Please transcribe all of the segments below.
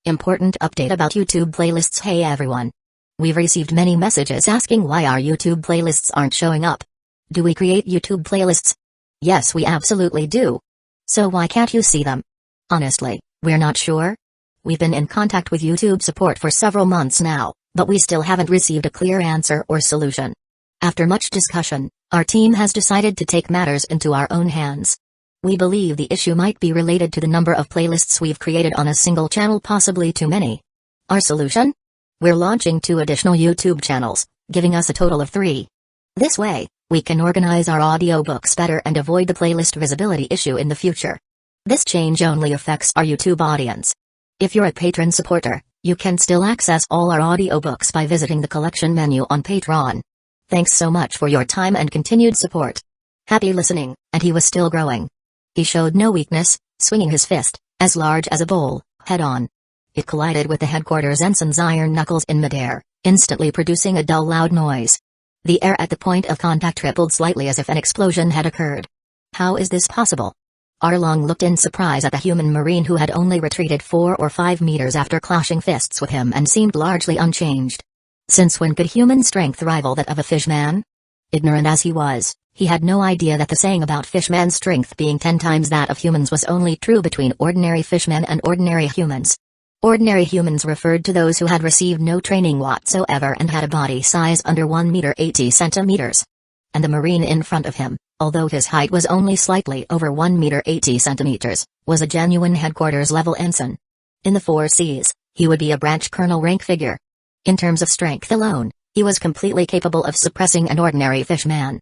Important update about YouTube playlists. Hey everyone. We've received many messages asking why our YouTube playlists aren't showing up. Do we create YouTube playlists? Yes, we absolutely do. So why can't you see them? Honestly, we're not sure. We've been in contact with YouTube support for several months now, but we still haven't received a clear answer or solution. After much discussion, our team has decided to take matters into our own hands. We believe the issue might be related to the number of playlists we've created on a single channel, possibly too many. Our solution? We're launching 2 additional YouTube channels, giving us a total of 3. This way, we can organize our audiobooks better and avoid the playlist visibility issue in the future. This change only affects our YouTube audience. If you're a patron supporter, you can still access all our audiobooks by visiting the collection menu on Patreon. Thanks so much for your time and continued support. Happy listening, and he was still growing. He showed no weakness, swinging his fist, as large as a bowl, head-on. It collided with the headquarters ensign's iron knuckles in midair, instantly producing a dull loud noise. The air at the point of contact rippled slightly as if an explosion had occurred. How is this possible? Arlong looked in surprise at the human marine who had only retreated 4 or 5 meters after clashing fists with him and seemed largely unchanged. Since when could human strength rival that of a fishman? Ignorant as he was, he had no idea that the saying about fishman's strength being 10 times that of humans was only true between ordinary fishmen and ordinary humans. Ordinary humans referred to those who had received no training whatsoever and had a body size under 1 meter 80 centimeters. And the marine in front of him, although his height was only slightly over 1 meter 80 centimeters, was a genuine headquarters level ensign. In the 4 Cs, he would be a branch colonel rank figure. In terms of strength alone, he was completely capable of suppressing an ordinary fishman.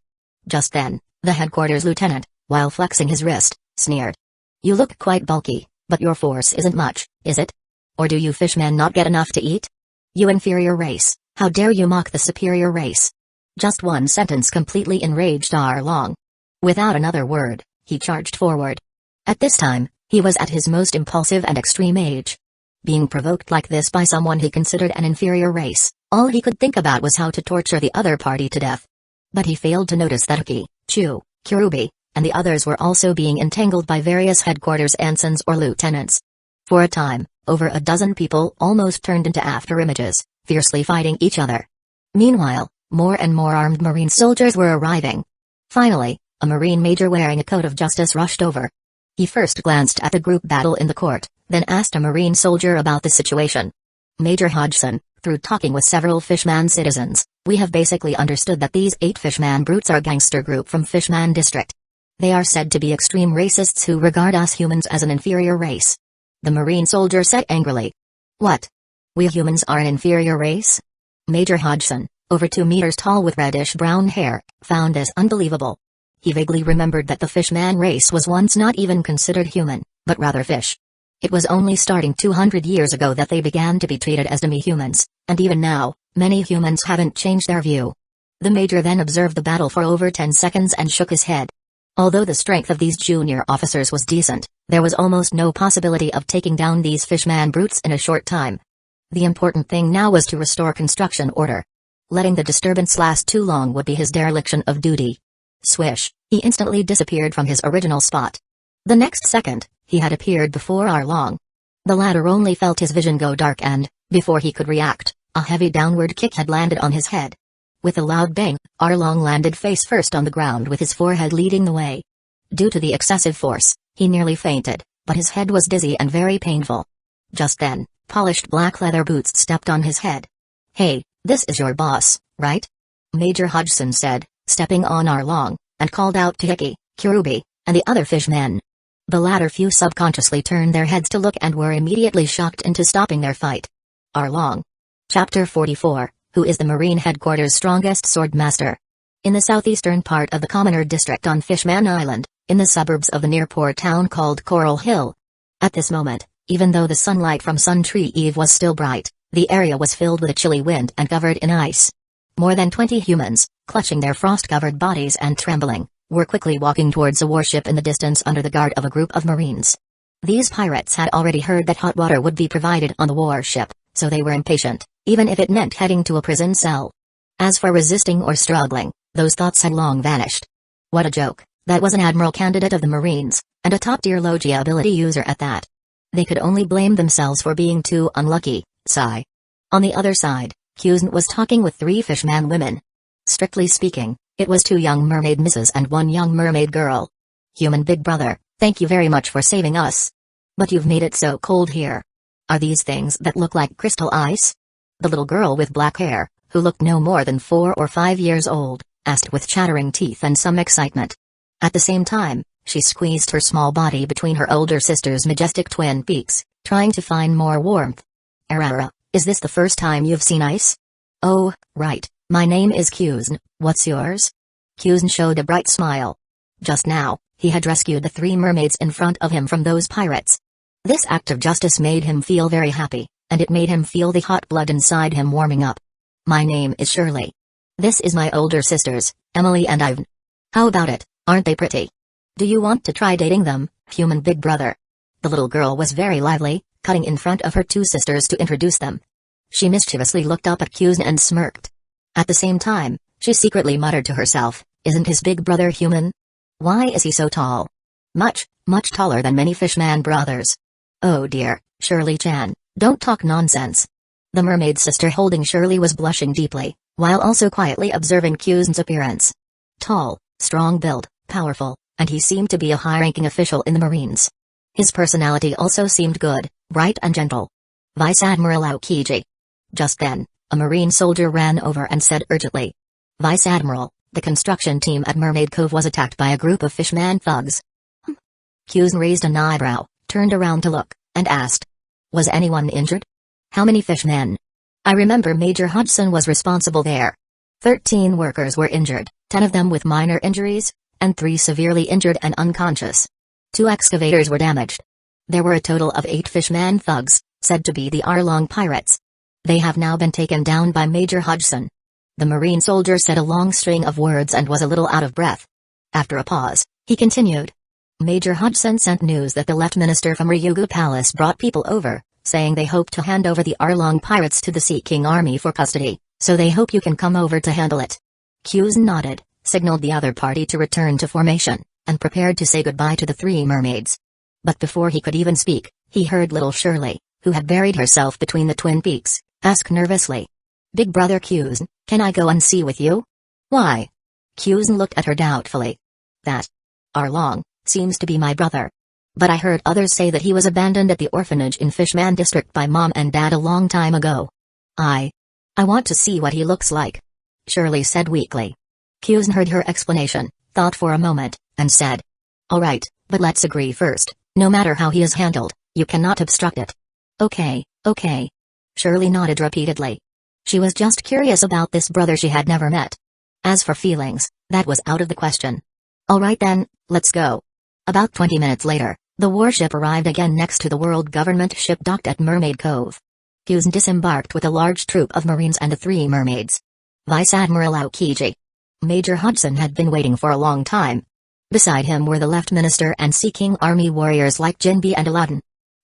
Just then, the headquarters lieutenant, while flexing his wrist, sneered. "You look quite bulky, but your force isn't much, is it? Or do you fishmen not get enough to eat? You inferior race, how dare you mock the superior race?" Just one sentence completely enraged Arlong. Without another word, he charged forward. At this time, he was at his most impulsive and extreme age. Being provoked like this by someone he considered an inferior race, all he could think about was how to torture the other party to death. But he failed to notice that Aki, Chu, Kirubi, and the others were also being entangled by various headquarters ensigns or lieutenants. For a time, over a dozen people almost turned into afterimages, fiercely fighting each other. Meanwhile, more and more armed marine soldiers were arriving. Finally, a marine major wearing a coat of justice rushed over. He first glanced at the group battle in the court, then asked a marine soldier about the situation. "Major Hodgson, through talking with several Fishman citizens, we have basically understood that these 8 Fishman brutes are a gangster group from Fishman district. They are said to be extreme racists who regard us humans as an inferior race." The marine soldier said angrily. "What? We humans are an inferior race?" Major Hodgson, over 2 meters tall with reddish-brown hair, found this unbelievable. He vaguely remembered that the Fishman race was once not even considered human, but rather fish. It was only starting 200 years ago that they began to be treated as demi-humans, and even now, many humans haven't changed their view. The major then observed the battle for over 10 seconds and shook his head. Although the strength of these junior officers was decent, there was almost no possibility of taking down these Fishman brutes in a short time. The important thing now was to restore construction order. Letting the disturbance last too long would be his dereliction of duty. Swish, he instantly disappeared from his original spot. The next second, he had appeared before Arlong. The latter only felt his vision go dark and, before he could react, a heavy downward kick had landed on his head. With a loud bang, Arlong landed face first on the ground with his forehead leading the way. Due to the excessive force, he nearly fainted, but his head was dizzy and very painful. Just then, polished black leather boots stepped on his head. "Hey, this is your boss, right?" Major Hodgson said, stepping on Arlong, and called out to Hickey, Kirubi, and the other fishmen. The latter few subconsciously turned their heads to look and were immediately shocked into stopping their fight. Arlong. Chapter 44, Who is the Marine Headquarters' Strongest Swordmaster? In the southeastern part of the Commoner district on Fishman Island, in the suburbs of the near-port town called Coral Hill. At this moment, even though the sunlight from Sun Tree Eve was still bright, the area was filled with a chilly wind and covered in ice. More than 20 humans, clutching their frost-covered bodies and trembling, were quickly walking towards a warship in the distance under the guard of a group of marines. These pirates had already heard that hot water would be provided on the warship, so they were impatient, even if it meant heading to a prison cell. As for resisting or struggling, those thoughts had long vanished. What a joke, that was an admiral candidate of the Marines, and a top-tier Logia ability user at that. They could only blame themselves for being too unlucky. Sigh. On the other side, Kuzen was talking with 3 fishman women. Strictly speaking, it was 2 young mermaid misses and 1 young mermaid girl. Human big brother, thank you very much for saving us. But you've made it so cold here. Are these things that look like crystal ice? The little girl with black hair, who looked no more than 4 or 5 years old, asked with chattering teeth and some excitement. At the same time, she squeezed her small body between her older sister's majestic twin peaks, trying to find more warmth. Arara, is this the first time you've seen ice? Oh, right, my name is Kuzen, what's yours? Kuzen showed a bright smile. Just now, he had rescued the 3 mermaids in front of him from those pirates. This act of justice made him feel very happy, and it made him feel the hot blood inside him warming up. My name is Shirley. This is my older sisters, Emily and Ivan. How about it, aren't they pretty? Do you want to try dating them, human big brother? The little girl was very lively, cutting in front of her 2 sisters to introduce them. She mischievously looked up at Kuzen and smirked. At the same time, she secretly muttered to herself, isn't his big brother human? Why is he so tall? Much taller than many fishman brothers. Oh dear, Shirley-chan, don't talk nonsense. The mermaid sister holding Shirley was blushing deeply, while also quietly observing Kuzen's appearance. Tall, strong build, powerful, and he seemed to be a high-ranking official in the Marines. His personality also seemed good, bright and gentle. Vice Admiral Aokiji. Just then, a Marine soldier ran over and said urgently. Vice Admiral, the construction team at Mermaid Cove was attacked by a group of fishman thugs. Kuzen raised an eyebrow, turned around to look, and asked. Was anyone injured? How many fishmen? I remember Major Hudson was responsible there. 13 workers were injured, 10 of them with minor injuries, and 3 severely injured and unconscious. 2 excavators were damaged. There were a total of 8 fishman thugs, said to be the Arlong pirates. They have now been taken down by Major Hudson. The Marine soldier said a long string of words and was a little out of breath. After a pause, he continued. Major Hudson sent news that the Left Minister from Ryugu Palace brought people over, saying they hope to hand over the Arlong pirates to the Sea King Army for custody, so they hope you can come over to handle it. Kuzen nodded, signaled the other party to return to formation, and prepared to say goodbye to the 3 mermaids. But before he could even speak, he heard little Shirley, who had buried herself between the twin peaks, ask nervously. Big brother Kuzen, can I go and see with you? Why? Kuzen looked at her doubtfully. That Arlong seems to be my brother. But I heard others say that he was abandoned at the orphanage in Fishman District by Mom and Dad a long time ago. I want to see what he looks like, Shirley said weakly. Kuzen heard her explanation, thought for a moment, and said. Alright, but let's agree first, no matter how he is handled, you cannot obstruct it. Okay. Shirley nodded repeatedly. She was just curious about this brother she had never met. As for feelings, that was out of the question. Alright then, let's go. About 20 minutes later, the warship arrived again next to the world government ship docked at Mermaid Cove. Kuzen disembarked with a large troop of Marines and the 3 mermaids. Vice Admiral Aokiji. Major Hudson had been waiting for a long time. Beside him were the Left Minister and Sea King Army warriors like Jinbi and Aladdin.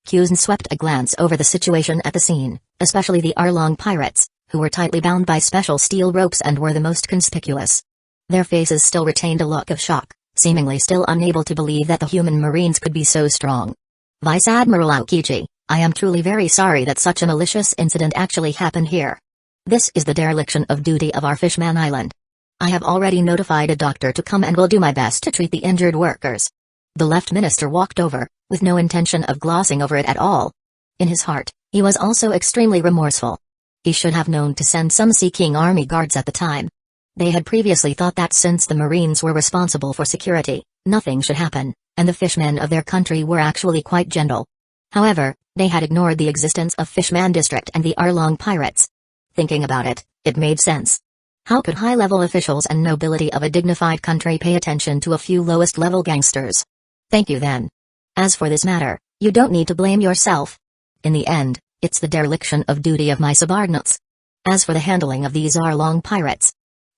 Kuzen swept a glance over the situation at the scene, especially the Arlong pirates, who were tightly bound by special steel ropes and were the most conspicuous. Their faces still retained a look of shock, seemingly still unable to believe that the human Marines could be so strong. Vice Admiral Aokiji, I am truly very sorry that such a malicious incident actually happened here. This is the dereliction of duty of our Fishman Island. I have already notified a doctor to come and will do my best to treat the injured workers. The Left Minister walked over, with no intention of glossing over it at all. In his heart, he was also extremely remorseful. He should have known to send some Sea King Army guards at the time. They had previously thought that since the Marines were responsible for security, nothing should happen, and the fishmen of their country were actually quite gentle. However, they had ignored the existence of Fishman District and the Arlong pirates. Thinking about it, it made sense. How could high-level officials and nobility of a dignified country pay attention to a few lowest-level gangsters? Thank you then. As for this matter, you don't need to blame yourself. In the end, it's the dereliction of duty of my subordinates. As for the handling of these Arlong pirates,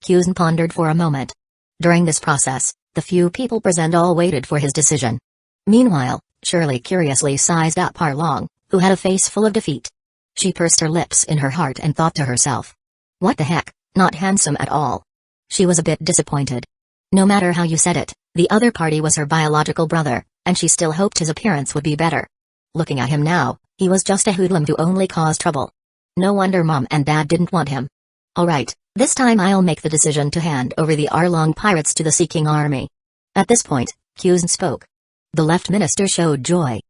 Kuzen pondered for a moment. During this process, the few people present all waited for his decision. Meanwhile, Shirley curiously sized up Arlong, who had a face full of defeat. She pursed her lips in her heart and thought to herself. What the heck, not handsome at all. She was a bit disappointed. No matter how you said it, the other party was her biological brother, and she still hoped his appearance would be better. Looking at him now, he was just a hoodlum who only caused trouble. No wonder Mom and Dad didn't want him. Alright, this time I'll make the decision to hand over the Arlong pirates to the Seeking Army. At this point, Kuzen spoke. The left minister showed joy.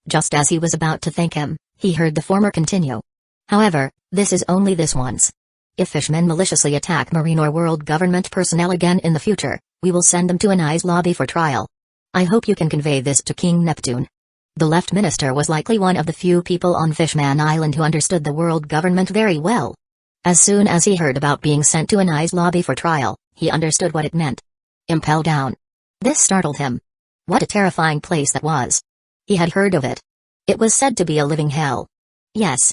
Just as he was about to thank him, he heard the former continue. However, this is only this once. If fishmen maliciously attack Marine or world government personnel again in the future, we will send them to an ice lobby for trial. I hope you can convey this to King Neptune. The left minister was likely one of the few people on Fishman Island who understood the world government very well. As soon as he heard about being sent to an ice lobby for trial, he understood what it meant. Impel down. This startled him. What a terrifying place that was. He had heard of it. It was said to be a living hell. Yes,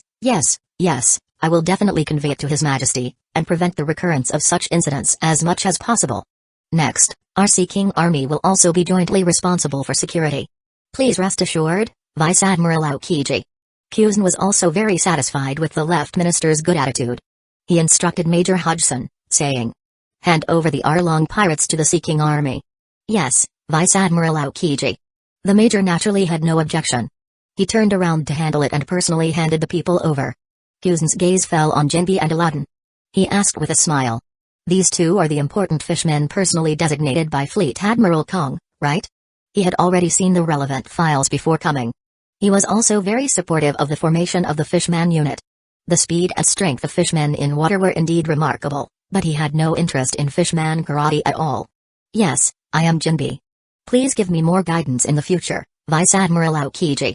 I will definitely convey it to His Majesty, and prevent the recurrence of such incidents as much as possible. Next, our Seeking Army will also be jointly responsible for security. Please rest assured, Vice Admiral Aokiji. Kuzen was also very satisfied with the left minister's good attitude. He instructed Major Hodgson, saying, "Hand over the Arlong pirates to the Seeking Army." Yes, Vice Admiral Aokiji. The major naturally had no objection. He turned around to handle it and personally handed the people over. Kuzen's gaze fell on Jinbi and Aladdin. He asked with a smile. These two are the important fishmen personally designated by Fleet Admiral Kong, right? He had already seen the relevant files before coming. He was also very supportive of the formation of the Fishman unit. The speed and strength of fishmen in water were indeed remarkable, but he had no interest in Fishman karate at all. Yes, I am Jinbi. Please give me more guidance in the future, Vice Admiral Aokiji.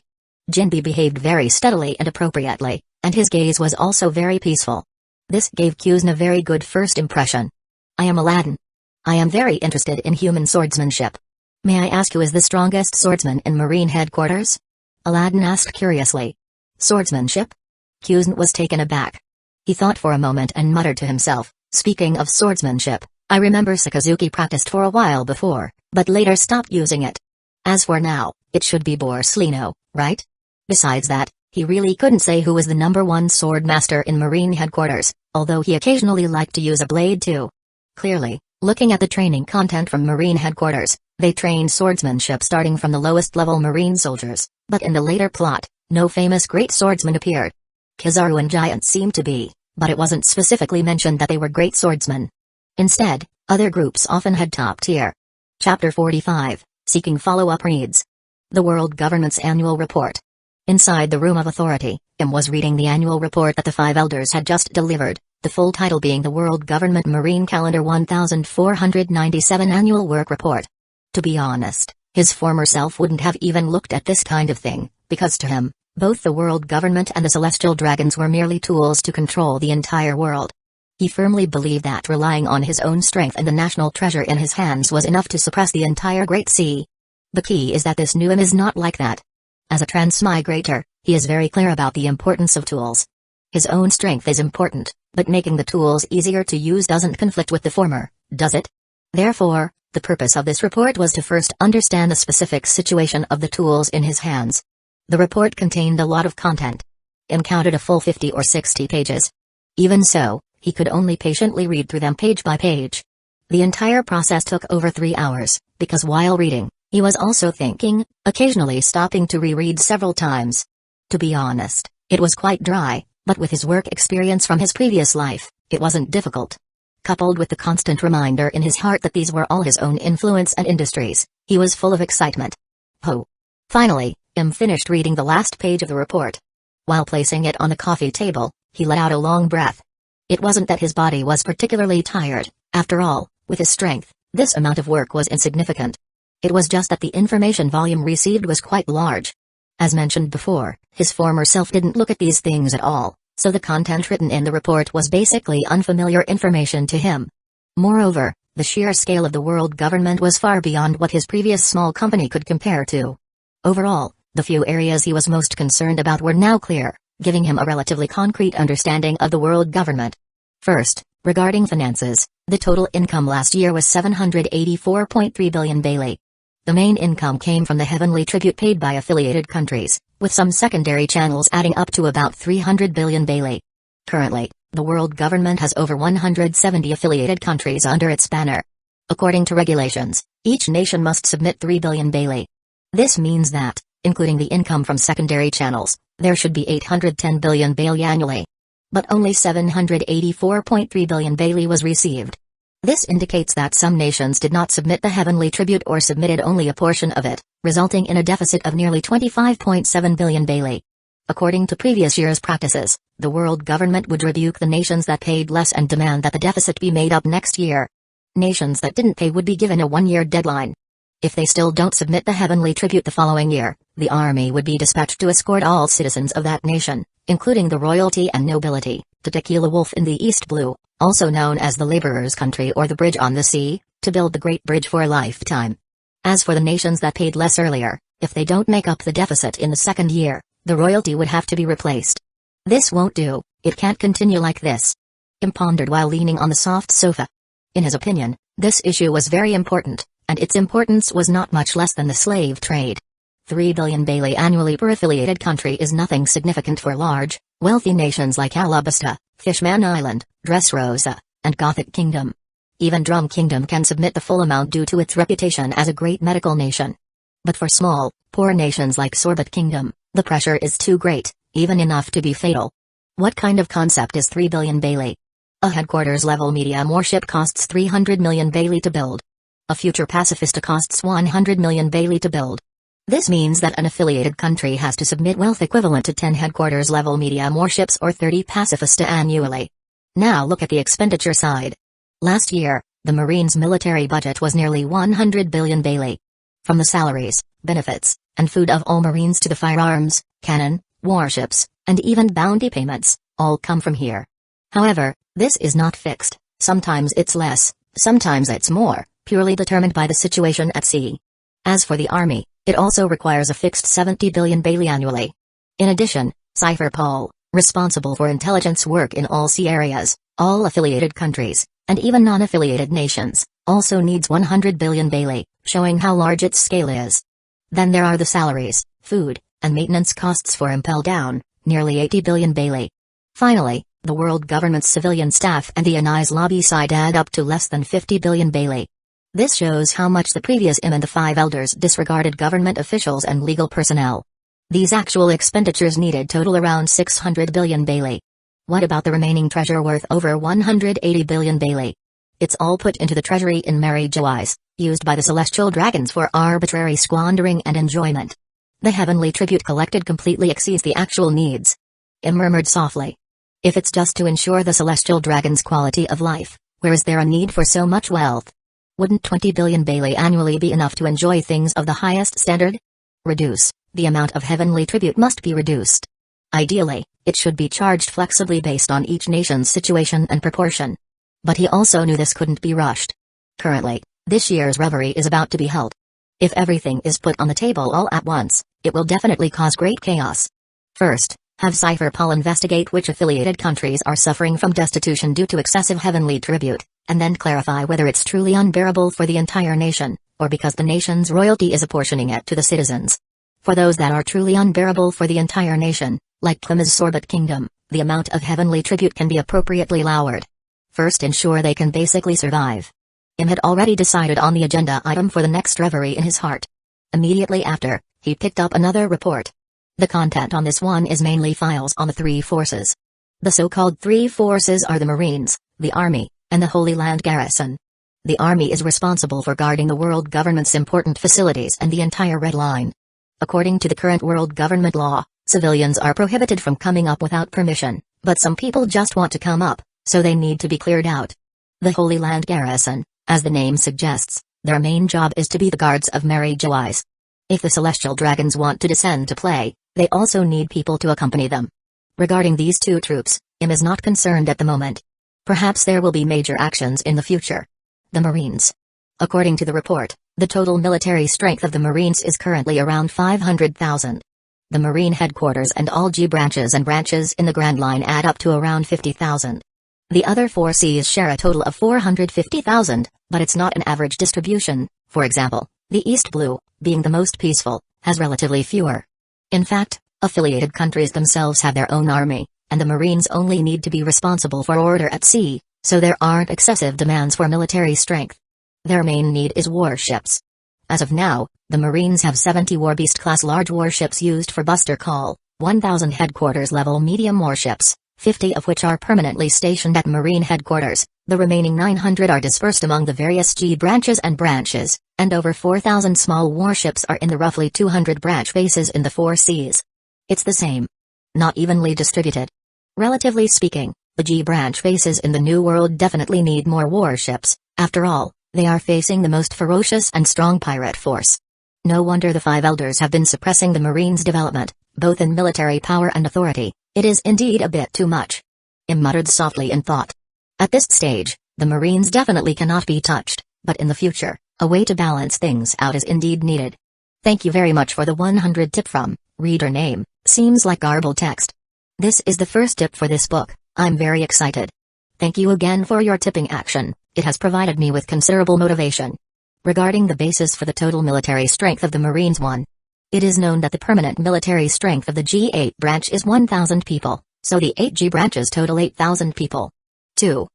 Jinbi behaved very steadily and appropriately, and his gaze was also very peaceful. This gave Kuzen a very good first impression. I am Aladdin. I am very interested in human swordsmanship. May I ask who is the strongest swordsman in Marine headquarters? Aladdin asked curiously. Swordsmanship? Kuzen was taken aback. He thought for a moment and muttered to himself, speaking of swordsmanship, I remember Sakazuki practiced for a while before, but later stopped using it. As for now, it should be Borsalino, right? Besides that, he really couldn't say who was the #1 sword master in Marine headquarters, although he occasionally liked to use a blade too. Clearly, looking at the training content from Marine headquarters, they trained swordsmanship starting from the lowest level Marine soldiers, but in the later plot, no famous great swordsman appeared. Kizaru and Giant seemed to be, but it wasn't specifically mentioned that they were great swordsmen. Instead, other groups often had top tier. Chapter 45, Seeking Follow-up reads. The World Government's Annual Report. Inside the Room of Authority, Im was reading the annual report that the 5 elders had just delivered, the full title being the World Government Marine Calendar 1497 Annual Work Report. To be honest, his former self wouldn't have even looked at this kind of thing, because to him, both the world government and the celestial dragons were merely tools to control the entire world. He firmly believed that relying on his own strength and the national treasure in his hands was enough to suppress the entire Great Sea. The key is that this new Im is not like that. As a transmigrator, he is very clear about the importance of tools. His own strength is important, but making the tools easier to use doesn't conflict with the former, does it? Therefore, the purpose of this report was to first understand the specific situation of the tools in his hands. The report contained a lot of content. Im counted a full 50 or 60 pages. Even so, he could only patiently read through them page by page. The entire process took over 3 hours, because while reading, he was also thinking, occasionally stopping to reread several times. To be honest, it was quite dry, but with his work experience from his previous life, it wasn't difficult. Coupled with the constant reminder in his heart that these were all his own influence and industries, he was full of excitement. Oh! Finally, Im finished reading the last page of the report. While placing it on the coffee table, he let out a long breath. It wasn't that his body was particularly tired, after all, with his strength, this amount of work was insignificant. It was just that the information volume received was quite large. As mentioned before, his former self didn't look at these things at all, so the content written in the report was basically unfamiliar information to him. Moreover, the sheer scale of the world government was far beyond what his previous small company could compare to. Overall, the few areas he was most concerned about were now clear, giving him a relatively concrete understanding of the world government. First, regarding finances, the total income last year was 784.3 billion Bailey. The main income came from the heavenly tribute paid by affiliated countries, with some secondary channels adding up to about 300 billion Bailey. Currently, the world government has over 170 affiliated countries under its banner. According to regulations, each nation must submit 3 billion Bailey. This means that, Including the income from secondary channels, there should be 810 billion baili annually. But only 784.3 billion baili was received. This indicates that some nations did not submit the heavenly tribute or submitted only a portion of it, resulting in a deficit of nearly 25.7 billion baili. According to previous year's practices, the world government would rebuke the nations that paid less and demand that the deficit be made up next year. Nations that didn't pay would be given a one-year deadline. If they still don't submit the heavenly tribute the following year, the army would be dispatched to escort all citizens of that nation, including the royalty and nobility, to Tequila Wolf in the East Blue, also known as the laborer's country or the bridge on the sea, to build the Great Bridge for a lifetime. As for the nations that paid less earlier, if they don't make up the deficit in the second year, the royalty would have to be replaced. This won't do, it can't continue like this. Im pondered while leaning on the soft sofa. In his opinion, this issue was very important, and its importance was not much less than the slave trade. 3 billion baili annually per affiliated country is nothing significant for large, wealthy nations like Alabasta, Fishman Island, Dressrosa, and Gothic Kingdom. Even Drum Kingdom can submit the full amount due to its reputation as a great medical nation. But for small, poor nations like Sorbet Kingdom, the pressure is too great, even enough to be fatal. What kind of concept is 3 billion baili? A headquarters-level medium warship costs 300 million baili to build. A future pacifista costs 100 million baili to build. This means that an affiliated country has to submit wealth equivalent to 10 headquarters-level medium warships or 30 pacifista annually. Now look at the expenditure side. Last year, the Marines' military budget was nearly 100 billion baili. From the salaries, benefits, and food of all Marines to the firearms, cannon, warships, and even bounty payments, all come from here. However, this is not fixed, sometimes it's less, sometimes it's more, purely determined by the situation at sea. As for the army, it also requires a fixed 70 billion baili annually. In addition, Cypher Paul, responsible for intelligence work in all sea areas, all affiliated countries, and even non-affiliated nations, also needs 100 billion baili, showing how large its scale is. Then there are the salaries, food, and maintenance costs for Impel Down, nearly 80 billion baili. Finally, the world government's civilian staff and the Anai's lobby side add up to less than 50 billion baili. This shows how much the previous Im and the 5 elders disregarded government officials and legal personnel. These actual expenditures needed total around 600 billion baili. What about the remaining treasure worth over 180 billion baili? It's all put into the treasury in Mary Joais, used by the celestial dragons for arbitrary squandering and enjoyment. The heavenly tribute collected completely exceeds the actual needs. Im murmured softly. If it's just to ensure the celestial dragons' quality of life, where is there a need for so much wealth? Wouldn't 20 billion baili annually be enough to enjoy things of the highest standard? Reduce, the amount of heavenly tribute must be reduced. Ideally, it should be charged flexibly based on each nation's situation and proportion. But he also knew this couldn't be rushed. Currently, this year's reverie is about to be held. If everything is put on the table all at once, it will definitely cause great chaos. First, have Cypher Paul investigate which affiliated countries are suffering from destitution due to excessive heavenly tribute, and then clarify whether it's truly unbearable for the entire nation, or because the nation's royalty is apportioning it to the citizens. For those that are truly unbearable for the entire nation, like Plymouth's Sorbet Kingdom, the amount of heavenly tribute can be appropriately lowered. First, ensure they can basically survive. Im had already decided on the agenda item for the next reverie in his heart. Immediately after, he picked up another report. The content on this one is mainly files on the 3 forces. The so-called 3 forces are the Marines, the Army, and the Holy Land Garrison. The Army is responsible for guarding the world government's important facilities and the entire Red Line. According to the current world government law, civilians are prohibited from coming up without permission, but some people just want to come up, so they need to be cleared out. The Holy Land Garrison, as the name suggests, their main job is to be the guards of Mary Joais. If the celestial dragons want to descend to play, they also need people to accompany them. Regarding these 2 troops, Im is not concerned at the moment. Perhaps there will be major actions in the future. The Marines. According to the report, the total military strength of the Marines is currently around 500,000. The Marine headquarters and all G branches and branches in the Grand Line add up to around 50,000. The other 4 Cs share a total of 450,000, but it's not an average distribution. For example, the East Blue, being the most peaceful, has relatively fewer. In fact, affiliated countries themselves have their own army, and the Marines only need to be responsible for order at sea, so there aren't excessive demands for military strength. Their main need is warships. As of now, the Marines have 70 Warbeast-class large warships used for buster call, 1,000 headquarters-level medium warships, 50 of which are permanently stationed at Marine headquarters, the remaining 900 are dispersed among the various G branches, and over 4,000 small warships are in the roughly 200 branch bases in the 4 seas. It's the same. Not evenly distributed. Relatively speaking, the G branch bases in the New World definitely need more warships. After all, they are facing the most ferocious and strong pirate force. No wonder the 5 elders have been suppressing the Marines' development, both in military power and authority. It is indeed a bit too much. Im muttered softly in thought. At this stage, the Marines definitely cannot be touched, but in the future, a way to balance things out is indeed needed. Thank you very much for the 100 tip from, reader name, seems like garbled text. This is the first tip for this book. I'm very excited. Thank you again for your tipping action. It has provided me with considerable motivation. Regarding the basis for the total military strength of the Marines 1. It is known that the permanent military strength of the G8 branch is 1,000 people, so the 8 G branches total 8,000 people. 2.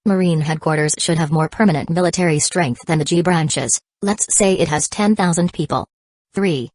Marine headquarters should have more permanent military strength than the G branches, let's say it has 10,000 people. 3.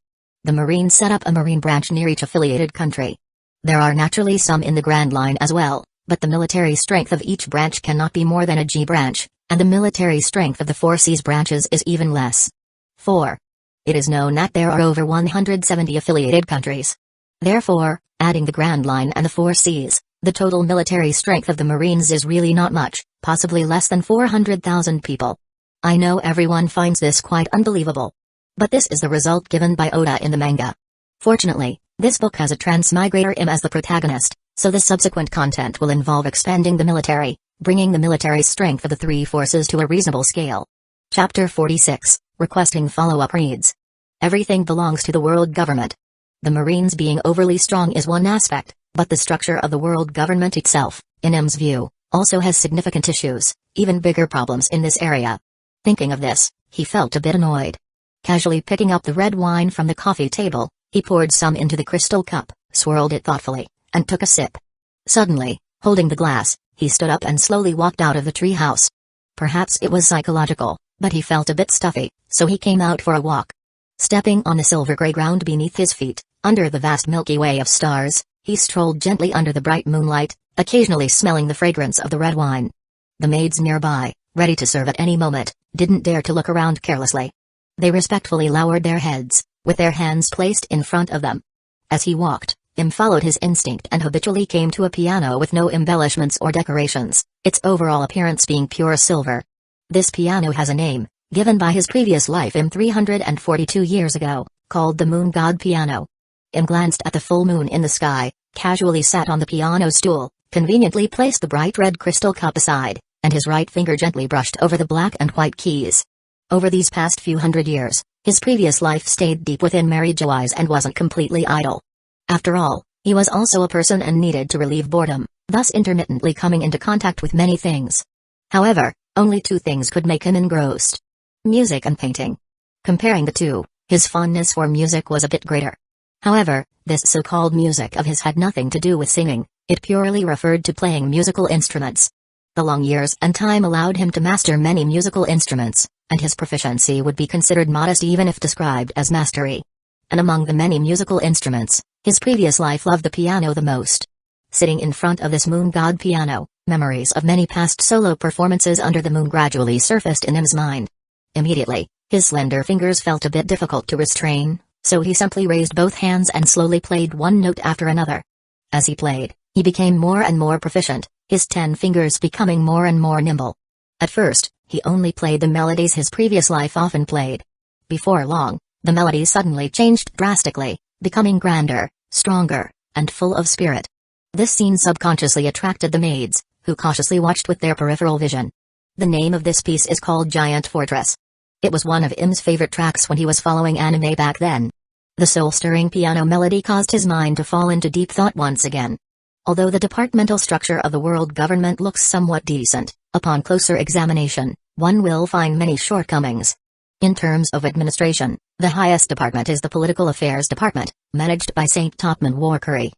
The Marines set up a Marine branch near each affiliated country. There are naturally some in the Grand Line as well, but the military strength of each branch cannot be more than a G branch, and the military strength of the 4 Seas branches is even less. 4. It is known that there are over 170 affiliated countries. Therefore, adding the Grand Line and the 4 Seas, the total military strength of the Marines is really not much, possibly less than 400,000 people. I know everyone finds this quite unbelievable. But this is the result given by Oda in the manga. Fortunately, this book has a transmigrator Im as the protagonist, so the subsequent content will involve expanding the military, bringing the military strength of the 3 forces to a reasonable scale. Chapter 46, Requesting Follow-up reads. Everything belongs to the world government. The Marines being overly strong is one aspect, but the structure of the world government itself, in Im's view, also has significant issues, even bigger problems in this area. Thinking of this, he felt a bit annoyed. Casually picking up the red wine from the coffee table, he poured some into the crystal cup, swirled it thoughtfully, and took a sip. Suddenly, holding the glass, he stood up and slowly walked out of the tree house. Perhaps it was psychological, but he felt a bit stuffy, so he came out for a walk. Stepping on the silver-gray ground beneath his feet, under the vast Milky Way of stars, he strolled gently under the bright moonlight, occasionally smelling the fragrance of the red wine. The maids nearby, ready to serve at any moment, didn't dare to look around carelessly. They respectfully lowered their heads, with their hands placed in front of them. As he walked, Im followed his instinct and habitually came to a piano with no embellishments or decorations, its overall appearance being pure silver. This piano has a name, given by his previous life Im 342 years ago, called the Moon God Piano. Im glanced at the full moon in the sky, casually sat on the piano stool, conveniently placed the bright red crystal cup aside, and his right finger gently brushed over the black and white keys. Over these past few hundred years, his previous life stayed deep within Mary Jo eyes and wasn't completely idle. After all, he was also a person and needed to relieve boredom, thus intermittently coming into contact with many things. However, only 2 things could make him engrossed: music and painting. Comparing the 2, his fondness for music was a bit greater. However, this so-called music of his had nothing to do with singing, it purely referred to playing musical instruments. The long years and time allowed him to master many musical instruments, and his proficiency would be considered modest even if described as mastery. And among the many musical instruments, his previous life loved the piano the most. Sitting in front of this Moon God piano, memories of many past solo performances under the moon gradually surfaced in Im's mind. Immediately, his slender fingers felt a bit difficult to restrain, so he simply raised both hands and slowly played one note after another. As he played, he became more and more proficient, his 10 fingers becoming more and more nimble. At first, he only played the melodies his previous life often played. Before long, the melodies suddenly changed drastically, becoming grander, stronger, and full of spirit. This scene subconsciously attracted the maids, who cautiously watched with their peripheral vision. The name of this piece is called Giant Fortress. It was one of Im's favorite tracks when he was following anime back then. The soul-stirring piano melody caused his mind to fall into deep thought once again. Although the departmental structure of the world government looks somewhat decent, upon closer examination, one will find many shortcomings. In terms of administration, the highest department is the Political Affairs Department, managed by St. Topman Warcurry.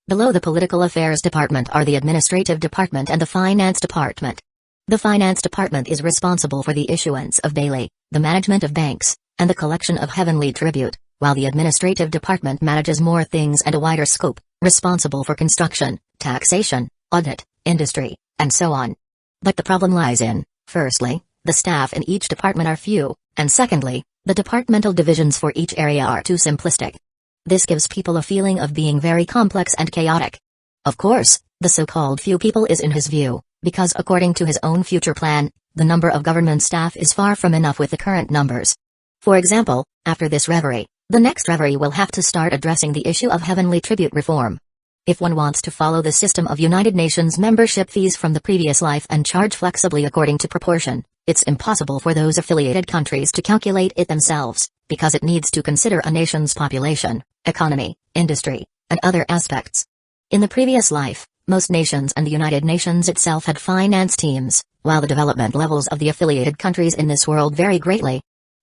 Below the Political Affairs Department are the Administrative Department and the Finance Department. The Finance Department is responsible for the issuance of Bailey, the management of banks, and the collection of heavenly tribute, while the administrative department manages more things and a wider scope, responsible for construction, taxation, audit, industry, and so on. But the problem lies in, firstly, the staff in each department are few, and secondly, the departmental divisions for each area are too simplistic. This gives people a feeling of being very complex and chaotic. Of course, the so-called few people is in his view, because according to his own future plan, the number of government staff is far from enough with the current numbers. For example, after this reverie, the next reverie will have to start addressing the issue of heavenly tribute reform. If one wants to follow the system of United Nations membership fees from the previous life and charge flexibly according to proportion, it's impossible for those affiliated countries to calculate it themselves, because it needs to consider a nation's population, economy, industry, and other aspects. In the previous life, most nations and the United Nations itself had finance teams, while the development levels of the affiliated countries in this world vary greatly.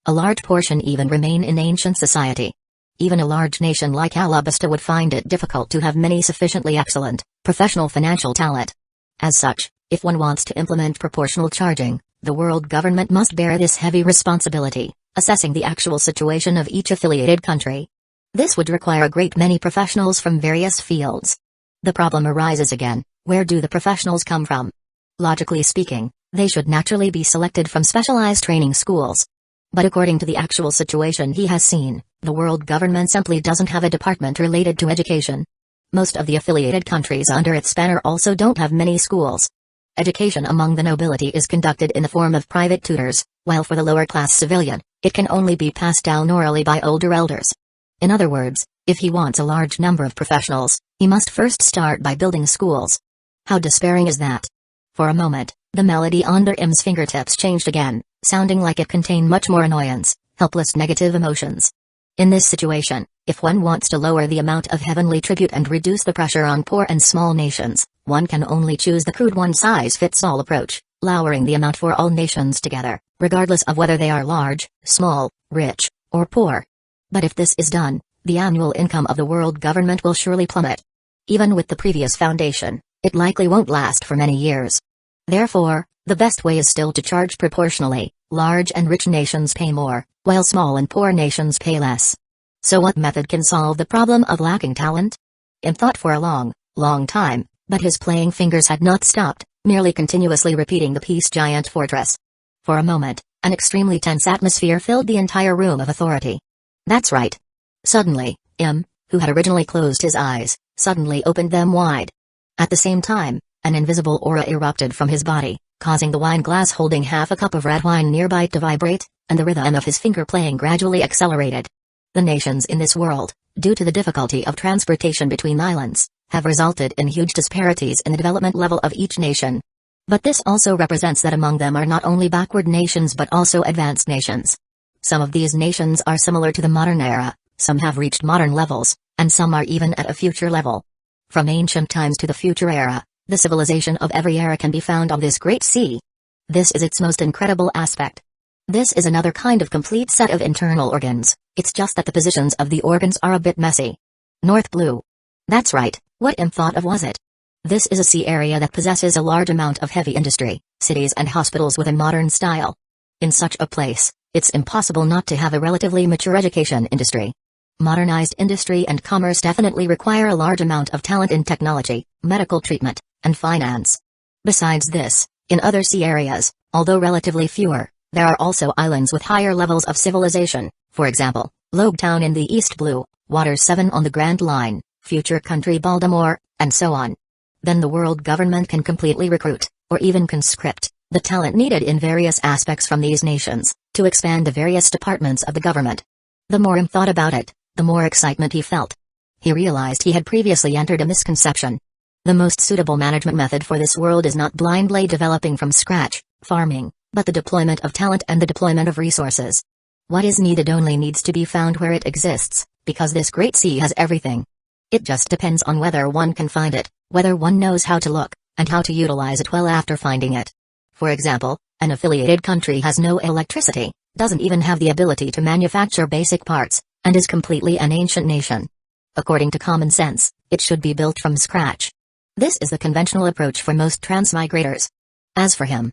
A large portion even remain in ancient society. Even a large nation like Alabasta would find it difficult to have many sufficiently excellent, professional financial talent. As such, if one wants to implement proportional charging, the world government must bear this heavy responsibility, assessing the actual situation of each affiliated country. This would require a great many professionals from various fields. The problem arises again, where do the professionals come from? Logically speaking, they should naturally be selected from specialized training schools. But according to the actual situation he has seen, the world government simply doesn't have a department related to education. Most of the affiliated countries under its banner also don't have many schools. Education among the nobility is conducted in the form of private tutors, while for the lower class civilian, it can only be passed down orally by older elders. In other words, if he wants a large number of professionals, he must first start by building schools. How despairing is that? For a moment, the melody under Im's fingertips changed again, sounding like it contained much more annoyance, helpless negative emotions. In this situation, if one wants to lower the amount of heavenly tribute and reduce the pressure on poor and small nations, one can only choose the crude one-size-fits-all approach, lowering the amount for all nations together, regardless of whether they are large, small, rich, or poor. But if this is done, the annual income of the world government will surely plummet. Even with the previous foundation, it likely won't last for many years. Therefore, the best way is still to charge proportionally. Large and rich nations pay more, while small and poor nations pay less. So what method can solve the problem of lacking talent? Im thought for a long time, but his playing fingers had not stopped, merely continuously repeating the piece Giant Fortress. For a moment, an extremely tense atmosphere filled the entire room of authority. That's right. Suddenly, Im, who had originally closed his eyes, suddenly opened them wide. At the same time, an invisible aura erupted from his body, causing the wine glass holding half a cup of red wine nearby to vibrate, and the rhythm of his finger playing gradually accelerated. The nations in this world, due to the difficulty of transportation between islands, have resulted in huge disparities in the development level of each nation. But this also represents that among them are not only backward nations but also advanced nations. Some of these nations are similar to the modern era, some have reached modern levels, and some are even at a future level. From ancient times to the future era, the civilization of every era can be found on this great sea. This is its most incredible aspect. This is another kind of complete set of internal organs, it's just that the positions of the organs are a bit messy. North Blue. That's right, what Im thought of was it. This is a sea area that possesses a large amount of heavy industry, cities and hospitals with a modern style. In such a place, it's impossible not to have a relatively mature education industry. Modernized industry and commerce definitely require a large amount of talent in technology, medical treatment, and finance. Besides this, in other sea areas, although relatively fewer, there are also islands with higher levels of civilization, for example, Lobe Town in the East Blue, Water 7 on the Grand Line, future country Baltimore, and so on. Then the world government can completely recruit, or even conscript, the talent needed in various aspects from these nations, to expand the various departments of the government. The more Im thought about it, the more excitement he felt. He realized he had previously entered a misconception. The most suitable management method for this world is not blindly developing from scratch, farming, but the deployment of talent and the deployment of resources. What is needed only needs to be found where it exists, because this great sea has everything. It just depends on whether one can find it, whether one knows how to look, and how to utilize it well after finding it. For example, an affiliated country has no electricity, doesn't even have the ability to manufacture basic parts, and is completely an ancient nation. According to common sense, it should be built from scratch. This is the conventional approach for most transmigrators. As for him,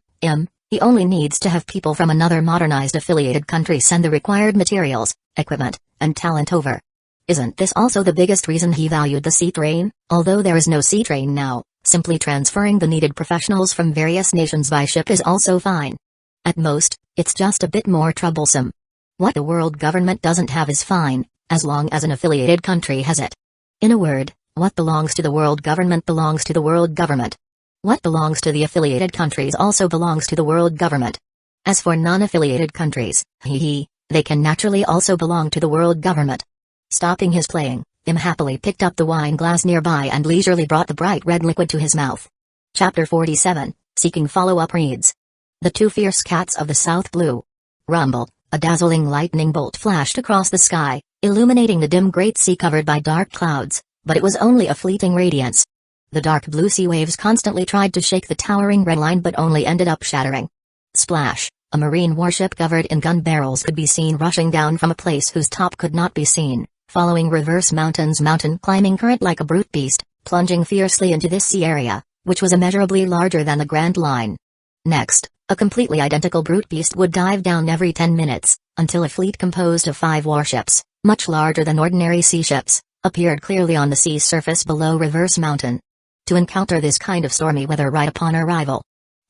he He only needs to have people from another modernized affiliated country send the required materials, equipment, and talent over. Isn't this also the biggest reason he valued the sea train? Although there is no sea train now, simply transferring the needed professionals from various nations by ship is also fine. At most, it's just a bit more troublesome. What the world government doesn't have is fine, as long as an affiliated country has it. In a word, what belongs to the world government belongs to the world government. What belongs to the affiliated countries also belongs to the world government. As for non-affiliated countries, they can naturally also belong to the world government. Stopping his playing, Im happily picked up the wine glass nearby and leisurely brought the bright red liquid to his mouth. Chapter 47, Seeking Follow-Up Reads. The Two Fierce Cats of the South Blue. Rumble, a dazzling lightning bolt flashed across the sky, illuminating the dim great sea covered by dark clouds, but it was only a fleeting radiance. The dark blue sea waves constantly tried to shake the towering red line but only ended up shattering. Splash, a marine warship covered in gun barrels could be seen rushing down from a place whose top could not be seen, following Reverse Mountain's mountain climbing current like a brute beast, plunging fiercely into this sea area, which was immeasurably larger than the Grand Line. Next, a completely identical brute beast would dive down every 10 minutes, until a fleet composed of 5 warships, much larger than ordinary sea ships, appeared clearly on the sea surface below Reverse Mountain. To encounter this kind of stormy weather right upon arrival,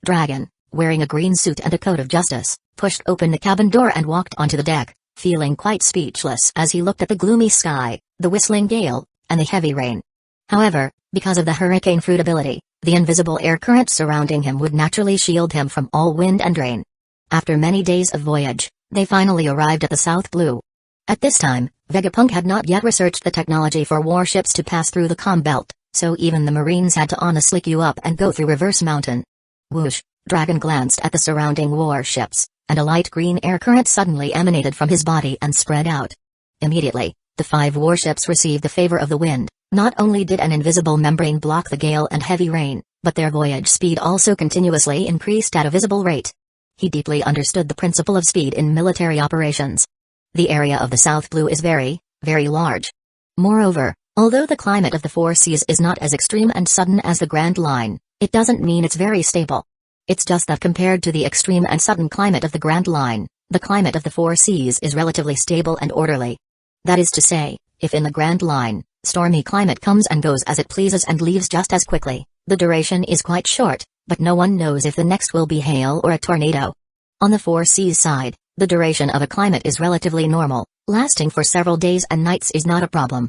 Dragon, wearing a green suit and a coat of justice, pushed open the cabin door and walked onto the deck, feeling quite speechless as he looked at the gloomy sky, the whistling gale, and the heavy rain. However, because of the hurricane fruit ability, the invisible air current surrounding him would naturally shield him from all wind and rain. After many days of voyage, they finally arrived at the South Blue. At this time, Vegapunk had not yet researched the technology for warships to pass through the comm belt, so even the Marines had to honestly queue up and go through Reverse Mountain. Whoosh, Dragon glanced at the surrounding warships, and a light green air current suddenly emanated from his body and spread out. Immediately, the 5 warships received the favor of the wind. Not only did an invisible membrane block the gale and heavy rain, but their voyage speed also continuously increased at a visible rate. He deeply understood the principle of speed in military operations. The area of the South Blue is very, very large. Moreover, although the climate of the 4 seas is not as extreme and sudden as the Grand Line, it doesn't mean it's very stable. It's just that compared to the extreme and sudden climate of the Grand Line, the climate of the 4 seas is relatively stable and orderly. That is to say, if in the Grand Line, stormy climate comes and goes as it pleases and leaves just as quickly, the duration is quite short, but no one knows if the next will be hail or a tornado. On the 4 seas side, the duration of a climate is relatively normal, lasting for several days and nights is not a problem.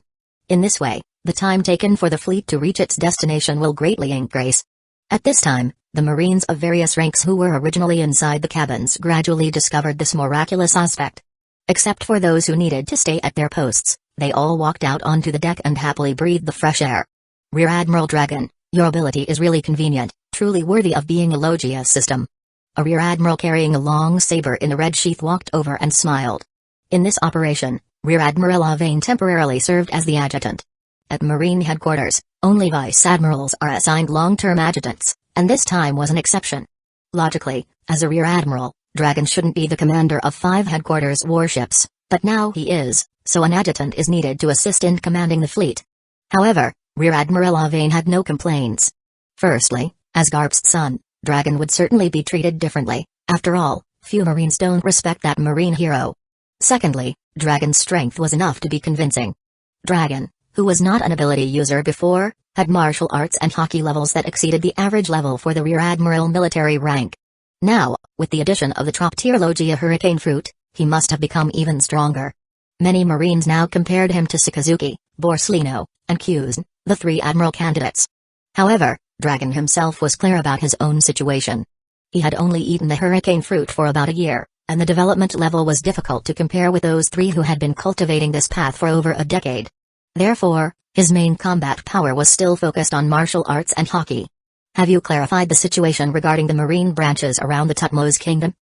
In this way, the time taken for the fleet to reach its destination will greatly increase. At this time, the Marines of various ranks who were originally inside the cabins gradually discovered this miraculous aspect. Except for those who needed to stay at their posts, they all walked out onto the deck and happily breathed the fresh air. Rear Admiral Dragon, your ability is really convenient, truly worthy of being a Logia system. A Rear Admiral carrying a long saber in a red sheath walked over and smiled. In this operation, Rear Admiral Avane temporarily served as the adjutant. At Marine headquarters, only Vice Admirals are assigned long-term adjutants, and this time was an exception. Logically, as a Rear Admiral, Dragon shouldn't be the commander of 5 headquarters warships, but now he is, so an adjutant is needed to assist in commanding the fleet. However, Rear Admiral Avane had no complaints. Firstly, as Garp's son, Dragon would certainly be treated differently. After all, few Marines don't respect that Marine hero. Secondly, Dragon's strength was enough to be convincing. Dragon, who was not an ability user before, had martial arts and hockey levels that exceeded the average level for the Rear Admiral military rank. Now, with the addition of the top-tier Logia Hurricane Fruit, he must have become even stronger. Many Marines now compared him to Sakazuki, Borsellino, and Kuzan, the 3 Admiral candidates. However, Dragon himself was clear about his own situation. He had only eaten the Hurricane Fruit for about a year, and the development level was difficult to compare with those 3 who had been cultivating this path for over a decade. Therefore, his main combat power was still focused on martial arts and hockey. Have you clarified the situation regarding the marine branches around the Tutmos Kingdom?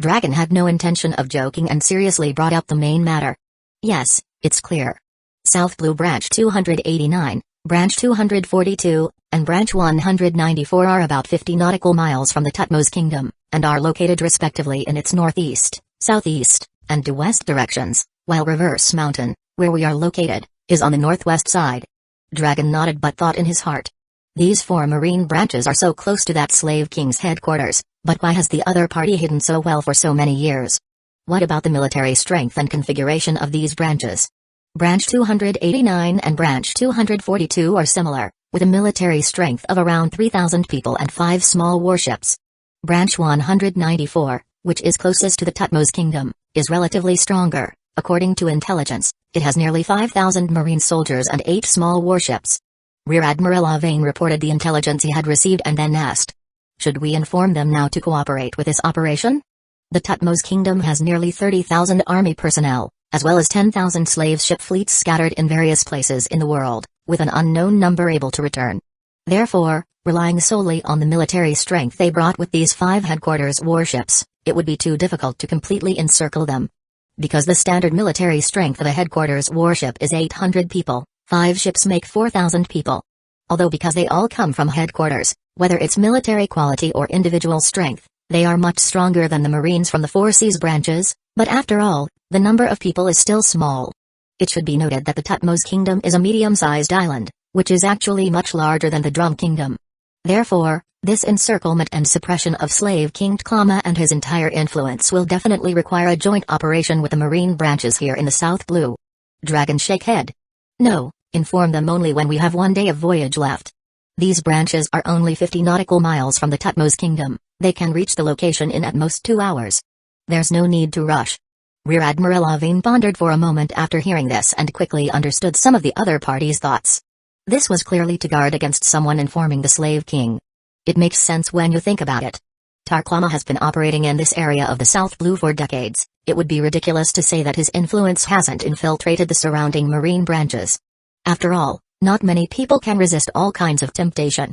Dragon had no intention of joking and seriously brought up the main matter. Yes, it's clear. South Blue Branch 289, Branch 242, and Branch 194 are about 50 nautical miles from the Tutmos Kingdom, and are located respectively in its northeast, southeast, and due west directions, while Reverse Mountain, where we are located, is on the northwest side. Dragon nodded but thought in his heart. These 4 marine branches are so close to that slave king's headquarters, But why has the other party hidden so well for so many years? What about the military strength and configuration of these branches? Branch 289 and Branch 242 are similar, with a military strength of around 3,000 people and 5 small warships. Branch 194, which is closest to the Tutmos Kingdom, is relatively stronger. According to intelligence, it has nearly 5,000 marine soldiers and 8 small warships. Rear Admiral Avane reported the intelligence he had received and then asked, "Should we inform them now to cooperate with this operation?" The Tutmos Kingdom has nearly 30,000 army personnel, as well as 10,000 slave ship fleets scattered in various places in the world, with an unknown number able to return. Therefore, relying solely on the military strength they brought with these 5 headquarters warships, it would be too difficult to completely encircle them. Because the standard military strength of a headquarters warship is 800 people, 5 ships make 4,000 people. Although because they all come from headquarters, whether it's military quality or individual strength, they are much stronger than the Marines from the 4 seas branches, but after all, the number of people is still small. It should be noted that the Tutmos Kingdom is a medium-sized island, which is actually much larger than the Drum Kingdom. Therefore, this encirclement and suppression of Slave King Tklama and his entire influence will definitely require a joint operation with the marine branches here in the South Blue. Dragon shake head. No, inform them only when we have 1 day of voyage left. These branches are only 50 nautical miles from the Tutmos Kingdom. They can reach the location in at most 2 hours. There's no need to rush. Rear Admiral Avane pondered for a moment after hearing this and quickly understood some of the other party's thoughts. This was clearly to guard against someone informing the Slave King. It makes sense when you think about it. Tklama has been operating in this area of the South Blue for decades. It would be ridiculous to say that his influence hasn't infiltrated the surrounding marine branches. After all, not many people can resist all kinds of temptation.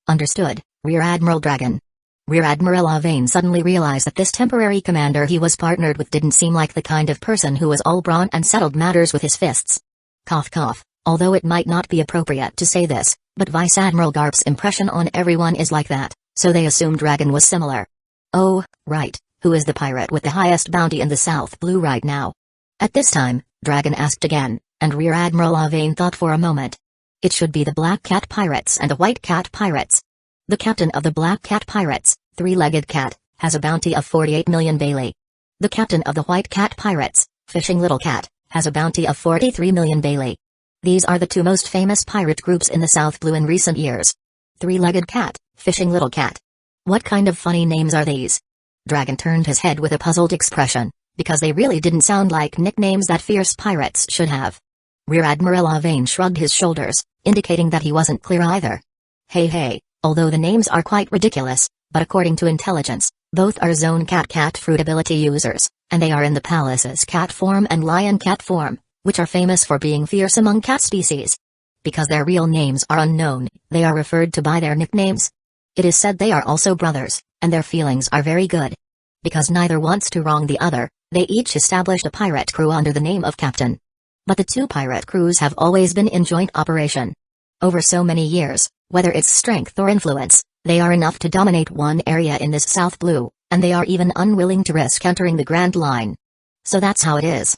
Understood, Rear Admiral Dragon. Rear Admiral Avane suddenly realized that this temporary commander he was partnered with didn't seem like the kind of person who was all brawn and settled matters with his fists. Cough cough, although it might not be appropriate to say this, but Vice Admiral Garp's impression on everyone is like that, so they assumed Dragon was similar. Oh, right, who is the pirate with the highest bounty in the South Blue right now? At this time, Dragon asked again, and Rear Admiral Avane thought for a moment. It should be the Black Cat Pirates and the White Cat Pirates. The captain of the Black Cat Pirates, Three-Legged Cat, has a bounty of 48 million Bailey. The captain of the White Cat Pirates, Fishing Little Cat, has a bounty of 43 million Bailey. These are the 2 most famous pirate groups in the South Blue in recent years. Three-Legged Cat, Fishing Little Cat. What kind of funny names are these? Dragon turned his head with a puzzled expression, because they really didn't sound like nicknames that fierce pirates should have. Rear Admiral Avane shrugged his shoulders, indicating that he wasn't clear either. Hey, although the names are quite ridiculous, but according to intelligence, both are Zone Cat fruit ability users, and they are in the Palace's cat form and lion cat form, which are famous for being fierce among cat species. Because their real names are unknown, they are referred to by their nicknames. It is said they are also brothers, and their feelings are very good. Because neither wants to wrong the other, they each established a pirate crew under the name of Captain. But the 2 pirate crews have always been in joint operation. Over so many years, whether it's strength or influence, they are enough to dominate one area in this South Blue, and they are even unwilling to risk entering the Grand Line. So that's how it is.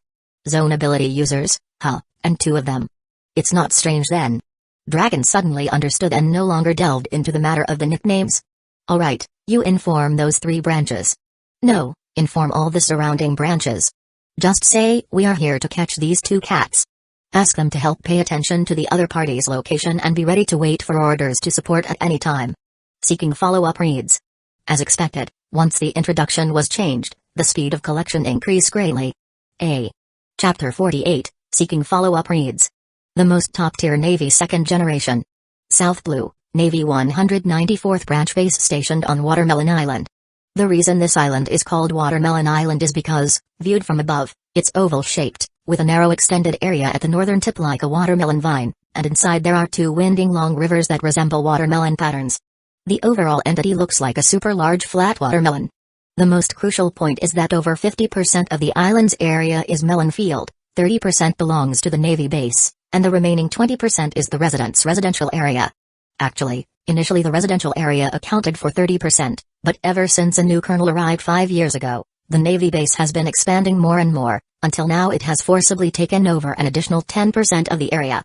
Zone ability users, and 2 of them. It's not strange then. Dragon suddenly understood and no longer delved into the matter of the nicknames. Alright, you inform those 3 branches. No, inform all the surrounding branches. Just say, we are here to catch these 2 cats. Ask them to help pay attention to the other party's location and be ready to wait for orders to support at any time. Seeking follow-up reads. As expected, once the introduction was changed, the speed of collection increased greatly. Chapter 48, Seeking follow-up reads. The most top-tier Navy 2nd generation. South Blue, Navy 194th branch base stationed on Watermelon Island. The reason this island is called Watermelon Island is because, viewed from above, it's oval-shaped, with a narrow extended area at the northern tip like a watermelon vine, and inside there are 2 winding long rivers that resemble watermelon patterns. The overall entity looks like a super large flat watermelon. The most crucial point is that over 50% of the island's area is melon field, 30% belongs to the Navy base, and the remaining 20% is the residents' residential area. Actually, initially the residential area accounted for 30%, but ever since a new colonel arrived 5 years ago, the Navy base has been expanding more and more, until now it has forcibly taken over an additional 10% of the area.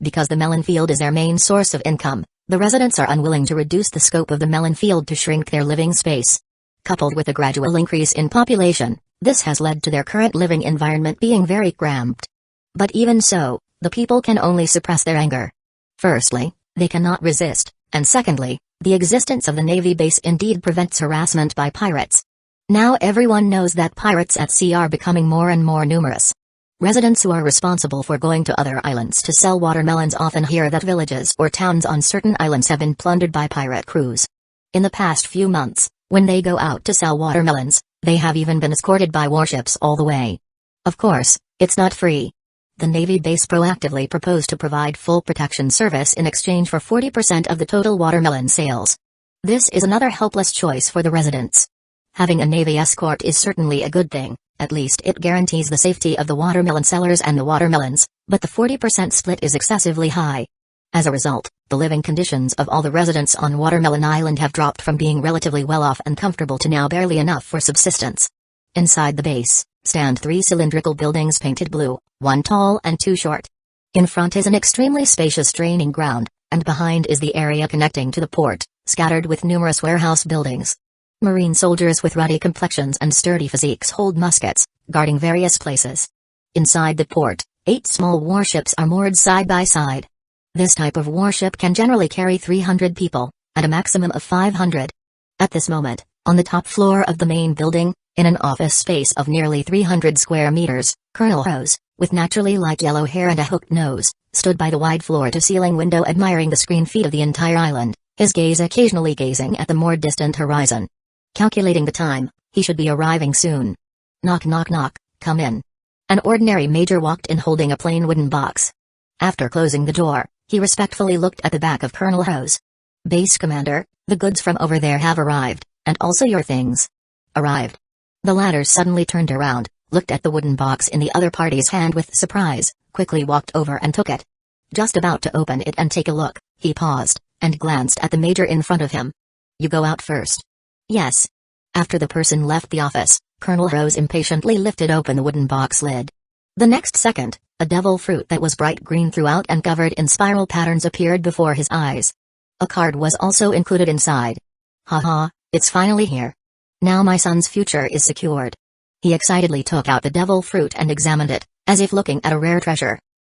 Because the melon field is their main source of income, the residents are unwilling to reduce the scope of the melon field to shrink their living space. Coupled with a gradual increase in population, this has led to their current living environment being very cramped. But even so, the people can only suppress their anger. Firstly, they cannot resist, and secondly, the existence of the Navy base indeed prevents harassment by pirates. Now everyone knows that pirates at sea are becoming more and more numerous. Residents who are responsible for going to other islands to sell watermelons often hear that villages or towns on certain islands have been plundered by pirate crews. In the past few months, when they go out to sell watermelons, they have even been escorted by warships all the way. Of course, it's not free. The Navy base proactively proposed to provide full protection service in exchange for 40% of the total watermelon sales. This is another helpless choice for the residents. Having a Navy escort is certainly a good thing, at least it guarantees the safety of the watermelon sellers and the watermelons, but the 40% split is excessively high. As a result, the living conditions of all the residents on Watermelon Island have dropped from being relatively well-off and comfortable to now barely enough for subsistence. Inside the base, stand 3 cylindrical buildings painted blue, 1 tall and 2 short. In front is an extremely spacious training ground, and behind is the area connecting to the port, scattered with numerous warehouse buildings. Marine soldiers with ruddy complexions and sturdy physiques hold muskets, guarding various places. Inside the port, 8 small warships are moored side by side. This type of warship can generally carry 300 people, and a maximum of 500. At this moment, on the top floor of the main building, in an office space of nearly 300 square meters, Colonel Rose, with naturally light yellow hair and a hooked nose, stood by the wide floor-to-ceiling window admiring the screen feed of the entire island, his gaze occasionally gazing at the more distant horizon. Calculating the time, he should be arriving soon. Knock knock knock, come in. An ordinary major walked in holding a plain wooden box. After closing the door, he respectfully looked at the back of Colonel Rose. Base Commander, the goods from over there have arrived, and also your things. Arrived. The latter suddenly turned around, looked at the wooden box in the other party's hand with surprise, quickly walked over and took it. Just about to open it and take a look, he paused, and glanced at the major in front of him. You go out first. Yes. After the person left the office, Colonel Rose impatiently lifted open the wooden box lid. The next second, a devil fruit that was bright green throughout and covered in spiral patterns appeared before his eyes. A card was also included inside. Haha, it's finally here. Now my son's future is secured. He excitedly took out the devil fruit and examined it, as if looking at a rare treasure.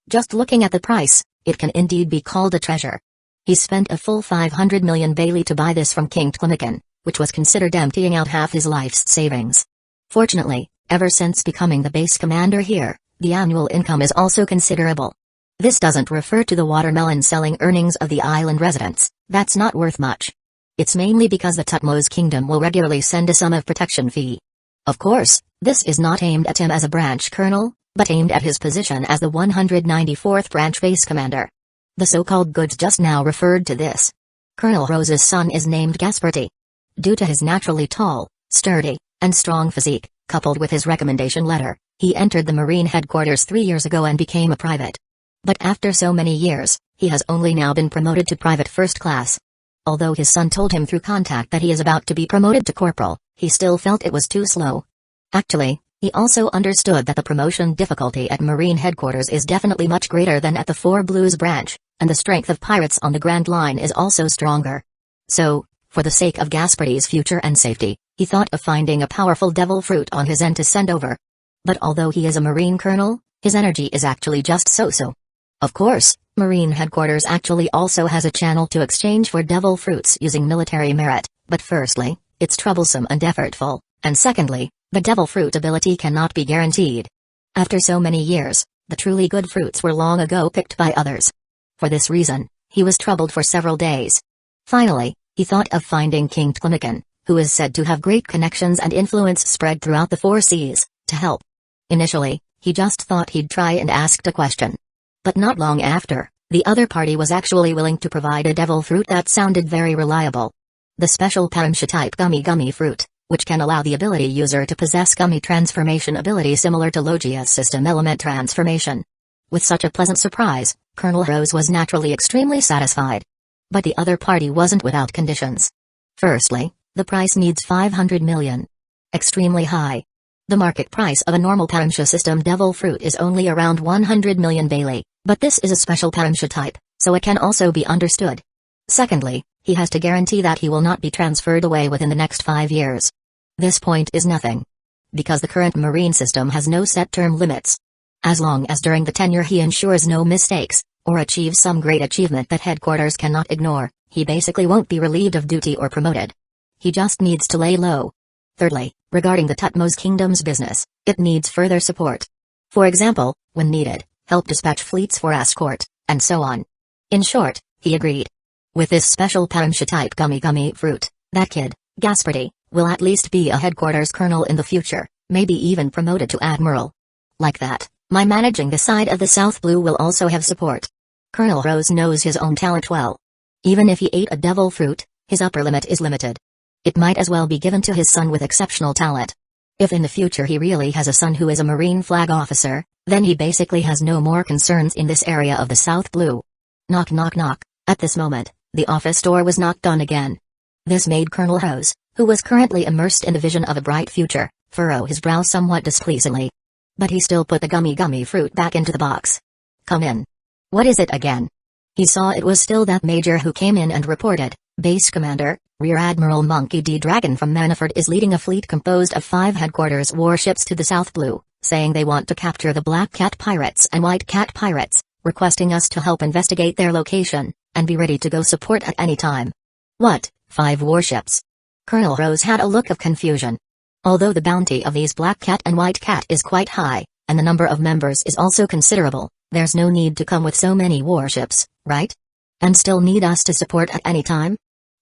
Just looking at the price, it can indeed be called a treasure. He spent a full 500 million Bailey to buy this from King Tlimican, which was considered emptying out half his life's savings. Fortunately, ever since becoming the base commander here, the annual income is also considerable. This doesn't refer to the watermelon selling earnings of the island residents, that's not worth much. It's mainly because the Tutmos Kingdom will regularly send a sum of protection fee. Of course, this is not aimed at him as a branch colonel, but aimed at his position as the 194th branch base commander. The so-called goods just now referred to this. Colonel Rose's son is named Gasperty. Due to his naturally tall, sturdy, and strong physique, coupled with his recommendation letter, he entered the Marine headquarters 3 years ago and became a private. But after so many years, he has only now been promoted to private first class. Although his son told him through contact that he is about to be promoted to corporal, he still felt it was too slow. Actually, he also understood that the promotion difficulty at Marine headquarters is definitely much greater than at the Four Blues branch, and the strength of pirates on the Grand Line is also stronger. So, for the sake of Gasperty's future and safety, he thought of finding a powerful devil fruit on his end to send over. But although he is a Marine colonel, his energy is actually just so-so. Of course, Marine headquarters actually also has a channel to exchange for devil fruits using military merit, but firstly, it's troublesome and effortful, and secondly, the devil fruit ability cannot be guaranteed. After so many years, the truly good fruits were long ago picked by others. For this reason, he was troubled for several days. Finally, he thought of finding King Tlimican, who is said to have great connections and influence spread throughout the 4 seas, to help. Initially, he just thought he'd try and ask a question. But not long after, the other party was actually willing to provide a devil fruit that sounded very reliable. The special Paramsha-type gummy fruit, which can allow the ability user to possess gummy transformation ability similar to Logia's system element transformation. With such a pleasant surprise, Colonel Rose was naturally extremely satisfied. But the other party wasn't without conditions. Firstly, the price needs 500 million. Extremely high. The market price of a normal Paramsha system devil fruit is only around 100 million Bailey, but this is a special Paramsha type, so it can also be understood. Secondly, he has to guarantee that he will not be transferred away within the next 5 years. This point is nothing. Because the current marine system has no set term limits. As long as during the tenure he ensures no mistakes, or achieves some great achievement that headquarters cannot ignore, he basically won't be relieved of duty or promoted. He just needs to lay low. Thirdly, regarding the Tutmos Kingdom's business, it needs further support. For example, when needed, help dispatch fleets for escort, and so on. In short, he agreed. With this special Paramsha-type gummy fruit, that kid, Gasparty, will at least be a headquarters colonel in the future, maybe even promoted to admiral. Like that, my managing the side of the South Blue will also have support. Colonel Rose knows his own talent well. Even if he ate a devil fruit, his upper limit is limited. It might as well be given to his son with exceptional talent. If in the future he really has a son who is a Marine flag officer, then he basically has no more concerns in this area of the South Blue. Knock knock knock. At this moment, the office door was knocked on again. This made Colonel Rose, who was currently immersed in the vision of a bright future, furrow his brow somewhat displeasingly. But he still put the gummy fruit back into the box. Come in. What is it again? He saw it was still that major who came in and reported, Base Commander, Rear Admiral Monkey D. Dragon from Manafort is leading a fleet composed of 5 headquarters warships to the South Blue, saying they want to capture the Black Cat Pirates and White Cat Pirates, requesting us to help investigate their location, and be ready to go support at any time. What, 5 warships? Colonel Rose had a look of confusion. Although the bounty of these Black Cat and White Cat is quite high, and the number of members is also considerable, there's no need to come with so many warships, right? And still need us to support at any time?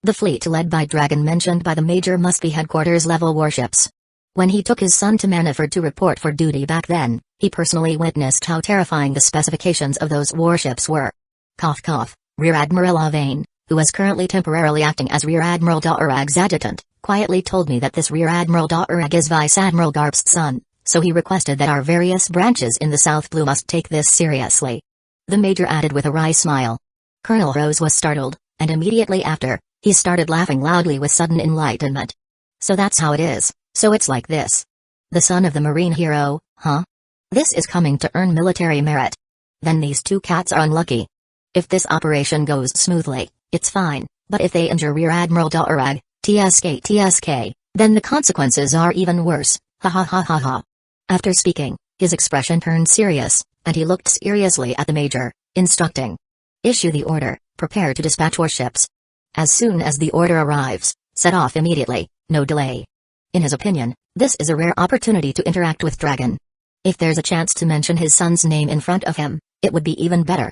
The fleet led by Dragon mentioned by the Major must be headquarters-level warships. When he took his son to Manafort to report for duty back then, he personally witnessed how terrifying the specifications of those warships were. Cough cough, Rear Admiral Avane, who is currently temporarily acting as Rear Admiral Da'urag's adjutant, quietly told me that this Rear Admiral Da'urag is Vice Admiral Garp's son, so he requested that our various branches in the South Blue must take this seriously. The Major added with a wry smile. Colonel Rose was startled, and immediately after, he started laughing loudly with sudden enlightenment. So that's how it is, so it's like this. The son of the Marine hero, huh? This is coming to earn military merit. Then these 2 cats are unlucky. If this operation goes smoothly, it's fine, but if they injure Rear Admiral Da'urag, TSK, then the consequences are even worse, ha ha ha ha ha. After speaking, his expression turned serious, and he looked seriously at the Major, instructing. Issue the order, prepare to dispatch warships. As soon as the order arrives, set off immediately, no delay. In his opinion, this is a rare opportunity to interact with Dragon. If there's a chance to mention his son's name in front of him, it would be even better.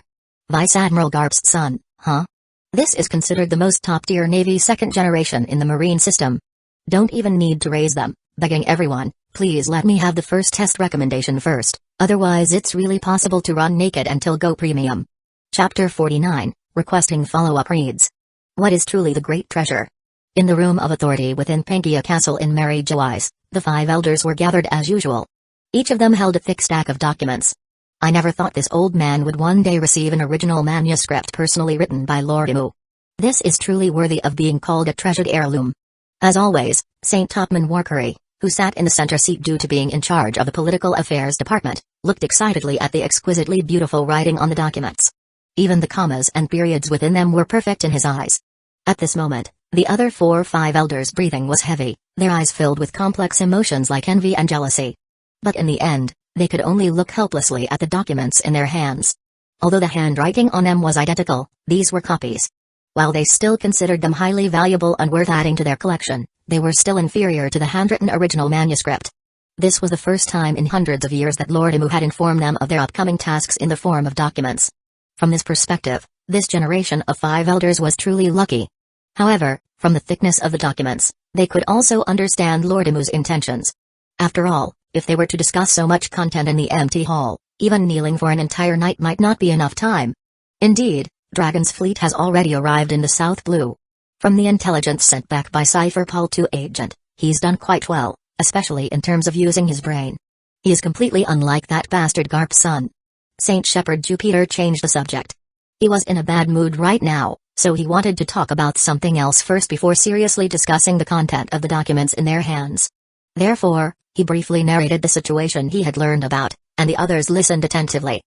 Vice Admiral Garp's son, huh? This is considered the most top-tier Navy 2nd generation in the Marine system. Don't even need to raise them, begging everyone, please let me have the first test recommendation first, otherwise it's really possible to run naked until go premium. Chapter 49, Requesting Follow-up reads. What is truly the great treasure? In the room of authority within Pangaea Castle in Mary Joyce, the 5 elders were gathered as usual. Each of them held a thick stack of documents. I never thought this old man would one day receive an original manuscript personally written by Lord Imu. This is truly worthy of being called a treasured heirloom. As always, St. Topman Warkery, who sat in the center seat due to being in charge of the political affairs department, looked excitedly at the exquisitely beautiful writing on the documents. Even the commas and periods within them were perfect in his eyes. At this moment, the other 4 or 5 elders' breathing was heavy, their eyes filled with complex emotions like envy and jealousy. But in the end, they could only look helplessly at the documents in their hands. Although the handwriting on them was identical, these were copies. While they still considered them highly valuable and worth adding to their collection, they were still inferior to the handwritten original manuscript. This was the first time in hundreds of years that Lord Imu had informed them of their upcoming tasks in the form of documents. From this perspective, this generation of 5 elders was truly lucky. However, from the thickness of the documents, they could also understand Lord Imu's intentions. After all, if they were to discuss so much content in the empty hall, even kneeling for an entire night might not be enough time. Indeed, Dragon's fleet has already arrived in the South Blue. From the intelligence sent back by Cypher Paul to Agent, he's done quite well, especially in terms of using his brain. He is completely unlike that bastard Garp's son. Saint Shepherd Jupiter changed the subject. He was in a bad mood right now, so he wanted to talk about something else first before seriously discussing the content of the documents in their hands. Therefore, he briefly narrated the situation he had learned about, and the others listened attentively.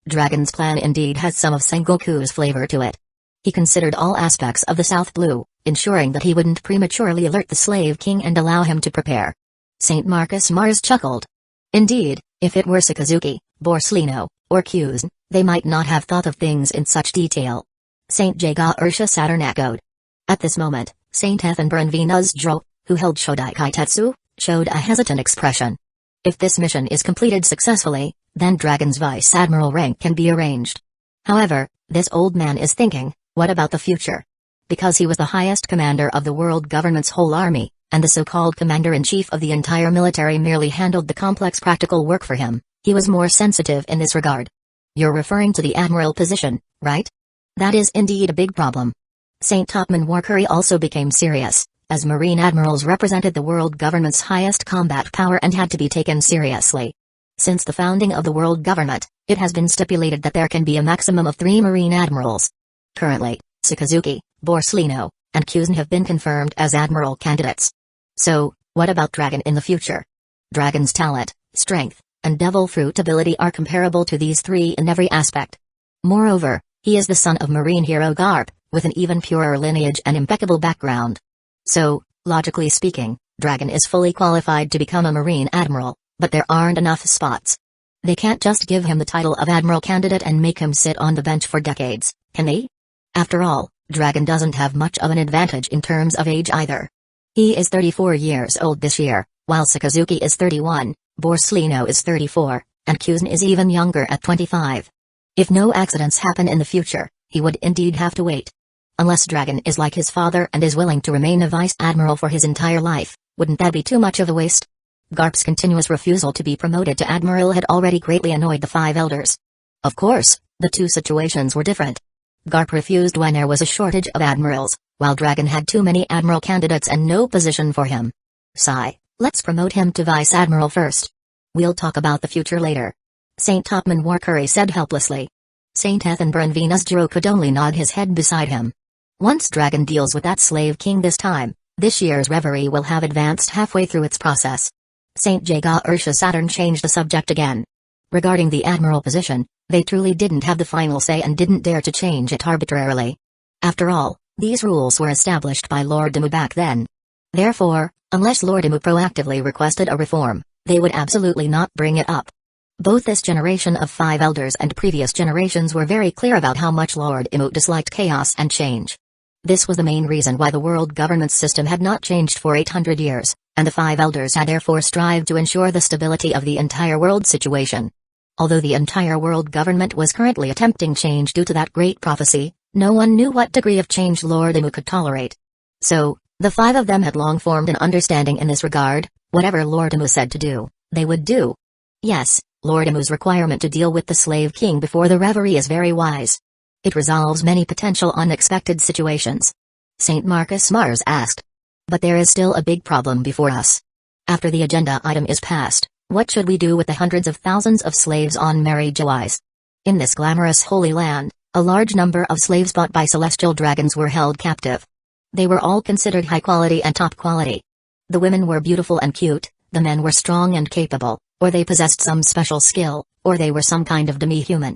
Dragon's plan indeed has some of Sengoku's flavor to it. He considered all aspects of the South Blue, ensuring that he wouldn't prematurely alert the Slave King and allow him to prepare. St. Marcus Mars chuckled. Indeed, if it were Sakazuki, Borsellino, or Kuzn, they might not have thought of things in such detail. St. Jaga Ursha Saturn echoed. At this moment, St. Ethan Branvinus who held Shodai Kaitetsu, showed a hesitant expression. If this mission is completed successfully, then Dragon's Vice Admiral rank can be arranged. However, this old man is thinking, what about the future? Because he was the highest commander of the world government's whole army, and the so-called commander-in-chief of the entire military merely handled the complex practical work for him, he was more sensitive in this regard. You're referring to the admiral position, right? That is indeed a big problem. St. Topman Warcurry also became serious, as Marine admirals represented the world government's highest combat power and had to be taken seriously. Since the founding of the world government, it has been stipulated that there can be a maximum of 3 Marine admirals. Currently, Sakazuki, Borsellino, and Kuzn have been confirmed as admiral candidates. So, what about Dragon in the future? Dragon's talent, strength, and devil fruit ability are comparable to these 3 in every aspect. Moreover, he is the son of Marine hero Garp, with an even purer lineage and impeccable background. So, logically speaking, Dragon is fully qualified to become a Marine admiral, but there aren't enough spots. They can't just give him the title of admiral candidate and make him sit on the bench for decades, can they? After all, Dragon doesn't have much of an advantage in terms of age either. He is 34 years old this year, while Sakazuki is 31, Borsellino is 34, and Kuzn is even younger at 25. If no accidents happen in the future, he would indeed have to wait. Unless Dragon is like his father and is willing to remain a vice admiral for his entire life, wouldn't that be too much of a waste? Garp's continuous refusal to be promoted to admiral had already greatly annoyed the 5 elders. Of course, the 2 situations were different. Garp refused when there was a shortage of admirals, while Dragon had too many admiral candidates and no position for him. Sigh, let's promote him to vice admiral first. We'll talk about the future later. St. Topman Warcurry said helplessly. St. Ethan Branvinus could only nod his head beside him. Once Dragon deals with that Slave King this time, this year's reverie will have advanced halfway through its process. St. Jaga Ursha Saturn changed the subject again. Regarding the admiral position, they truly didn't have the final say and didn't dare to change it arbitrarily. After all, these rules were established by Lord Imu back then. Therefore, unless Lord Imu proactively requested a reform, they would absolutely not bring it up. Both this generation of 5 elders and previous generations were very clear about how much Lord Imu disliked chaos and change. This was the main reason why the world governance system had not changed for 800 years, and the 5 elders had therefore strived to ensure the stability of the entire world situation. Although the entire world government was currently attempting change due to that great prophecy, no one knew what degree of change Lord Imu could tolerate. So, the 5 of them had long formed an understanding in this regard: whatever Lord Imu said to do, they would do. Yes, Lord Imu's requirement to deal with the Slave King before the reverie is very wise. It resolves many potential unexpected situations. St. Marcus Mars asked. But there is still a big problem before us. After the agenda item is passed, what should we do with the hundreds of thousands of slaves on Mary Joyce? In this glamorous Holy Land, a large number of slaves bought by celestial dragons were held captive. They were all considered high quality and top quality. The women were beautiful and cute, the men were strong and capable, or they possessed some special skill, or they were some kind of demi-human.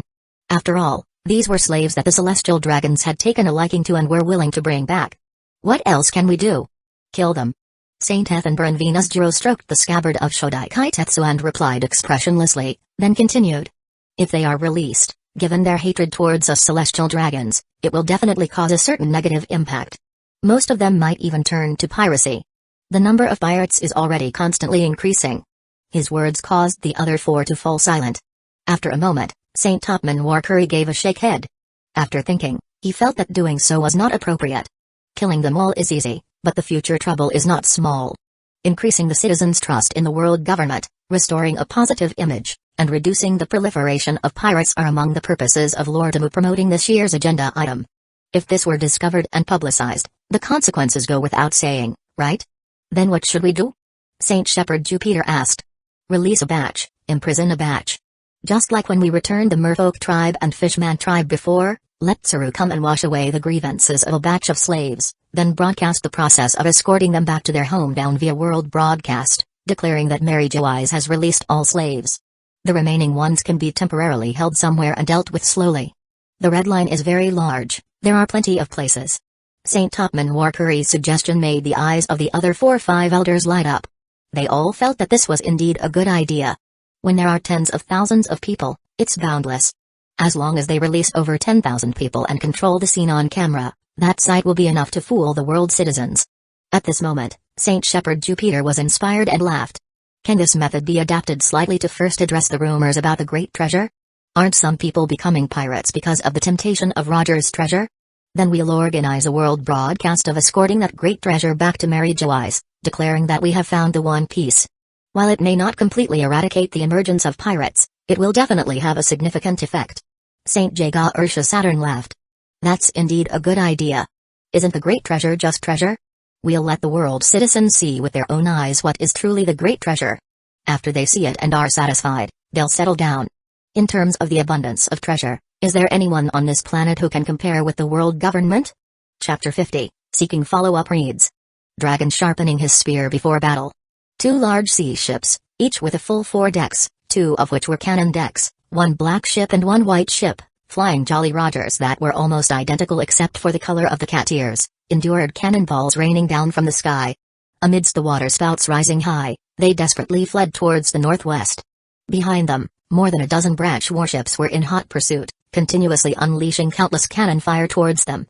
After all, these were slaves that the celestial dragons had taken a liking to and were willing to bring back. What else can we do? Kill them. St. Ethan Branvinus stroked the scabbard of Shodai Kaitetsu and replied expressionlessly, then continued. If they are released, given their hatred towards us celestial dragons, it will definitely cause a certain negative impact. Most of them might even turn to piracy. The number of pirates is already constantly increasing. His words caused the other 4 to fall silent. After a moment, St. Topman Warcurry gave a shake head. After thinking, he felt that doing so was not appropriate. Killing them all is easy, but the future trouble is not small. Increasing the citizens' trust in the world government, restoring a positive image, and reducing the proliferation of pirates are among the purposes of Lord Imu promoting this year's agenda item. If this were discovered and publicized, the consequences go without saying, right? Then what should we do? Saint Shepherd Jupiter asked. Release a batch, imprison a batch. Just like when we returned the Merfolk tribe and Fishman tribe before, let Tsuru come and wash away the grievances of a batch of slaves, then broadcast the process of escorting them back to their hometown via world broadcast, declaring that Mary Joyce has released all slaves. The remaining ones can be temporarily held somewhere and dealt with slowly. The red line is very large, There are plenty of places. Saint Topman Warcurry's suggestion made the eyes of the other 4 or 5 elders light up. They all felt that this was indeed a good idea. When there are tens of thousands of people, it's boundless. As long as they release over 10,000 people and control the scene on camera, that sight will be enough to fool the world's citizens. At this moment, Saint Shepherd Jupiter was inspired and laughed. Can this method be adapted slightly to first address the rumors about the great treasure? Aren't some people becoming pirates because of the temptation of Roger's treasure? Then we'll organize a world broadcast of escorting that great treasure back to Mary Joyce, declaring that we have found the One Piece. While it may not completely eradicate the emergence of pirates, it will definitely have a significant effect. Saint Jaga Ursha Saturn laughed. That's indeed a good idea. Isn't the great treasure just treasure? We'll let the world's citizens see with their own eyes what is truly the great treasure. After they see it and are satisfied, they'll settle down. In terms of the abundance of treasure, is there anyone on this planet who can compare with the world government? Chapter 50, Seeking Follow-up reads. Dragon sharpening his spear before battle. 2 large sea ships, each with a full 4 decks, 2 of which were cannon decks, 1 black ship and 1 white ship, flying Jolly Rogers that were almost identical except for the color of the cat ears, endured cannonballs raining down from the sky. Amidst the waterspouts rising high, they desperately fled towards the northwest. Behind them, more than a dozen branch warships were in hot pursuit, continuously unleashing countless cannon fire towards them.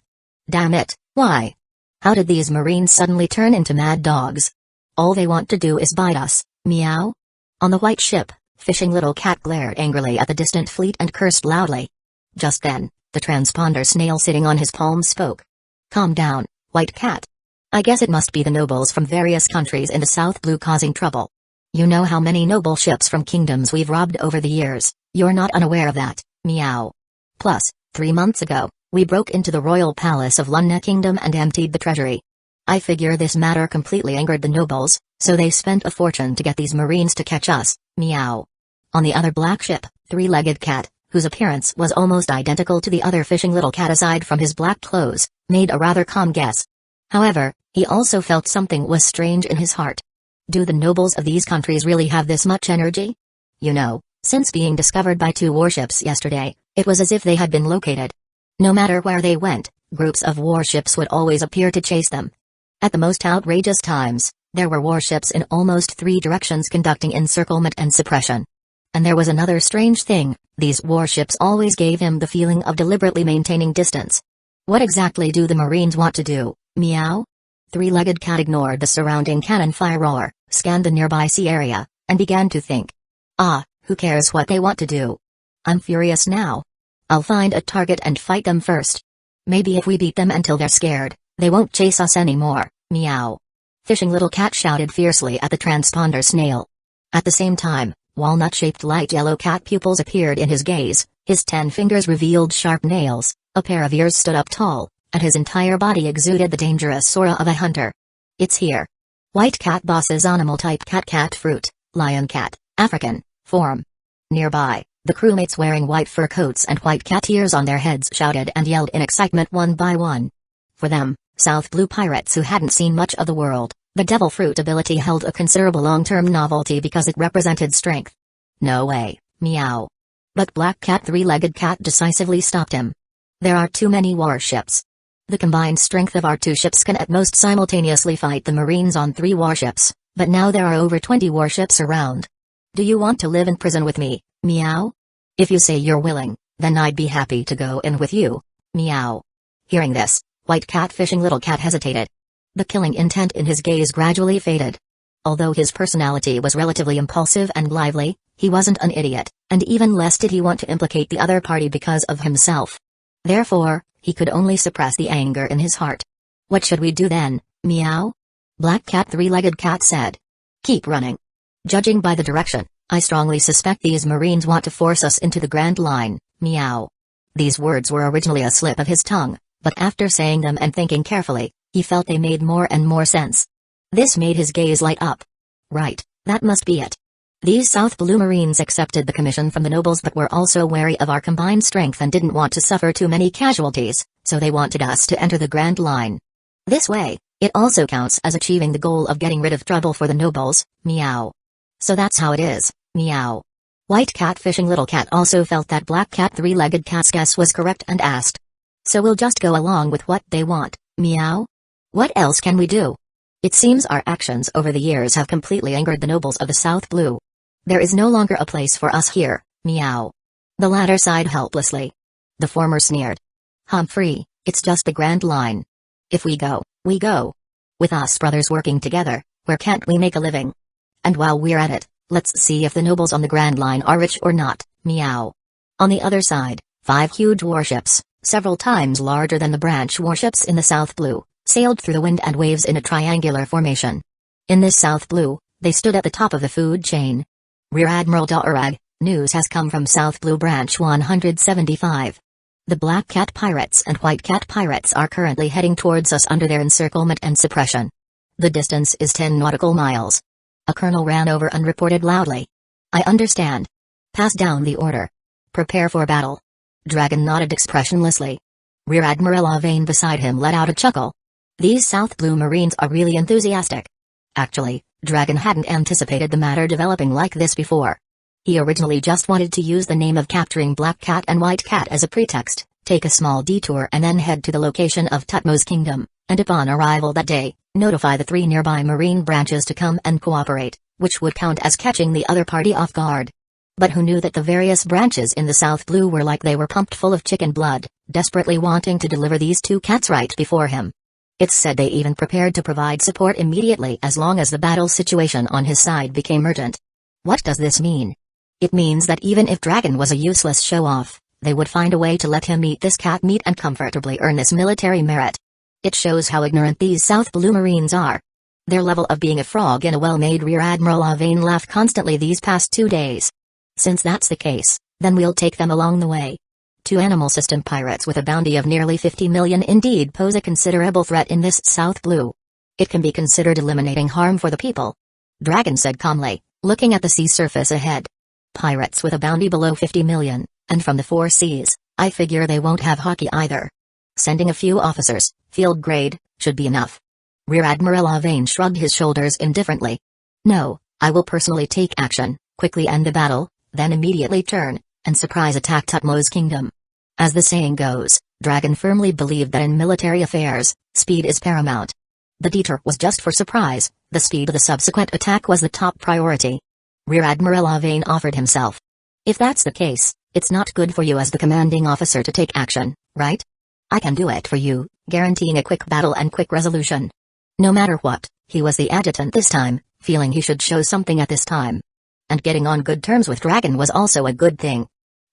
Damn it, why? How did these Marines suddenly turn into mad dogs? All they want to do is bite us, meow? On the white ship, Fishing Little Cat glared angrily at the distant fleet and cursed loudly. Just then, the transponder snail sitting on his palm spoke. Calm down, White Cat. I guess it must be the nobles from various countries in the South Blue causing trouble. You know how many noble ships from kingdoms we've robbed over the years, you're not unaware of that, meow. Plus, 3 months ago, we broke into the royal palace of Lunna Kingdom and emptied the treasury. I figure this matter completely angered the nobles, so they spent a fortune to get these Marines to catch us, meow. On the other black ship, 3-legged cat, whose appearance was almost identical to the other Fishing Little Cat aside from his black clothes, made a rather calm guess. However, he also felt something was strange in his heart. Do the nobles of these countries really have this much energy? You know, since being discovered by 2 warships yesterday, it was as if they had been located. No matter where they went, groups of warships would always appear to chase them. At the most outrageous times, there were warships in almost 3 directions conducting encirclement and suppression. And there was another strange thing, these warships always gave him the feeling of deliberately maintaining distance. What exactly do the Marines want to do, meow? 3-legged cat ignored the surrounding cannon fire roar, scanned the nearby sea area, and began to think. Who cares what they want to do? I'm furious now. I'll find a target and fight them first. Maybe if we beat them until they're scared, they won't chase us anymore, meow. Fishing Little Cat shouted fiercely at the transponder snail. At the same time, walnut-shaped light yellow cat pupils appeared in his gaze, his 10 fingers revealed sharp nails, a pair of ears stood up tall, and his entire body exuded the dangerous aura of a hunter. It's here. White cat bosses animal type cat fruit, lion cat, African, form. Nearby, the crewmates wearing white fur coats and white cat ears on their heads shouted and yelled in excitement one by one. For them, South Blue pirates who hadn't seen much of the world, the devil fruit ability held a considerable long-term novelty because it represented strength. No way, meow. But Black Cat 3-legged cat decisively stopped him. There are too many warships. The combined strength of our 2 ships can at most simultaneously fight the Marines on 3 warships, but now there are over 20 warships around. Do you want to live in prison with me, meow? If you say you're willing, then I'd be happy to go in with you, meow. Hearing this, White Cat Fishing Little Cat hesitated. The killing intent in his gaze gradually faded. Although his personality was relatively impulsive and lively, he wasn't an idiot, and even less did he want to implicate the other party because of himself. Therefore, he could only suppress the anger in his heart. What should we do then, meow? Black Cat 3-legged cat said. Keep running. Judging by the direction, I strongly suspect these Marines want to force us into the Grand Line, meow. These words were originally a slip of his tongue, but after saying them and thinking carefully, he felt they made more and more sense. This made his gaze light up. Right, that must be it. These South Blue Marines accepted the commission from the nobles but were also wary of our combined strength and didn't want to suffer too many casualties, so they wanted us to enter the Grand Line. This way, it also counts as achieving the goal of getting rid of trouble for the nobles, meow. So that's how it is, meow. White Cat Fishing Little Cat also felt that Black Cat 3-legged cat's guess was correct and asked. So we'll just go along with what they want, meow? What else can we do? It seems our actions over the years have completely angered the nobles of the South Blue. There is no longer a place for us here, meow. The latter sighed helplessly. The former sneered. Humphrey, it's just the Grand Line. If we go, we go. With us brothers working together, where can't we make a living? And while we're at it, let's see if the nobles on the Grand Line are rich or not, meow. On the other side, 5 huge warships, several times larger than the branch warships in the South Blue, sailed through the wind and waves in a triangular formation. In this South Blue, they stood at the top of the food chain. Rear Admiral Da'urag, news has come from South Blue Branch 175. The Black Cat Pirates and White Cat Pirates are currently heading towards us under their encirclement and suppression. The distance is 10 nautical miles. A colonel ran over and reported loudly. I understand. Pass down the order. Prepare for battle. Dragon nodded expressionlessly. Rear Admiral Avane beside him let out a chuckle. These South Blue Marines are really enthusiastic. Actually, Dragon hadn't anticipated the matter developing like this before. He originally just wanted to use the name of capturing Black Cat and White Cat as a pretext, take a small detour and then head to the location of Tutmo's kingdom, and upon arrival that day, notify the 3 nearby Marine branches to come and cooperate, which would count as catching the other party off guard. But who knew that the various branches in the South Blue were like they were pumped full of chicken blood, desperately wanting to deliver these 2 cats right before him. It's said they even prepared to provide support immediately as long as the battle situation on his side became urgent. What does this mean? It means that even if Dragon was a useless show-off, they would find a way to let him eat this cat meat and comfortably earn this military merit. It shows how ignorant these South Blue Marines are. Their level of being a frog in a well-made Rear Admiral Avane laughed constantly these past 2 days. Since that's the case, then we'll take them along the way. 2 animal system pirates with a bounty of nearly 50 million indeed pose a considerable threat in this South Blue. It can be considered eliminating harm for the people. Dragon said calmly, looking at the sea surface ahead. Pirates with a bounty below 50 million, and from the 4 seas, I figure they won't have hockey either. Sending a few officers, field grade, should be enough. Rear Admiral Avane shrugged his shoulders indifferently. No, I will personally take action, quickly end the battle, then immediately turn, and surprise attack Tutmo's kingdom. As the saying goes, Dragon firmly believed that in military affairs, speed is paramount. The detour was just for surprise, the speed of the subsequent attack was the top priority. Rear Admiral Avane offered himself. If that's the case, it's not good for you as the commanding officer to take action, right? I can do it for you, guaranteeing a quick battle and quick resolution. No matter what, he was the adjutant this time, feeling he should show something at this time. And getting on good terms with Dragon was also a good thing.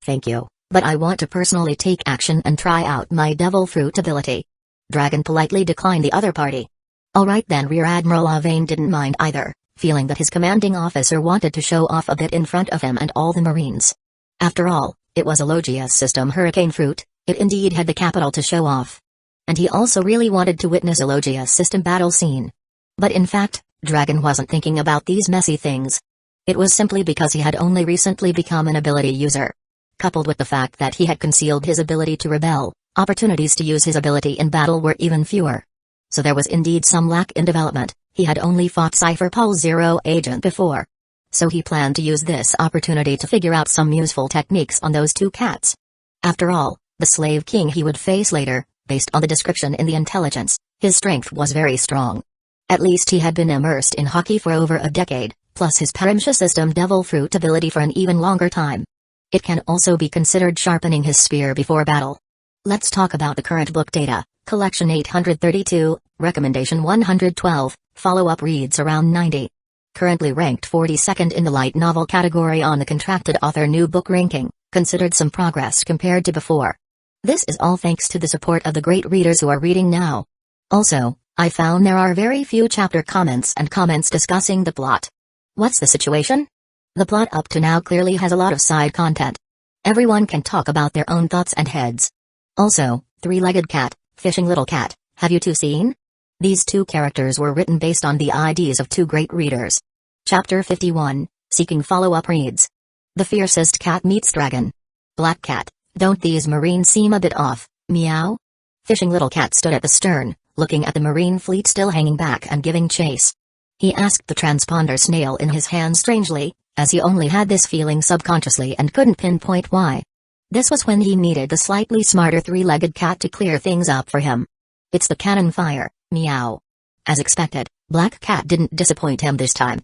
Thank you, but I want to personally take action and try out my devil fruit ability. Dragon politely declined the other party. Alright then, Rear Admiral Avane didn't mind either, feeling that his commanding officer wanted to show off a bit in front of him and all the Marines. After all, it was a Logia's system hurricane fruit, it indeed had the capital to show off. And he also really wanted to witness a Logia's system battle scene. But in fact, Dragon wasn't thinking about these messy things. It was simply because he had only recently become an ability user. Coupled with the fact that he had concealed his ability to rebel, opportunities to use his ability in battle were even fewer. So there was indeed some lack in development. He had only fought Cypher Paul Zero Agent before. So he planned to use this opportunity to figure out some useful techniques on those 2 cats. After all, the Slave King he would face later, based on the description in the intelligence, his strength was very strong. At least he had been immersed in hockey for over a decade, plus his Parimsha system Devil Fruit ability for an even longer time. It can also be considered sharpening his spear before battle. Let's talk about the current book data. Collection 832, Recommendation 112, follow-up reads around 90. Currently ranked 42nd in the light novel category on the contracted author new book ranking, considered some progress compared to before. This is all thanks to the support of the great readers who are reading now. Also, I found there are very few chapter comments and comments discussing the plot. What's the situation? The plot up to now clearly has a lot of side content. Everyone can talk about their own thoughts and heads. Also, 3-legged cat, fishing little cat, have you 2 seen? These 2 characters were written based on the ideas of 2 great readers. Chapter 51, Seeking Follow-Up reads. The fiercest cat meets dragon. Black cat, don't these Marines seem a bit off, meow? Fishing little cat stood at the stern, looking at the Marine fleet still hanging back and giving chase. He asked the transponder snail in his hand strangely, as he only had this feeling subconsciously and couldn't pinpoint why. This was when he needed the slightly smarter three-legged cat to clear things up for him. It's the cannon fire, meow. As expected, Black Cat didn't disappoint him this time.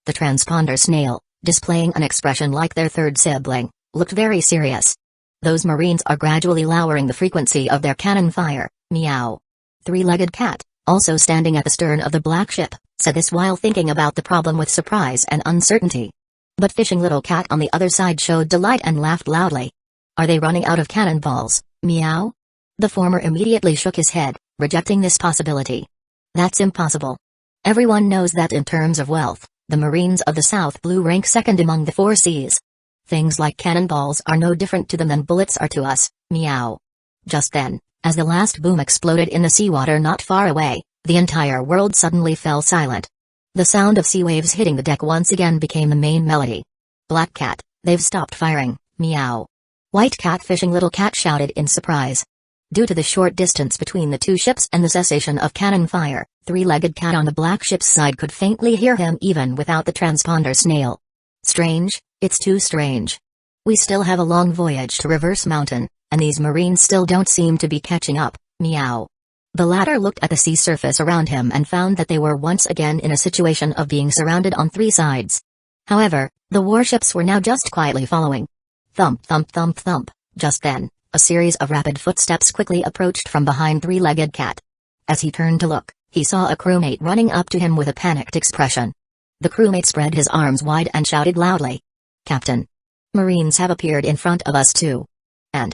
The transponder snail, displaying an expression like their third sibling, looked very serious. Those Marines are gradually lowering the frequency of their cannon fire, meow. Three-legged cat, also standing at the stern of the black ship, said this while thinking about the problem with surprise and uncertainty. But Fishing Little Cat on the other side showed delight and laughed loudly. Are they running out of cannonballs, meow? The former immediately shook his head, rejecting this possibility. That's impossible. Everyone knows that in terms of wealth, the Marines of the South Blue rank second among the four seas. Things like cannonballs are no different to them than bullets are to us, meow. Just then, as the last boom exploded in the seawater not far away, the entire world suddenly fell silent. The sound of sea waves hitting the deck once again became the main melody. Black Cat, they've stopped firing, meow. White Cat Fishing Little Cat shouted in surprise. Due to the short distance between the two ships and the cessation of cannon fire, Three-Legged Cat on the black ship's side could faintly hear him even without the transponder snail. Strange, it's too strange. We still have a long voyage to Reverse Mountain, and these Marines still don't seem to be catching up, meow. The latter looked at the sea surface around him and found that they were once again in a situation of being surrounded on three sides. However, the warships were now just quietly following. Thump thump thump thump, just then, a series of rapid footsteps quickly approached from behind Three-Legged Cat. As he turned to look, he saw a crewmate running up to him with a panicked expression. The crewmate spread his arms wide and shouted loudly. Captain! Marines have appeared in front of us too. And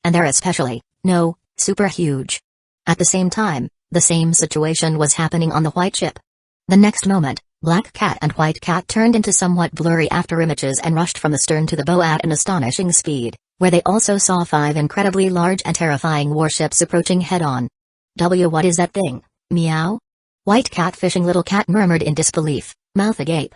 they're especially, super huge. At the same time, the same situation was happening on the white ship. The next moment, Black Cat and White Cat turned into somewhat blurry afterimages and rushed from the stern to the bow at an astonishing speed, where they also saw 5 incredibly large and terrifying warships approaching head-on. What is that thing, meow? White Cat Fishing Little Cat murmured in disbelief, mouth agape.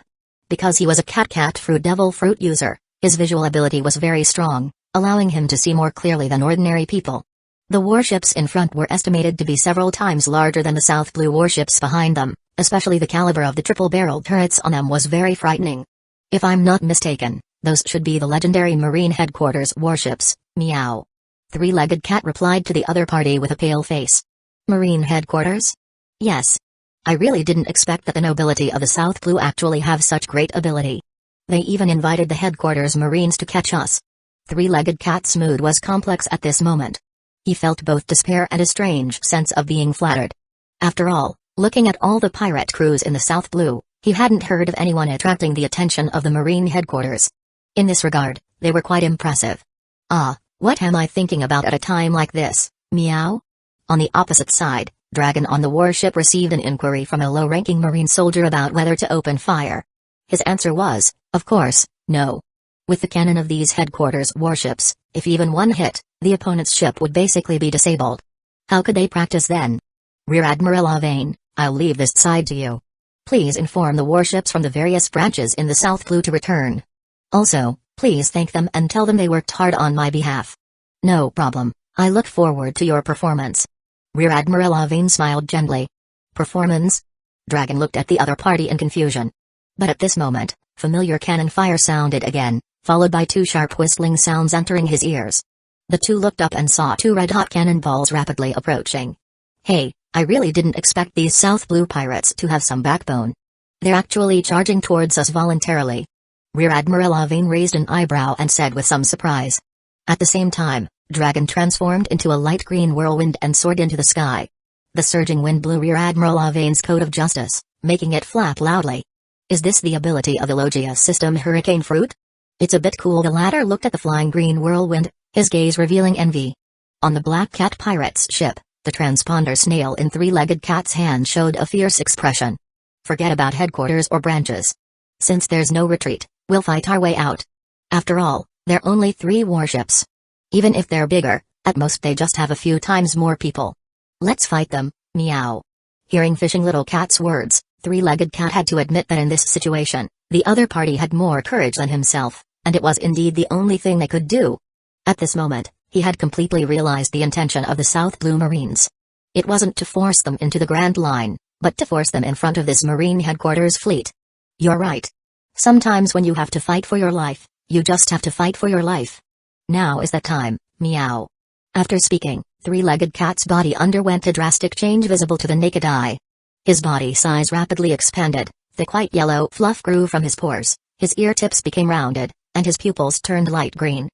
Because he was a cat fruit devil fruit user, his visual ability was very strong, allowing him to see more clearly than ordinary people. The warships in front were estimated to be several times larger than the South Blue warships behind them, especially the caliber of the triple-barreled turrets on them was very frightening. If I'm not mistaken, those should be the legendary Marine Headquarters warships, meow. Three-Legged Cat replied to the other party with a pale face. Marine Headquarters? Yes. I really didn't expect that the nobility of the South Blue actually have such great ability. They even invited the Headquarters Marines to catch us. Three-Legged Cat's mood was complex at this moment. He felt both despair and a strange sense of being flattered. After all, looking at all the pirate crews in the South Blue, he hadn't heard of anyone attracting the attention of the Marine Headquarters. In this regard, they were quite impressive. What am I thinking about at a time like this, meow? On the opposite side, Dragon on the warship received an inquiry from a low-ranking Marine soldier about whether to open fire. His answer was, of course, no. With the cannon of these Headquarters warships, if even one hit, the opponent's ship would basically be disabled. How could they practice then? Rear Admiral Avane, I'll leave this side to you. Please inform the warships from the various branches in the South Blue to return. Also, please thank them and tell them they worked hard on my behalf. No problem, I look forward to your performance. Rear Admiral Avane smiled gently. Performance? Dragon looked at the other party in confusion. But at this moment, familiar cannon fire sounded again, followed by 2 sharp whistling sounds entering his ears. The two looked up and saw 2 red-hot cannonballs rapidly approaching. Hey, I really didn't expect these South Blue pirates to have some backbone. They're actually charging towards us voluntarily. Rear Admiral Avane raised an eyebrow and said with some surprise. At the same time, Dragon transformed into a light green whirlwind and soared into the sky. The surging wind blew Rear Admiral Avane's coat of justice, making it flap loudly. Is this the ability of the Logia system Hurricane Fruit? It's a bit cool. The latter looked at the flying green whirlwind, his gaze revealing envy. On the Black Cat pirate's ship, the transponder snail in Three-Legged Cat's hand showed a fierce expression. Forget about headquarters or branches. Since there's no retreat, we'll fight our way out. After all, they're only 3 warships. Even if they're bigger, at most they just have a few times more people. Let's fight them, meow. Hearing Fishing Little Cat's words, Three-Legged Cat had to admit that in this situation, the other party had more courage than himself, and it was indeed the only thing they could do. At this moment, he had completely realized the intention of the South Blue Marines. It wasn't to force them into the Grand Line, but to force them in front of this Marine Headquarters fleet. You're right. Sometimes when you have to fight for your life, you just have to fight for your life. Now is that time, meow. After speaking, three-legged cat's body underwent a drastic change visible to the naked eye. His body size rapidly expanded, thick white yellow fluff grew from his pores, his ear tips became rounded, and his pupils turned light green.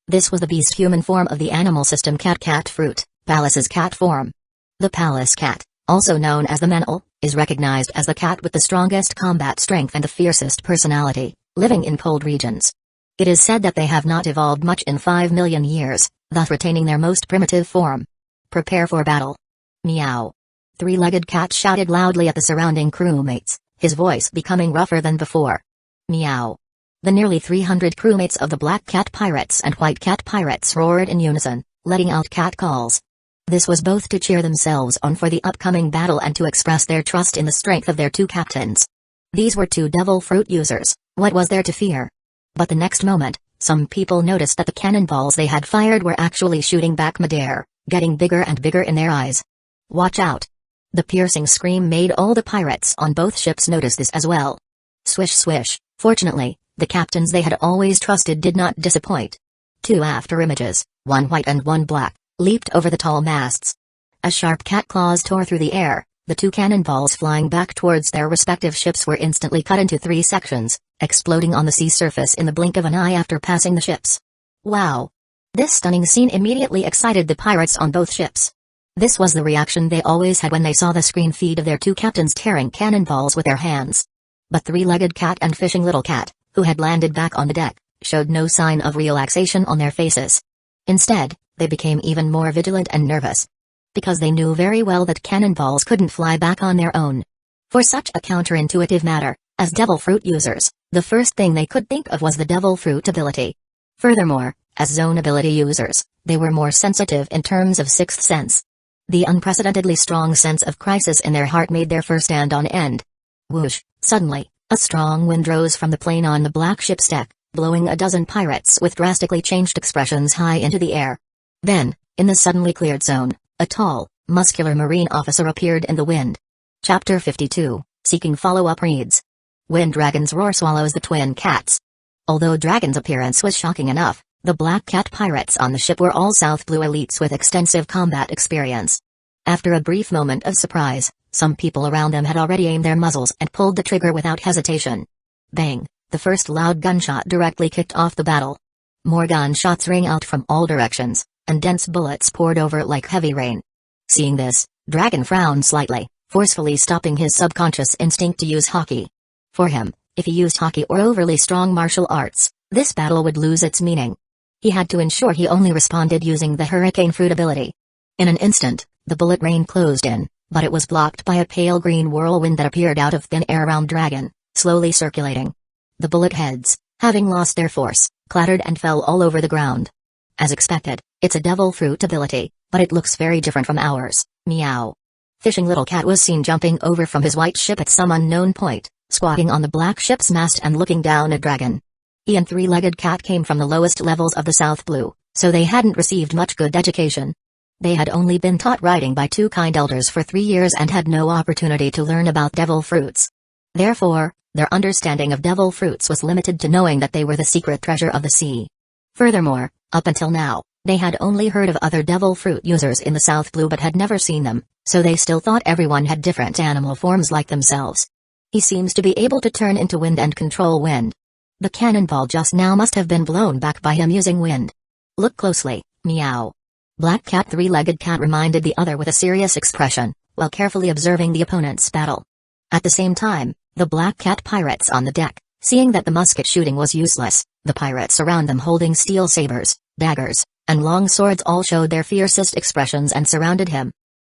This was the beast human form of the animal system cat fruit, Pallas's cat form. The Pallas cat, also known as the Menel, is recognized as the cat with the strongest combat strength and the fiercest personality, living in cold regions. It is said that they have not evolved much in 5 million years, thus retaining their most primitive form. Prepare for battle. Meow. Three-legged cat shouted loudly at the surrounding crewmates, his voice becoming rougher than before. Meow. The nearly 300 crewmates of the black cat pirates and white cat pirates roared in unison, letting out cat calls. This was both to cheer themselves on for the upcoming battle and to express their trust in the strength of their two captains. These were two devil fruit users, what was there to fear? But the next moment, some people noticed that the cannonballs they had fired were actually shooting back midair, getting bigger and bigger in their eyes. Watch out! The piercing scream made all the pirates on both ships notice this as well. Swish swish, fortunately, the captains they had always trusted did not disappoint. Two after images, one white and one black, leaped over the tall masts. As sharp cat claws tore through the air, the two cannonballs flying back towards their respective ships were instantly cut into 3 sections, exploding on the sea surface in the blink of an eye after passing the ships. Wow! This stunning scene immediately excited the pirates on both ships. This was the reaction they always had when they saw the screen feed of their two captains tearing cannonballs with their hands. But three-legged cat and fishing little cat, who had landed back on the deck, showed no sign of relaxation on their faces. Instead, they became even more vigilant and nervous. Because they knew very well that cannonballs couldn't fly back on their own. For such a counterintuitive matter, as devil fruit users, the first thing they could think of was the devil fruit ability. Furthermore, as zone ability users, they were more sensitive in terms of sixth sense. The unprecedentedly strong sense of crisis in their heart made their fur stand on end. Whoosh! Suddenly, a strong wind rose from the plane on the black ship's deck, blowing a dozen pirates with drastically changed expressions high into the air. Then, in the suddenly cleared zone, a tall, muscular marine officer appeared in the wind. Chapter 52, Seeking Follow-Up reads. When dragons roar swallows the twin cats. Although Dragon's appearance was shocking enough, the black cat pirates on the ship were all South Blue elites with extensive combat experience. After a brief moment of surprise, some people around them had already aimed their muzzles and pulled the trigger without hesitation. Bang! The first loud gunshot directly kicked off the battle. More gunshots rang out from all directions, and dense bullets poured over like heavy rain. Seeing this, Dragon frowned slightly, forcefully stopping his subconscious instinct to use hockey. For him, if he used hockey or overly strong martial arts, this battle would lose its meaning. He had to ensure he only responded using the hurricane fruit ability. In an instant, the bullet rain closed in, but it was blocked by a pale green whirlwind that appeared out of thin air around Dragon, slowly circulating. The bullet heads, having lost their force, clattered and fell all over the ground. As expected, it's a devil fruit ability, but it looks very different from ours. Meow. Fishing little cat was seen jumping over from his white ship at some unknown point, squatting on the black ship's mast and looking down at Dragon. He and three-legged cat came from the lowest levels of the South Blue, so they hadn't received much good education. They had only been taught writing by two kind elders for 3 years and had no opportunity to learn about devil fruits. Therefore, their understanding of devil fruits was limited to knowing that they were the secret treasure of the sea. Furthermore, up until now, they had only heard of other devil fruit users in the South Blue but had never seen them, so they still thought everyone had different animal forms like themselves. He seems to be able to turn into wind and control wind. The cannonball just now must have been blown back by him using wind. Look closely, meow. Black cat three-legged cat reminded the other with a serious expression, while carefully observing the opponent's battle. At the same time, the black cat pirates on the deck, seeing that the musket shooting was useless, the pirates around them holding steel sabers, daggers, and long swords all showed their fiercest expressions and surrounded him.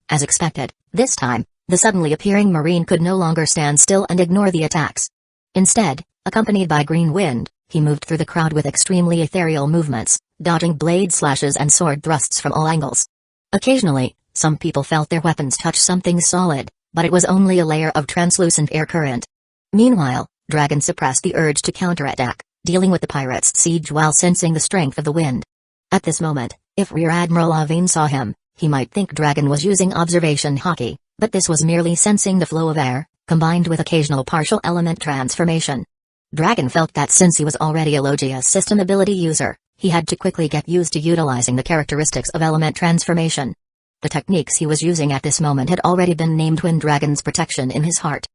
As expected, this time, the suddenly appearing marine could no longer stand still and ignore the attacks. Instead, accompanied by green wind, he moved through the crowd with extremely ethereal movements, dodging blade slashes and sword thrusts from all angles. Occasionally, some people felt their weapons touch something solid, but it was only a layer of translucent air current. Meanwhile, Dragon suppressed the urge to counterattack, dealing with the pirates' siege while sensing the strength of the wind. At this moment, if Rear Admiral Avine saw him, he might think Dragon was using observation hockey, but this was merely sensing the flow of air, combined with occasional partial element transformation. Dragon felt that since he was already a Logia system ability user, he had to quickly get used to utilizing the characteristics of element transformation. The techniques he was using at this moment had already been named Wind Dragon's protection in his heart.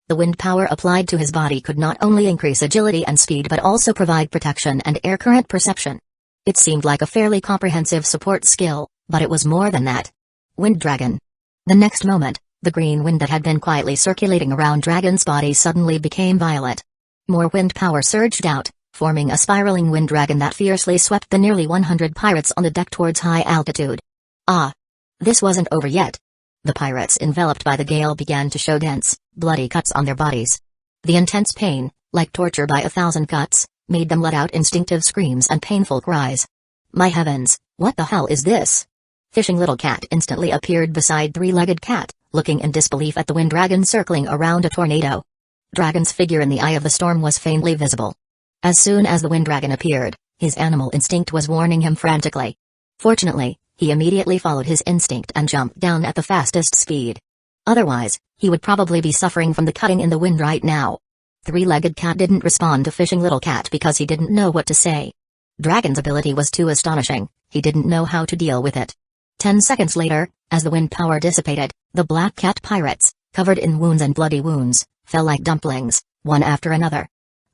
The wind power applied to his body could not only increase agility and speed but also provide protection and air current perception. It seemed like a fairly comprehensive support skill, but it was more than that. Wind Dragon. The next moment, the green wind that had been quietly circulating around Dragon's body suddenly became violet. More wind power surged out, forming a spiraling wind dragon that fiercely swept the nearly 100 pirates on the deck towards high altitude. Ah! This wasn't over yet. The pirates enveloped by the gale began to show dense, bloody cuts on their bodies. The intense pain, like torture by 1,000 cuts, made them let out instinctive screams and painful cries. My heavens, what the hell is this? Fishing Little Cat instantly appeared beside Three-Legged Cat, looking in disbelief at the wind dragon circling around a tornado. Dragon's figure in the eye of the storm was faintly visible. As soon as the wind dragon appeared, his animal instinct was warning him frantically. Fortunately, he immediately followed his instinct and jumped down at the fastest speed. Otherwise, he would probably be suffering from the cutting in the wind right now. Three-Legged Cat didn't respond to Fishing Little Cat because he didn't know what to say. Dragon's ability was too astonishing, he didn't know how to deal with it. 10 seconds later, as the wind power dissipated, the Black Cat pirates, covered in wounds and bloody wounds, fell like dumplings, one after another.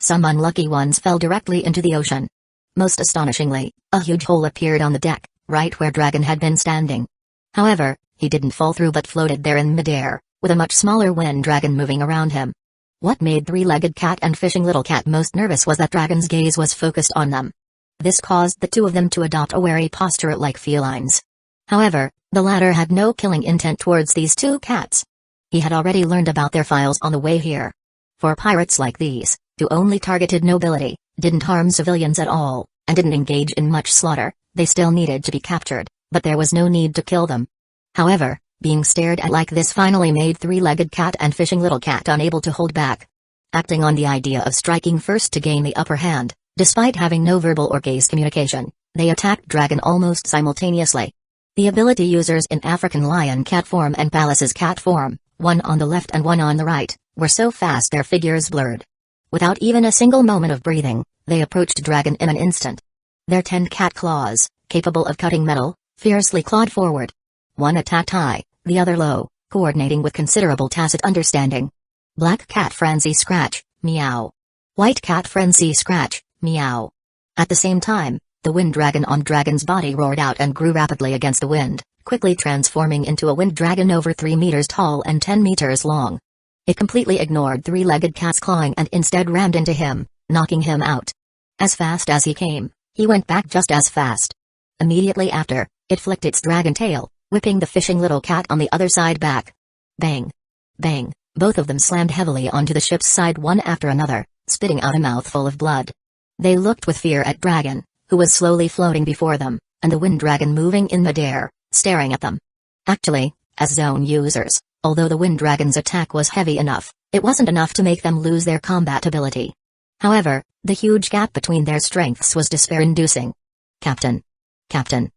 Some unlucky ones fell directly into the ocean. Most astonishingly, a huge hole appeared on the deck, right where Dragon had been standing. However, he didn't fall through but floated there in midair, with a much smaller wind dragon moving around him. What made Three-Legged Cat and Fishing Little Cat most nervous was that Dragon's gaze was focused on them. This caused the two of them to adopt a wary posture like felines. However, the latter had no killing intent towards these two cats. He had already learned about their files on the way here. For pirates like these, who only targeted nobility, didn't harm civilians at all, and didn't engage in much slaughter, they still needed to be captured, but there was no need to kill them. However, being stared at like this finally made Three-Legged Cat and Fishing Little Cat unable to hold back. Acting on the idea of striking first to gain the upper hand, despite having no verbal or gaze communication, they attacked Dragon almost simultaneously. The ability users in African lion cat form and Palace's cat form, one on the left and one on the right, were so fast their figures blurred. Without even a single moment of breathing, they approached Dragon in an instant. Their 10 cat claws, capable of cutting metal, fiercely clawed forward. One attacked high, the other low, coordinating with considerable tacit understanding. Black Cat Frenzy Scratch, meow. White Cat Frenzy Scratch, meow. At the same time, the wind dragon on Dragon's body roared out and grew rapidly against the wind, quickly transforming into a wind dragon over 3 meters tall and 10 meters long. It completely ignored Three-Legged Cat's clawing and instead rammed into him, knocking him out. As fast as he came, he went back just as fast. Immediately after, it flicked its dragon tail, whipping the Fishing Little Cat on the other side back. Bang! Bang! Both of them slammed heavily onto the ship's side one after another, spitting out a mouthful of blood. They looked with fear at Dragon, who was slowly floating before them, and the wind dragon moving in midair, staring at them. Actually, as zone users, although the wind dragon's attack was heavy enough, it wasn't enough to make them lose their combat ability. However, the huge gap between their strengths was despair-inducing. Captain! Captain!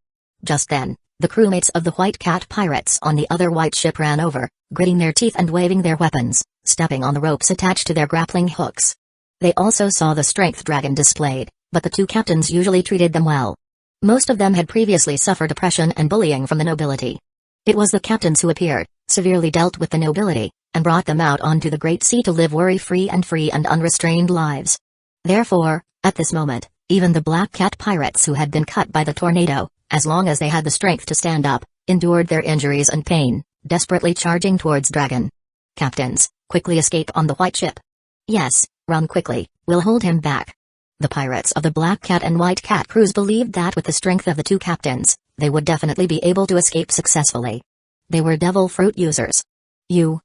Just then, the crewmates of the White Cat pirates on the other white ship ran over, gritting their teeth and waving their weapons, stepping on the ropes attached to their grappling hooks. They also saw the strength Dragon displayed, but the two captains usually treated them well. Most of them had previously suffered oppression and bullying from the nobility. It was the captains who appeared, severely dealt with the nobility, and brought them out onto the great sea to live worry-free and unrestrained lives. Therefore, at this moment, even the Black Cat pirates who had been cut by the tornado, as long as they had the strength to stand up, endured their injuries and pain, desperately charging towards Dragon. Captains, quickly escape on the white ship. Yes, run quickly, we'll hold him back. The pirates of the Black Cat and White Cat crews believed that with the strength of the two captains, they would definitely be able to escape successfully. They were devil fruit users. You.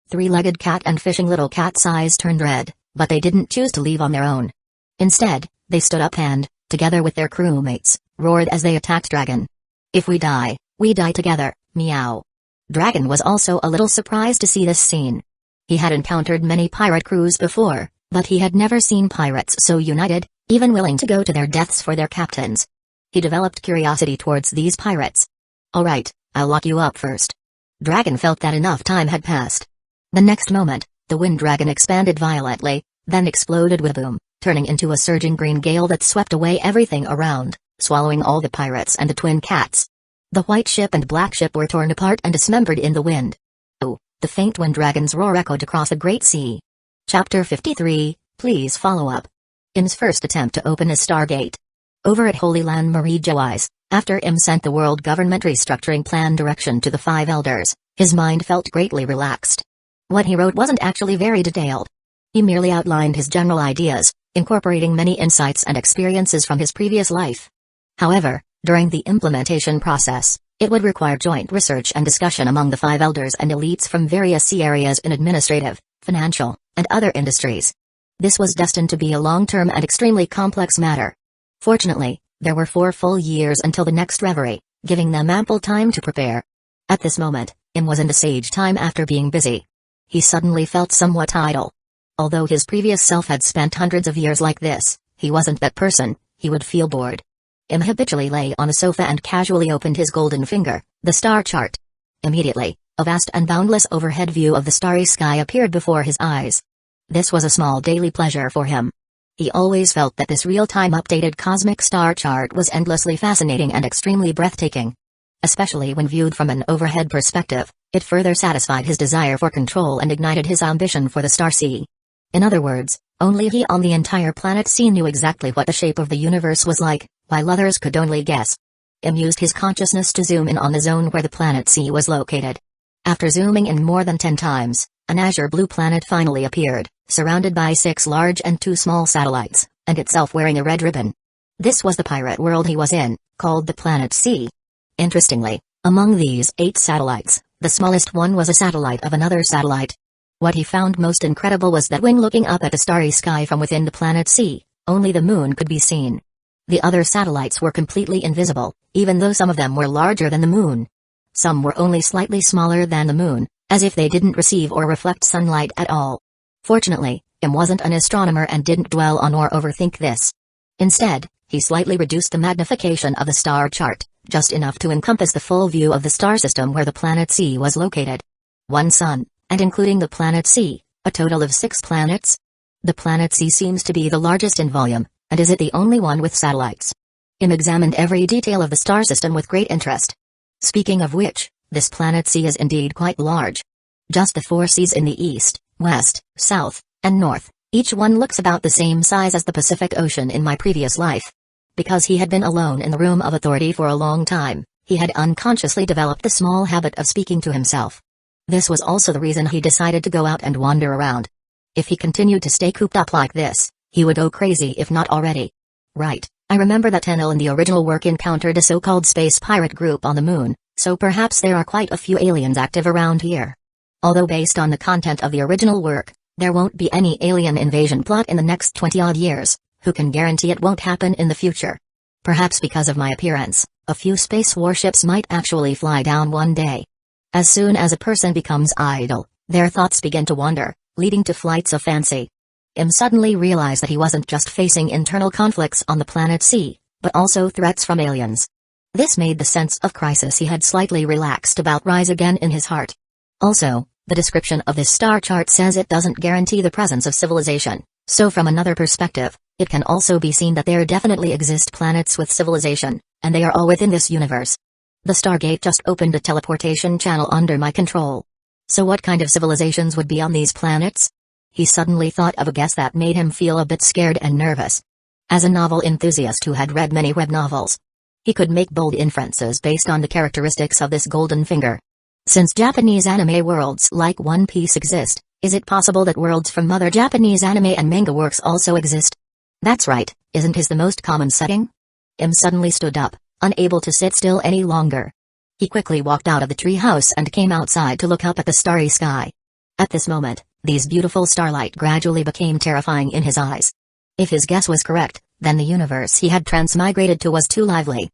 Three-Legged Cat and Fishing Little Cat's eyes turned red, but they didn't choose to leave on their own. Instead, they stood up and, together with their crewmates, roared as they attacked Dragon. If we die together, meow. Dragon was also a little surprised to see this scene. He had encountered many pirate crews before, but he had never seen pirates so united, even willing to go to their deaths for their captains. He developed curiosity towards these pirates. Alright, I'll lock you up first. Dragon felt that enough time had passed. The next moment, the wind dragon expanded violently, then exploded with a boom, turning into a surging green gale that swept away everything around, swallowing all the pirates and the twin cats. The white ship and black ship were torn apart and dismembered in the wind. Oh, the faint wind dragon's roar echoed across the great sea. Chapter 53, please follow up. Im's first attempt to open a stargate. Over at Holy Land Marie Joais, after Im sent the world government restructuring plan direction to the 5 elders, his mind felt greatly relaxed. What he wrote wasn't actually very detailed. He merely outlined his general ideas, incorporating many insights and experiences from his previous life. However, during the implementation process, it would require joint research and discussion among the 5 elders and elites from various sea areas in administrative, financial, and other industries. This was destined to be a long-term and extremely complex matter. Fortunately, there were 4 full years until the next reverie, giving them ample time to prepare. At this moment, Im was in the sage time after being busy. He suddenly felt somewhat idle. Although his previous self had spent hundreds of years like this, he wasn't that person. He would feel bored. Im habitually lay on a sofa and casually opened his golden finger, the star chart. Immediately, a vast and boundless overhead view of the starry sky appeared before his eyes. This was a small daily pleasure for him. He always felt that this real-time updated cosmic star chart was endlessly fascinating and extremely breathtaking. Especially when viewed from an overhead perspective, it further satisfied his desire for control and ignited his ambition for the star sea. In other words, only he on the entire planet sea knew exactly what the shape of the universe was like, while others could only guess. Im used his consciousness to zoom in on the zone where the planet sea was located. After zooming in more than 10 times, an azure blue planet finally appeared, surrounded by 6 large and 2 small satellites, and itself wearing a red ribbon. This was the pirate world he was in, called the planet sea. Interestingly, among these 8 satellites, the smallest one was a satellite of another satellite. What he found most incredible was that when looking up at the starry sky from within the planet sea, only the moon could be seen. The other satellites were completely invisible, even though some of them were larger than the moon. Some were only slightly smaller than the moon, as if they didn't receive or reflect sunlight at all. Fortunately, Im wasn't an astronomer and didn't dwell on or overthink this. Instead, he slightly reduced the magnification of the star chart, just enough to encompass the full view of the star system where the planet sea was located. 1 sun, and including the planet sea, a total of 6 planets? The planet sea seems to be the largest in volume, and is it the only one with satellites? Im examined every detail of the star system with great interest. Speaking of which, this planet sea is indeed quite large. Just the 4 seas in the east, west, south, and north, each one looks about the same size as the Pacific Ocean in my previous life. Because he had been alone in the room of authority for a long time, he had unconsciously developed the small habit of speaking to himself. This was also the reason he decided to go out and wander around. If he continued to stay cooped up like this, he would go crazy if not already. Right, I remember that Tenel in the original work encountered a so-called space pirate group on the moon, so perhaps there are quite a few aliens active around here. Although based on the content of the original work, there won't be any alien invasion plot in the next 20-odd years, who can guarantee it won't happen in the future? Perhaps because of my appearance, a few space warships might actually fly down one day. As soon as a person becomes idle, their thoughts begin to wander, leading to flights of fancy. Im suddenly realized that he wasn't just facing internal conflicts on the planet sea, but also threats from aliens. This made the sense of crisis he had slightly relaxed about rise again in his heart. Also, the description of this star chart says it doesn't guarantee the presence of civilization, so from another perspective, it can also be seen that there definitely exist planets with civilization, and they are all within this universe. The Stargate just opened a teleportation channel under my control. So what kind of civilizations would be on these planets? He suddenly thought of a guess that made him feel a bit scared and nervous. As a novel enthusiast who had read many web novels, he could make bold inferences based on the characteristics of this golden finger. Since Japanese anime worlds like One Piece exist, is it possible that worlds from other Japanese anime and manga works also exist? That's right, isn't his the most common setting? Im suddenly stood up, unable to sit still any longer. He quickly walked out of the treehouse and came outside to look up at the starry sky. At this moment, these beautiful starlight gradually became terrifying in his eyes. If his guess was correct, then the universe he had transmigrated to was too lively.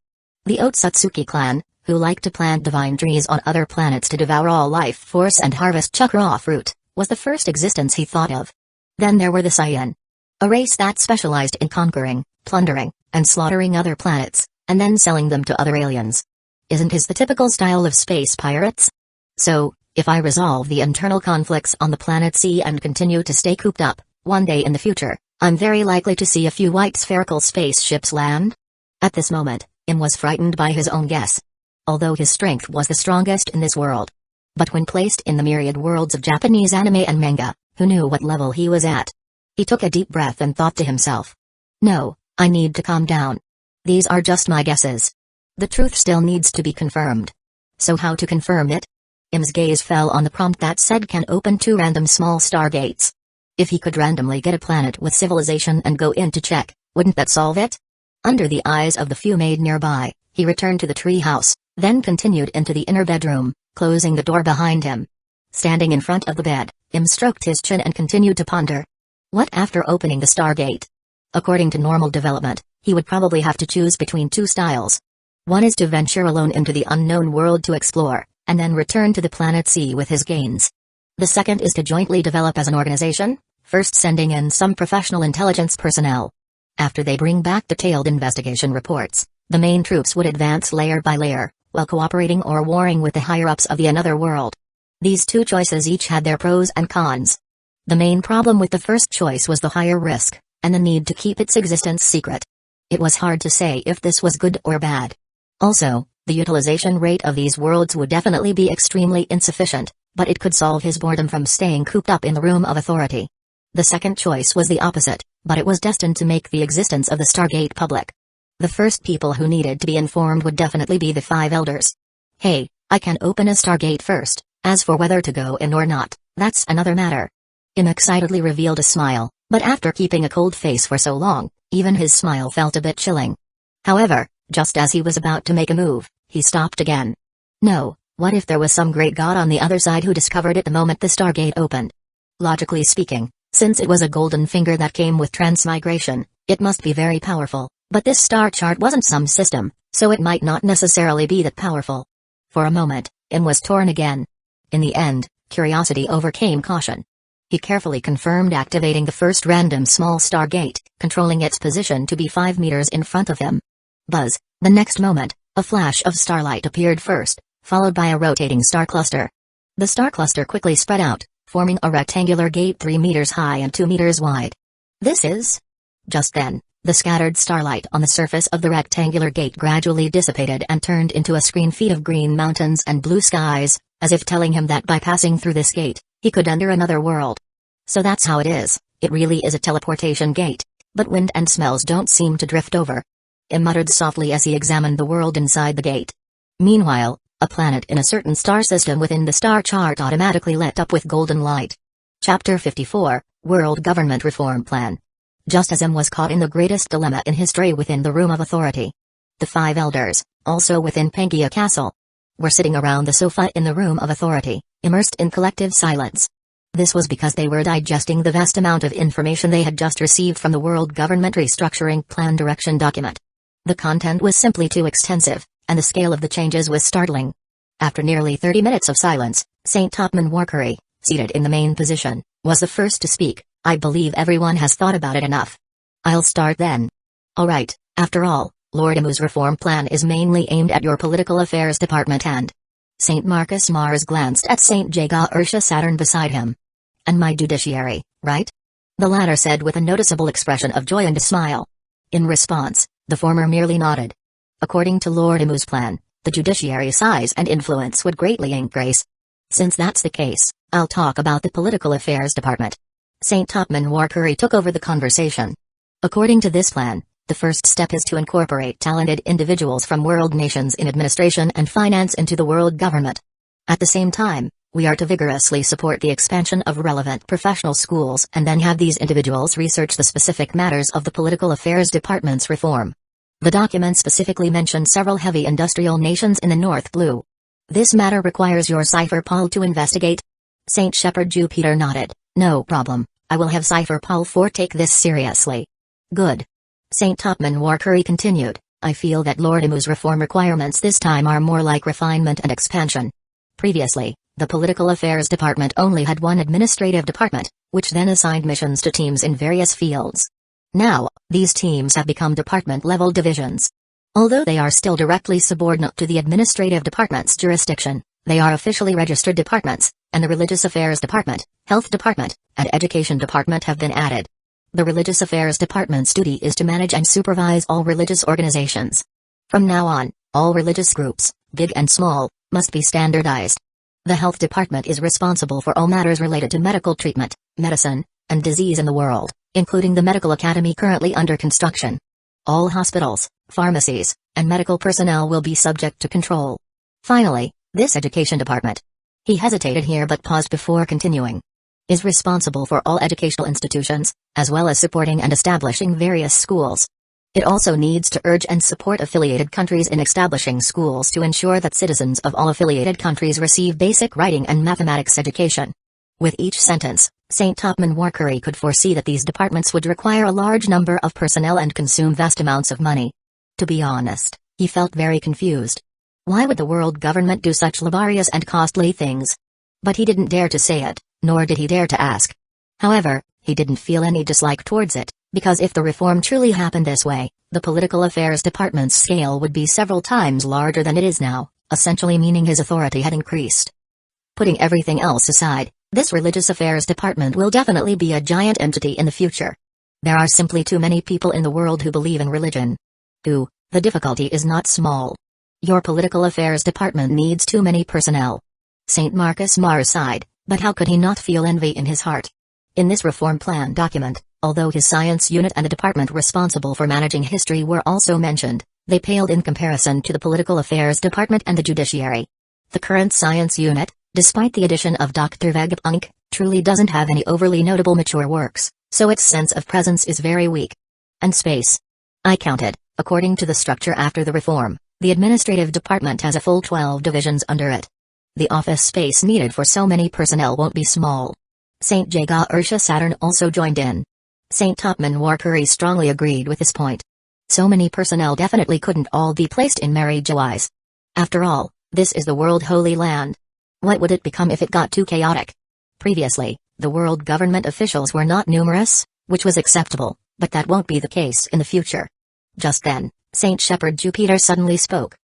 The Otsutsuki clan, who liked to plant divine trees on other planets to devour all life force and harvest chakra fruit, was the first existence he thought of. Then there were the Saiyan, a race that specialized in conquering, plundering, and slaughtering other planets, and then selling them to other aliens. Isn't his the typical style of space pirates? So, if I resolve the internal conflicts on the planet sea and continue to stay cooped up, one day in the future, I'm very likely to see a few white spherical spaceships land. At this moment, Im was frightened by his own guess. Although his strength was the strongest in this world. But when placed in the myriad worlds of Japanese anime and manga, who knew what level he was at? He took a deep breath and thought to himself. No, I need to calm down. These are just my guesses. The truth still needs to be confirmed. So how to confirm it? Im's gaze fell on the prompt that said can open 2 random small stargates. If he could randomly get a planet with civilization and go in to check, wouldn't that solve it? Under the eyes of the few made nearby, he returned to the tree house, then continued into the inner bedroom, closing the door behind him. Standing in front of the bed, Im stroked his chin and continued to ponder. What after opening the stargate? According to normal development, he would probably have to choose between 2 styles. One is to venture alone into the unknown world to explore, and then return to the planet C with his gains. The second is to jointly develop as an organization, first sending in some professional intelligence personnel. After they bring back detailed investigation reports, the main troops would advance layer by layer, while cooperating or warring with the higher-ups of the another world. These 2 choices each had their pros and cons. The main problem with the first choice was the higher risk, and the need to keep its existence secret. It was hard to say if this was good or bad. Also, the utilization rate of these worlds would definitely be extremely insufficient, but it could solve his boredom from staying cooped up in the room of authority. The second choice was the opposite, but it was destined to make the existence of the Stargate public. The first people who needed to be informed would definitely be the 5 elders. Hey, I can open a Stargate first, as for whether to go in or not, that's another matter. Im excitedly revealed a smile, but after keeping a cold face for so long, even his smile felt a bit chilling. However, just as he was about to make a move, he stopped again. No, what if there was some great god on the other side who discovered it the moment the Stargate opened? Logically speaking, since it was a golden finger that came with transmigration, it must be very powerful, but this star chart wasn't some system, so it might not necessarily be that powerful. For a moment, Im was torn again. In the end, curiosity overcame caution. He carefully confirmed activating the first random small stargate, controlling its position to be 5 meters in front of him. Buzz, the next moment, a flash of starlight appeared first, followed by a rotating star cluster. The star cluster quickly spread out, forming a rectangular gate 3 meters high and 2 meters wide. This is... Just then, the scattered starlight on the surface of the rectangular gate gradually dissipated and turned into a screen feed of green mountains and blue skies, as if telling him that by passing through this gate, he could enter another world. So that's how it is, it really is a teleportation gate, but wind and smells don't seem to drift over. Im muttered softly as he examined the world inside the gate. Meanwhile, a planet in a certain star system within the star chart automatically lit up with golden light. Chapter 54, World Government Reform Plan. Just as Im was caught in the greatest dilemma in history within the Room of Authority. The 5 elders, also within Pangaea Castle, were sitting around the sofa in the Room of Authority, immersed in collective silence. This was because they were digesting the vast amount of information they had just received from the World Government Restructuring Plan Direction document. The content was simply too extensive, and the scale of the changes was startling. After nearly 30 minutes of silence, St. Topman Warkery, seated in the main position, was the first to speak. I believe everyone has thought about it enough. I'll start then. Alright, after all, Lord Imu's reform plan is mainly aimed at your political affairs department and... St. Marcus Mars glanced at St. Jaga Ursha Saturn beside him. And my judiciary, right? The latter said with a noticeable expression of joy and a smile. In response, the former merely nodded. According to Lord Imu's plan, the judiciary size and influence would greatly increase. Since that's the case, I'll talk about the political affairs department. St. Topman Warkery took over the conversation. According to this plan, the first step is to incorporate talented individuals from world nations in administration and finance into the world government. At the same time, we are to vigorously support the expansion of relevant professional schools and then have these individuals research the specific matters of the political affairs department's reform. The document specifically mentioned several heavy industrial nations in the North Blue. This matter requires your Cypher Paul to investigate? St. Shepherd Jupiter nodded. No problem, I will have Cypher Paul 4 take this seriously. Good. St. Topman Warkery continued, I feel that Lord Imu's reform requirements this time are more like refinement and expansion. Previously, the Political Affairs Department only had one administrative department, which then assigned missions to teams in various fields. Now, these teams have become department-level divisions. Although they are still directly subordinate to the administrative department's jurisdiction, they are officially registered departments, and the Religious Affairs Department, Health Department, and Education Department have been added. The Religious Affairs Department's duty is to manage and supervise all religious organizations. From now on, all religious groups, big and small, must be standardized. The Health Department is responsible for all matters related to medical treatment, medicine, and disease in the world, including the medical academy currently under construction. All hospitals, pharmacies, and medical personnel will be subject to control. Finally, this Education Department. He hesitated here but paused before continuing. Is responsible for all educational institutions, as well as supporting and establishing various schools. It also needs to urge and support affiliated countries in establishing schools to ensure that citizens of all affiliated countries receive basic writing and mathematics education. With each sentence, St. Topman Warkery could foresee that these departments would require a large number of personnel and consume vast amounts of money. To be honest, he felt very confused. Why would the world government do such laborious and costly things? But he didn't dare to say it, nor did he dare to ask. However, he didn't feel any dislike towards it, because if the reform truly happened this way, the Political Affairs Department's scale would be several times larger than it is now, essentially meaning his authority had increased. Putting everything else aside, this Religious Affairs Department will definitely be a giant entity in the future. There are simply too many people in the world who believe in religion. The difficulty is not small. Your Political Affairs Department needs too many personnel. St. Marcus Mars sighed, but how could he not feel envy in his heart? In this reform plan document, although his science unit and the department responsible for managing history were also mentioned, they paled in comparison to the Political Affairs Department and the Judiciary. The current science unit, despite the addition of Dr. Vegapunk, truly doesn't have any overly notable mature works, so its sense of presence is very weak. And space. I counted, according to the structure after the reform, the administrative department has a full 12 divisions under it. The office space needed for so many personnel won't be small. St. Jaga Ursha Saturn also joined in. St. Topman Warkery strongly agreed with this point. So many personnel definitely couldn't all be placed in Mary Joais. After all, this is the world holy land. What would it become if it got too chaotic? Previously, the world government officials were not numerous, which was acceptable, but that won't be the case in the future. Just then, St. Shepherd Jupiter suddenly spoke.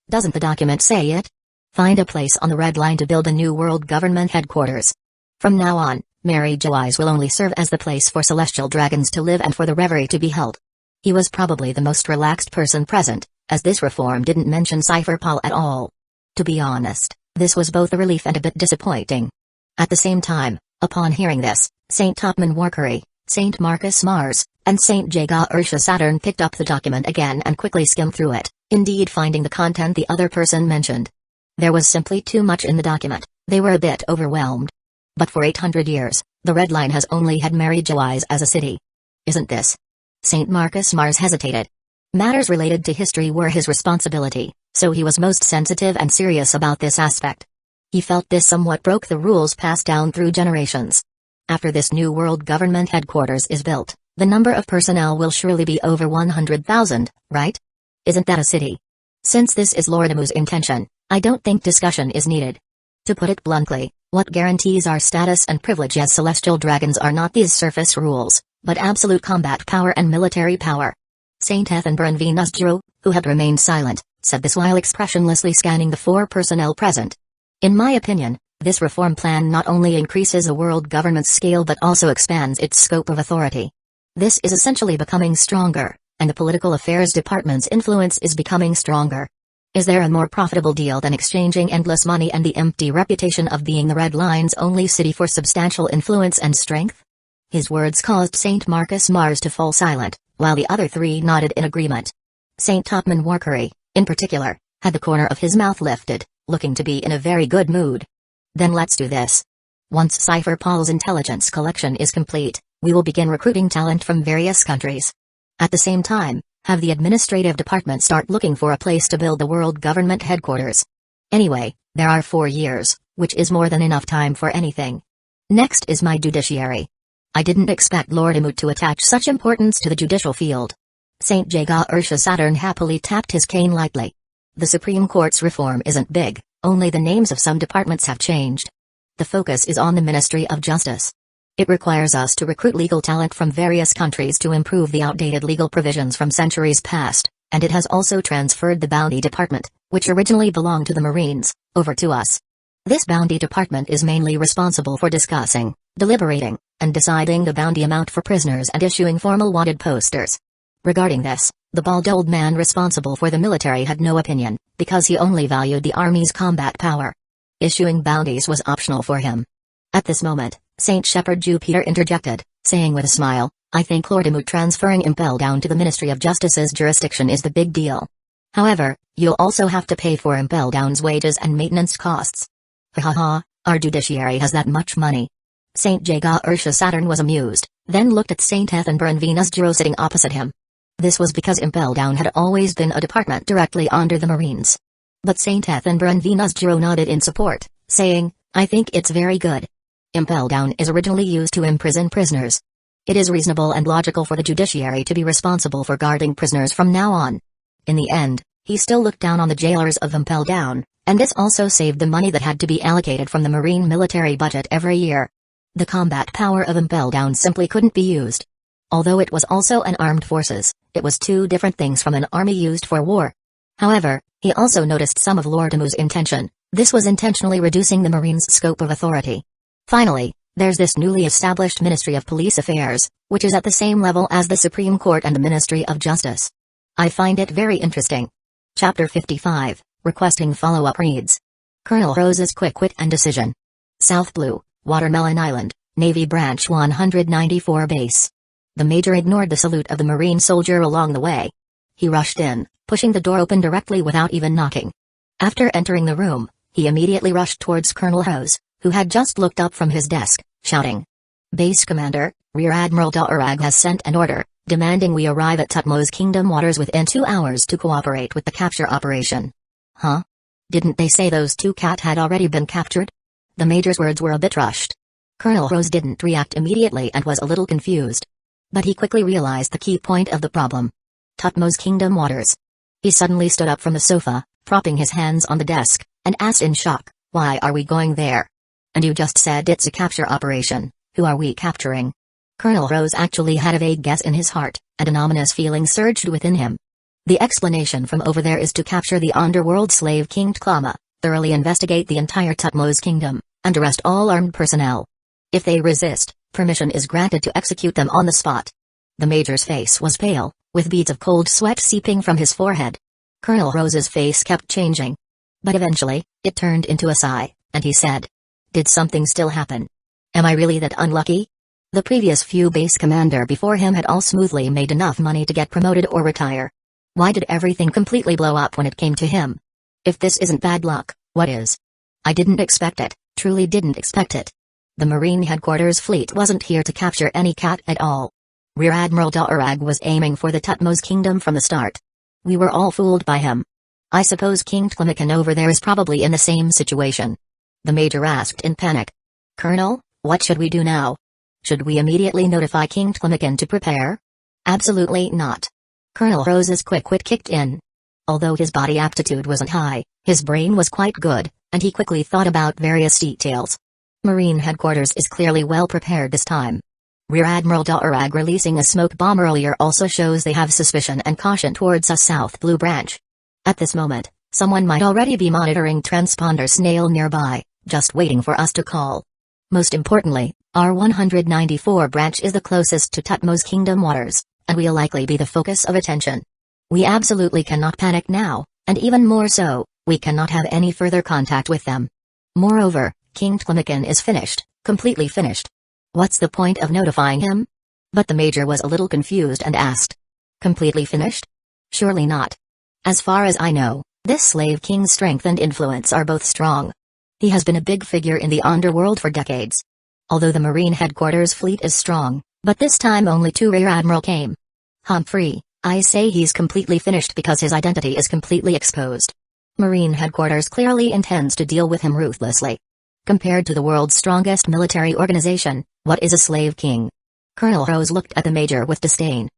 Doesn't the document say it? Find a place on the red line to build a new world government headquarters. From now on, Mary Joais will only serve as the place for celestial dragons to live and for the reverie to be held. He was probably the most relaxed person present, as this reform didn't mention Cypher Paul at all. To be honest, this was both a relief and a bit disappointing. At the same time, upon hearing this, St. Topman Warkery, St. Marcus Mars, and St. Jaga Ursha Saturn picked up the document again and quickly skimmed through it, indeed finding the content the other person mentioned. There was simply too much in the document, they were a bit overwhelmed. But for 800 years, the Red Line has only had Mary Joais as a city. Isn't this? St. Marcus Mars hesitated. Matters related to history were his responsibility, so he was most sensitive and serious about this aspect. He felt this somewhat broke the rules passed down through generations. After this new world government headquarters is built, the number of personnel will surely be over 100,000, right? Isn't that a city? Since this is Lord Amu's intention, I don't think discussion is needed. To put it bluntly, what guarantees our status and privilege as celestial dragons are not these surface rules, but absolute combat power and military power. Saint Ethanbron V. Nusjiro, who had remained silent, said this while expressionlessly scanning the 4 personnel present. In my opinion, this reform plan not only increases a world government's scale but also expands its scope of authority. This is essentially becoming stronger, and the Political Affairs Department's influence is becoming stronger. Is there a more profitable deal than exchanging endless money and the empty reputation of being the Red Line's only city for substantial influence and strength? His words caused St. Marcus Mars to fall silent, while the other 3 nodded in agreement. St. Topman Warkery, in particular, had the corner of his mouth lifted, looking to be in a very good mood. Then let's do this. Once Cypher Paul's intelligence collection is complete, we will begin recruiting talent from various countries. At the same time, have the administrative department start looking for a place to build the world government headquarters. Anyway, there are 4 years, which is more than enough time for anything. Next is my judiciary. I didn't expect Lord Amu to attach such importance to the judicial field. St. Jaga Ursha Saturn happily tapped his cane lightly. The Supreme Court's reform isn't big, only the names of some departments have changed. The focus is on the Ministry of Justice. It requires us to recruit legal talent from various countries to improve the outdated legal provisions from centuries past, and it has also transferred the Bounty Department, which originally belonged to the Marines, over to us. This Bounty Department is mainly responsible for discussing, deliberating, and deciding the bounty amount for prisoners and issuing formal wanted posters. Regarding this, the bald old man responsible for the military had no opinion, because he only valued the army's combat power. Issuing bounties was optional for him. At this moment, Saint Shepherd Jupiter interjected, saying with a smile, "I think Lord Amu transferring Impel down to the Ministry of Justice's jurisdiction is the big deal. However, you'll also have to pay for Impel Down's wages and maintenance costs." Ha ha ha, our judiciary has that much money. Saint Jaga Ursha Saturn was amused, then looked at Saint Ethenborough and Venus Giro sitting opposite him. This was because Impel Down had always been a department directly under the Marines. But Saint Ethenborough and Venus Giro nodded in support, saying, "I think it's very good. Impel Down is originally used to imprison prisoners. It is reasonable and logical for the judiciary to be responsible for guarding prisoners from now on." In the end, he still looked down on the jailers of Impel Down, and this also saved the money that had to be allocated from the Marine military budget every year. The combat power of Impel Down simply couldn't be used. Although it was also an armed forces, it was two different things from an army used for war. However, he also noticed some of Lord Amu's intention. This was intentionally reducing the Marines' scope of authority. Finally, there's this newly established Ministry of Police Affairs, which is at the same level as the Supreme Court and the Ministry of Justice. I find it very interesting. Chapter 55, Requesting Follow-Up reads. Colonel Rose's Quick Wit and Decision. South Blue, Watermelon Island, Navy Branch 194 Base. The Major ignored the salute of the Marine soldier along the way. He rushed in, pushing the door open directly without even knocking. After entering the room, he immediately rushed towards Colonel Rose, who had just looked up from his desk, shouting. "Base Commander, Rear Admiral Da'Urag has sent an order, demanding we arrive at Tutmo's Kingdom waters within 2 hours to cooperate with the capture operation." Huh? Didn't they say those two cat had already been captured? The Major's words were a bit rushed. Colonel Rose didn't react immediately and was a little confused. But he quickly realized the key point of the problem. Tutmo's Kingdom waters. He suddenly stood up from the sofa, propping his hands on the desk, and asked in shock, "Why are we going there? And you just said it's a capture operation. Who are we capturing?" Colonel Rose actually had a vague guess in his heart, and an ominous feeling surged within him. The explanation from over there is to capture the underworld slave king Tklama, thoroughly investigate the entire Tutmo's Kingdom, and arrest all armed personnel. If they resist, permission is granted to execute them on the spot. The Major's face was pale, with beads of cold sweat seeping from his forehead. Colonel Rose's face kept changing. But eventually, it turned into a sigh, and he said, "Did something still happen? Am I really that unlucky?" The previous few base commander before him had all smoothly made enough money to get promoted or retire. Why did everything completely blow up when it came to him? If this isn't bad luck, what is? I didn't expect it, truly didn't expect it. The Marine headquarters fleet wasn't here to capture any cat at all. Rear Admiral Da'Urag was aiming for the Tutmo's Kingdom from the start. We were all fooled by him. I suppose King Tlamakan over there is probably in the same situation. The Major asked in panic. "Colonel, what should we do now? Should we immediately notify King Tlamakan to prepare?" "Absolutely not." Colonel Rose's quick wit kicked in. Although his body aptitude wasn't high, his brain was quite good, and he quickly thought about various details. Marine headquarters is clearly well prepared this time. Rear Admiral Da'Urag releasing a smoke bomb earlier also shows they have suspicion and caution towards us South Blue Branch. At this moment, someone might already be monitoring transponder snail nearby, just waiting for us to call. Most importantly, our 194 branch is the closest to Tutmo's Kingdom waters, and we'll likely be the focus of attention. We absolutely cannot panic now, and even more so, we cannot have any further contact with them. Moreover, King Tlamakan is finished, completely finished. What's the point of notifying him? But the Major was a little confused and asked. Completely finished? Surely not. As far as I know, this slave king's strength and influence are both strong. He has been a big figure in the underworld for decades. Although the Marine headquarters fleet is strong, but this time only 2 Rear Admiral came. Humphrey, I say he's completely finished because his identity is completely exposed. Marine headquarters clearly intends to deal with him ruthlessly. Compared to the world's strongest military organization, what is a slave king? Colonel Rose looked at the Major with disdain.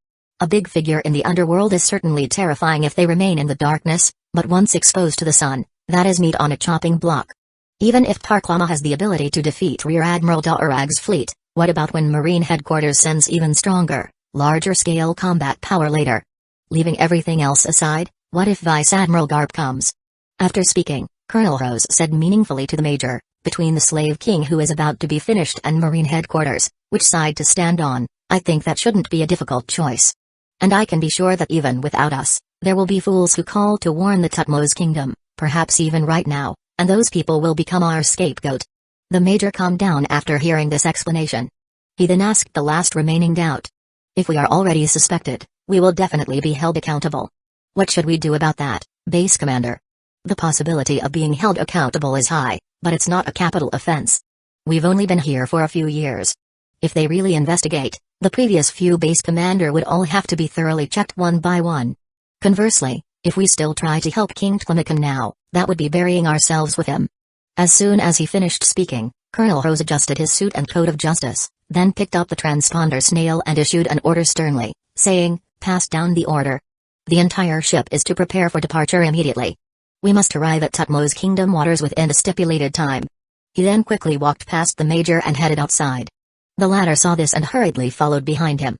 A big figure in the underworld is certainly terrifying if they remain in the darkness, but once exposed to the sun, that is meat on a chopping block. Even if Tarklama has the ability to defeat Rear Admiral Da'Urag's fleet, what about when Marine headquarters sends even stronger, larger-scale combat power later? Leaving everything else aside, what if Vice Admiral Garp comes? After speaking, Colonel Rose said meaningfully to the Major, Between the slave king who is about to be finished and Marine headquarters, which side to stand on, I think that shouldn't be a difficult choice. And I can be sure that even without us, there will be fools who call to warn the Tutmos kingdom, perhaps even right now, and those people will become our scapegoat. The major calmed down after hearing this explanation. He then asked the last remaining doubt. If we are already suspected, we will definitely be held accountable. What should we do about that, base commander? The possibility of being held accountable is high, but it's not a capital offense. We've only been here for a few years. If they really investigate, the previous few base commander would all have to be thoroughly checked one by one. Conversely, if we still try to help King Tlamakan now, that would be burying ourselves with him. As soon as he finished speaking, Colonel Rose adjusted his suit and coat of justice, then picked up the transponder snail and issued an order sternly, saying, "Pass down the order. The entire ship is to prepare for departure immediately. We must arrive at Tutmos Kingdom waters within the stipulated time." He then quickly walked past the major and headed outside. The latter saw this and hurriedly followed behind him.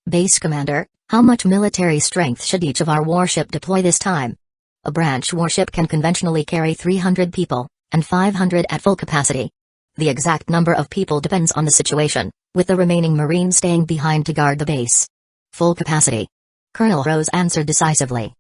"Base commander, how much military strength should each of our warship deploy this time?" "A branch warship can conventionally carry 300 people, and 500 at full capacity. The exact number of people depends on the situation, with the remaining Marines staying behind to guard the base." "Full capacity," Colonel Rose answered decisively.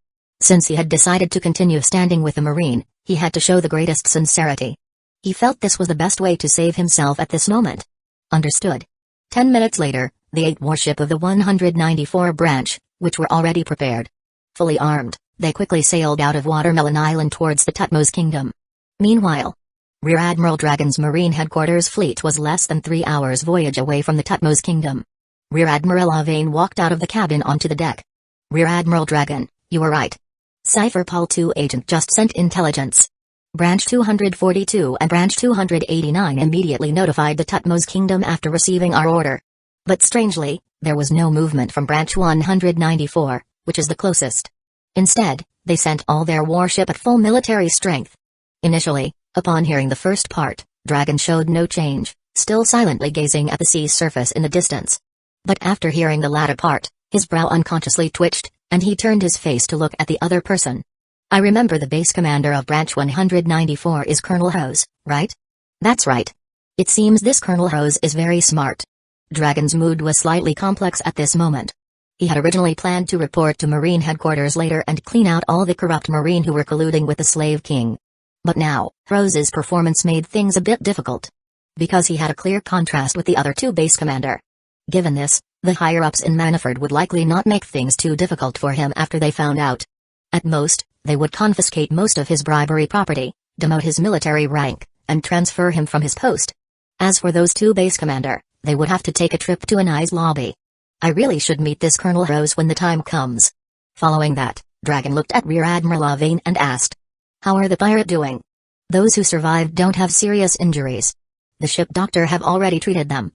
Since he had decided to continue standing with the Marine, he had to show the greatest sincerity. He felt this was the best way to save himself at this moment. "Understood." 10 minutes later, the 8 warship of the 194 branch, which were already prepared. Fully armed, they quickly sailed out of Watermelon Island towards the Tutmos Kingdom. Meanwhile, Rear Admiral Dragon's Marine headquarters fleet was less than 3 hours voyage away from the Tutmos Kingdom. Rear Admiral Avane walked out of the cabin onto the deck. "Rear Admiral Dragon, you were right. Cypher Pol 2 agent just sent intelligence. Branch 242 and Branch 289 immediately notified the Tutmos Kingdom after receiving our order. But strangely, there was no movement from Branch 194, which is the closest. Instead, they sent all their warship at full military strength." Initially, upon hearing the first part, Dragon showed no change, still silently gazing at the sea surface in the distance. But after hearing the latter part, his brow unconsciously twitched, and he turned his face to look at the other person. "I remember the base commander of Branch 194 is Colonel Rose, right?" "That's right. It seems this Colonel Rose is very smart." Dragon's mood was slightly complex at this moment. He had originally planned to report to Marine headquarters later and clean out all the corrupt Marine who were colluding with the Slave King. But now, Rose's performance made things a bit difficult. Because he had a clear contrast with the other 2 base commander. Given this, the higher-ups in Manafort would likely not make things too difficult for him after they found out. At most, they would confiscate most of his bribery property, demote his military rank, and transfer him from his post. As for those 2 base commander, they would have to take a trip to an ICE lobby. "I really should meet this Colonel Rose when the time comes." Following that, Dragon looked at Rear Admiral Avane and asked, "How are the pirate doing?" "Those who survived don't have serious injuries. The ship doctor have already treated them.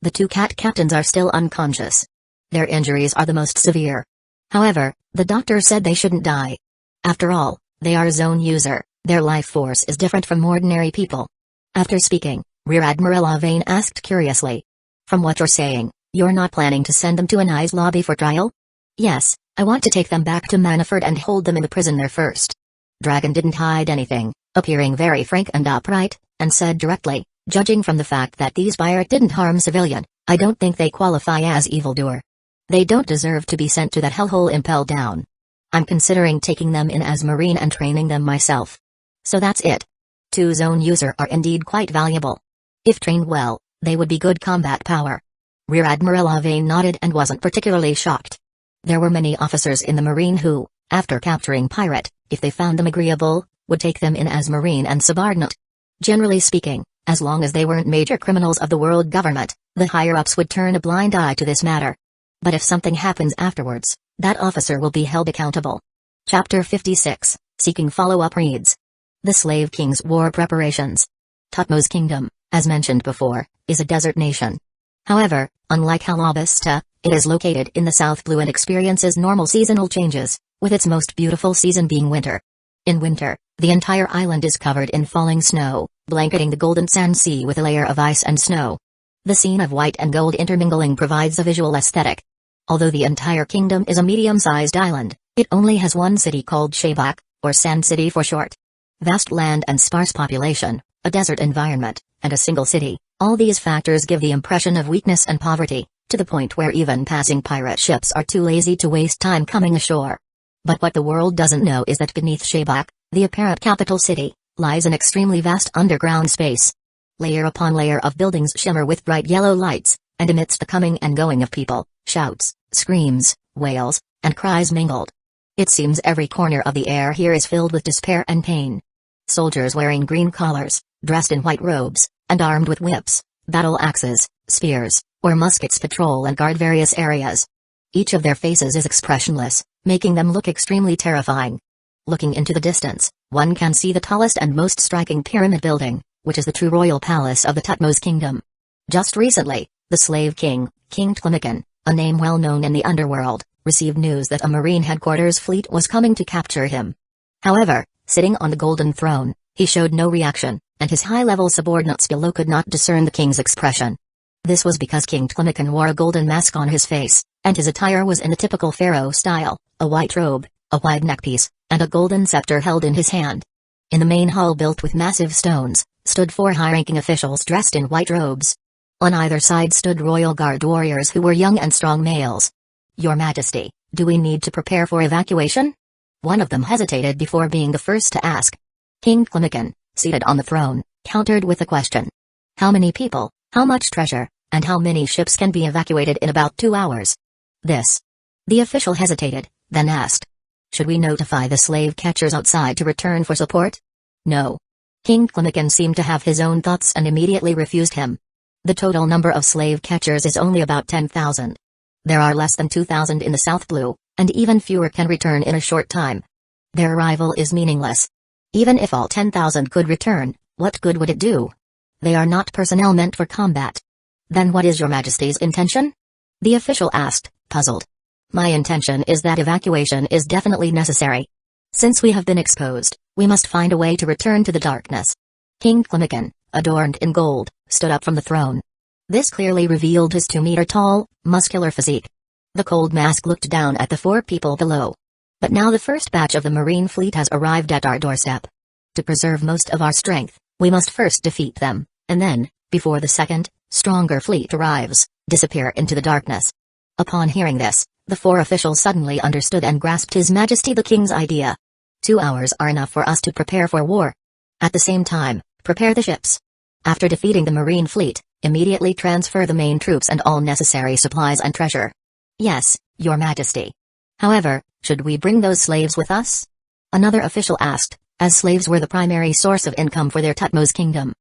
The 2 cat captains are still unconscious. Their injuries are the most severe. However, the doctor said they shouldn't die. After all, they are zone user, their life force is different from ordinary people." After speaking, Rear Admiral Avane asked curiously, "From what you're saying, you're not planning to send them to an ICE lobby for trial?" "Yes, I want to take them back to Manafort and hold them in the prison there first." Dragon didn't hide anything, appearing very frank and upright, and said directly, "Judging from the fact that these pirates didn't harm civilian, I don't think they qualify as evildoer. They don't deserve to be sent to that hellhole impelled down. I'm considering taking them in as Marine and training them myself. So that's it. 2 zone user are indeed quite valuable. If trained well, they would be good combat power." Rear Admiral Avane nodded and wasn't particularly shocked. There were many officers in the Marine who, after capturing pirate, if they found them agreeable, would take them in as Marine and subordinate. Generally speaking, as long as they weren't major criminals of the world government, the higher-ups would turn a blind eye to this matter. But if something happens afterwards, that officer will be held accountable. Chapter 56, Seeking Follow-Up Reads. The Slave King's War Preparations. Tutmos Kingdom, as mentioned before, is a desert nation. However, unlike Halabasta, it is located in the South Blue and experiences normal seasonal changes, with its most beautiful season being winter. In winter, the entire island is covered in falling snow, blanketing the golden sand sea with a layer of ice and snow. The scene of white and gold intermingling provides a visual aesthetic. Although the entire kingdom is a medium-sized island, it only has one city called Shabak, or Sand City for short. Vast land and sparse population, a desert environment, and a single city. All these factors give the impression of weakness and poverty, to the point where even passing pirate ships are too lazy to waste time coming ashore. But what the world doesn't know is that beneath Shabak, the apparent capital city, lies an extremely vast underground space. Layer upon layer of buildings shimmer with bright yellow lights, and amidst the coming and going of people, shouts, screams, wails, and cries mingled. It seems every corner of the air here is filled with despair and pain. Soldiers wearing green collars, dressed in white robes, and armed with whips, battle axes, spears, or muskets patrol and guard various areas. Each of their faces is expressionless, making them look extremely terrifying. Looking into the distance, one can see the tallest and most striking pyramid building, which is the true royal palace of the Tutmos kingdom. Just recently, the slave king, King Tlimikan, a name well known in the underworld, received news that a marine headquarters fleet was coming to capture him. However, sitting on the golden throne, he showed no reaction, and his high-level subordinates below could not discern the king's expression. This was because King Tlimikan wore a golden mask on his face, and his attire was in the typical pharaoh style, a white robe, a wide neckpiece, and a golden scepter held in his hand. In the main hall built with massive stones, stood 4 high-ranking officials dressed in white robes. On either side stood royal guard warriors who were young and strong males. "Your Majesty, do we need to prepare for evacuation?" One of them hesitated before being the first to ask. King Tlimikan, seated on the throne, countered with a question. "How many people, how much treasure, and how many ships can be evacuated in about 2 hours?" This. The official hesitated, then asked. "Should we notify the slave catchers outside to return for support?" "No." King Tlimikan seemed to have his own thoughts and immediately refused him. The total number of slave catchers is only about 10,000. There are less than 2,000 in the South Blue, and even fewer can return in a short time. Their arrival is meaningless. Even if all 10,000 could return, what good would it do? They are not personnel meant for combat. "Then what is your Majesty's intention?" the official asked, puzzled. "My intention is that evacuation is definitely necessary. Since we have been exposed, we must find a way to return to the darkness." King Tlimikan, adorned in gold, stood up from the throne. This clearly revealed his 2-meter-tall, muscular physique. The cold mask looked down at the 4 people below. "But now the first batch of the marine fleet has arrived at our doorstep. To preserve most of our strength, we must first defeat them, and then, before the second, stronger fleet arrives, disappear into the darkness." Upon hearing this, the 4 officials suddenly understood and grasped His Majesty the King's idea. 2 hours are enough for us to prepare for war. At the same time, prepare the ships. After defeating the marine fleet, immediately transfer the main troops and all necessary supplies and treasure. "Yes, Your Majesty. However, should we bring those slaves with us?" another official asked, as slaves were the primary source of income for their Tutmos kingdom.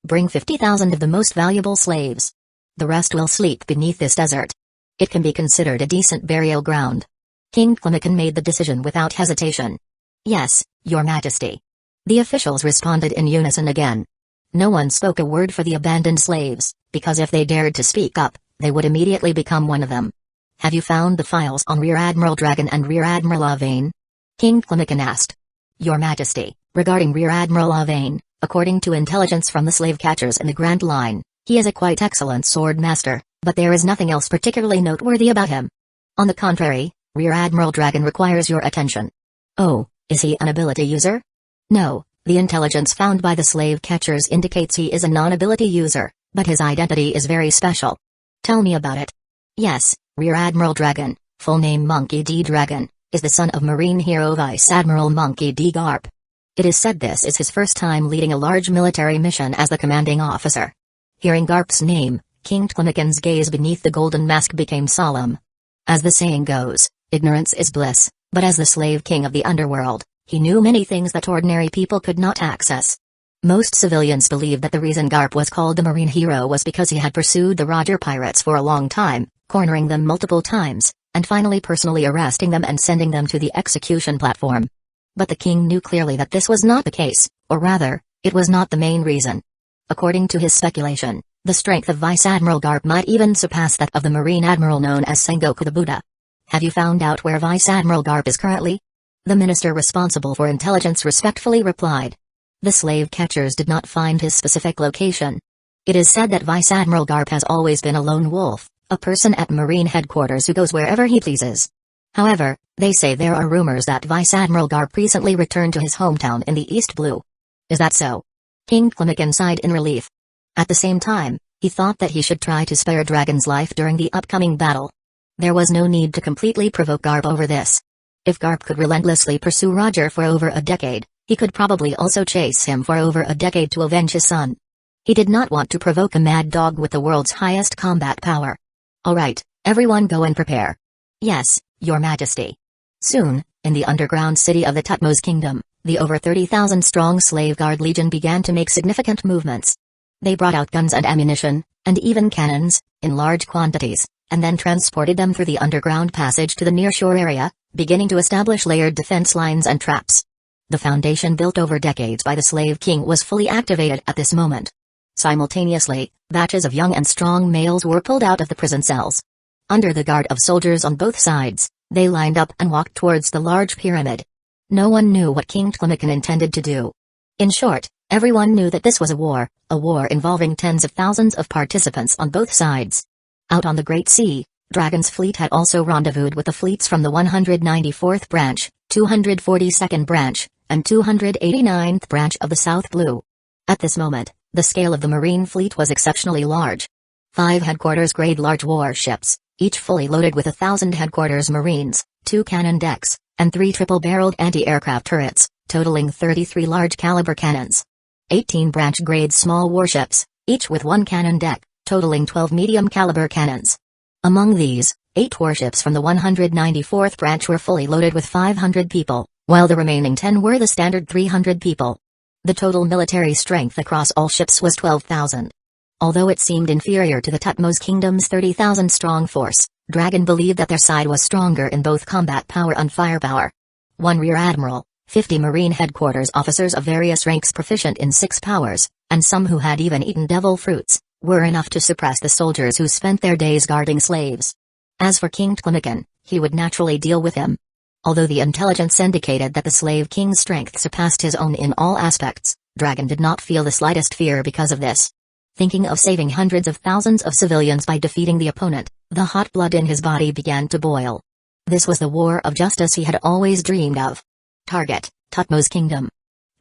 "Bring 50,000 of the most valuable slaves. The rest will sleep beneath this desert. It can be considered a decent burial ground." King Tlimikan made the decision without hesitation. "Yes, Your Majesty." The officials responded in unison again. No one spoke a word for the abandoned slaves, because if they dared to speak up, they would immediately become one of them. "Have you found the files on Rear Admiral Dragon and Rear Admiral Avane?" King Tlimikan asked. "Your Majesty, regarding Rear Admiral Avane, according to intelligence from the slave catchers in the Grand Line, he is a quite excellent sword master, but there is nothing else particularly noteworthy about him. On the contrary, Rear Admiral Dragon requires your attention." "Oh, is he an ability user?" "No. The intelligence found by the slave catchers indicates he is a non-ability user, but his identity is very special." "Tell me about it." "Yes, Rear Admiral Dragon, full name Monkey D. Dragon, is the son of Marine hero Vice Admiral Monkey D. Garp. It is said this is his first time leading a large military mission as the commanding officer." Hearing Garp's name, King Tlimikan's gaze beneath the golden mask became solemn. As the saying goes, ignorance is bliss, but as the slave king of the underworld, he knew many things that ordinary people could not access. Most civilians believed that the reason Garp was called the Marine hero was because he had pursued the Roger pirates for a long time, cornering them multiple times, and finally personally arresting them and sending them to the execution platform. But the king knew clearly that this was not the case, or rather, it was not the main reason. According to his speculation, the strength of Vice Admiral Garp might even surpass that of the Marine Admiral known as Sengoku the Buddha. "Have you found out where Vice Admiral Garp is currently?" the minister responsible for intelligence respectfully replied. The slave catchers did not find his specific location. It is said that Vice Admiral Garp has always been a lone wolf, a person at Marine headquarters who goes wherever he pleases. However, they say there are rumors that Vice Admiral Garp recently returned to his hometown in the East Blue. Is that so? King Tlemcen sighed in relief. At the same time, he thought that he should try to spare Dragon's life during the upcoming battle. There was no need to completely provoke Garp over this. If Garp could relentlessly pursue Roger for over a decade, he could probably also chase him for over a decade to avenge his son. He did not want to provoke a mad dog with the world's highest combat power. Alright, everyone go and prepare. Yes, Your Majesty. Soon, in the underground city of the Tutmos Kingdom, the over 30,000-strong Slave Guard Legion began to make significant movements. They brought out guns and ammunition, and even cannons, in large quantities, and then transported them through the underground passage to the nearshore area, beginning to establish layered defense lines and traps. The foundation built over decades by the Slave King was fully activated at this moment. Simultaneously, batches of young and strong males were pulled out of the prison cells. Under the guard of soldiers on both sides, they lined up and walked towards the large pyramid. No one knew what King Tlemcen intended to do. In short, everyone knew that this was a war involving tens of thousands of participants on both sides. Out on the Great Sea, Dragon's fleet had also rendezvoused with the fleets from the 194th branch, 242nd branch, and 289th branch of the South Blue. At this moment, the scale of the Marine fleet was exceptionally large. 5 headquarters-grade large warships, each fully loaded with 1,000 headquarters Marines, 2 cannon decks, and 3 triple-barreled anti-aircraft turrets, totaling 33 large-caliber cannons. 18 branch-grade small warships, each with 1 cannon deck, totaling 12 medium-caliber cannons. Among these, 8 warships from the 194th branch were fully loaded with 500 people, while the remaining 10 were the standard 300 people. The total military strength across all ships was 12,000. Although it seemed inferior to the Tutmos Kingdom's 30,000-strong force, Dragon believed that their side was stronger in both combat power and firepower. 1 Rear Admiral, 50 Marine headquarters officers of various ranks proficient in 6 powers, and some who had even eaten devil fruits, were enough to suppress the soldiers who spent their days guarding slaves. As for King Tlemcen, he would naturally deal with him. Although the intelligence indicated that the Slave King's strength surpassed his own in all aspects, Dragon did not feel the slightest fear because of this. Thinking of saving hundreds of thousands of civilians by defeating the opponent, the hot blood in his body began to boil. This was the war of justice he had always dreamed of. Target, Tutmos Kingdom.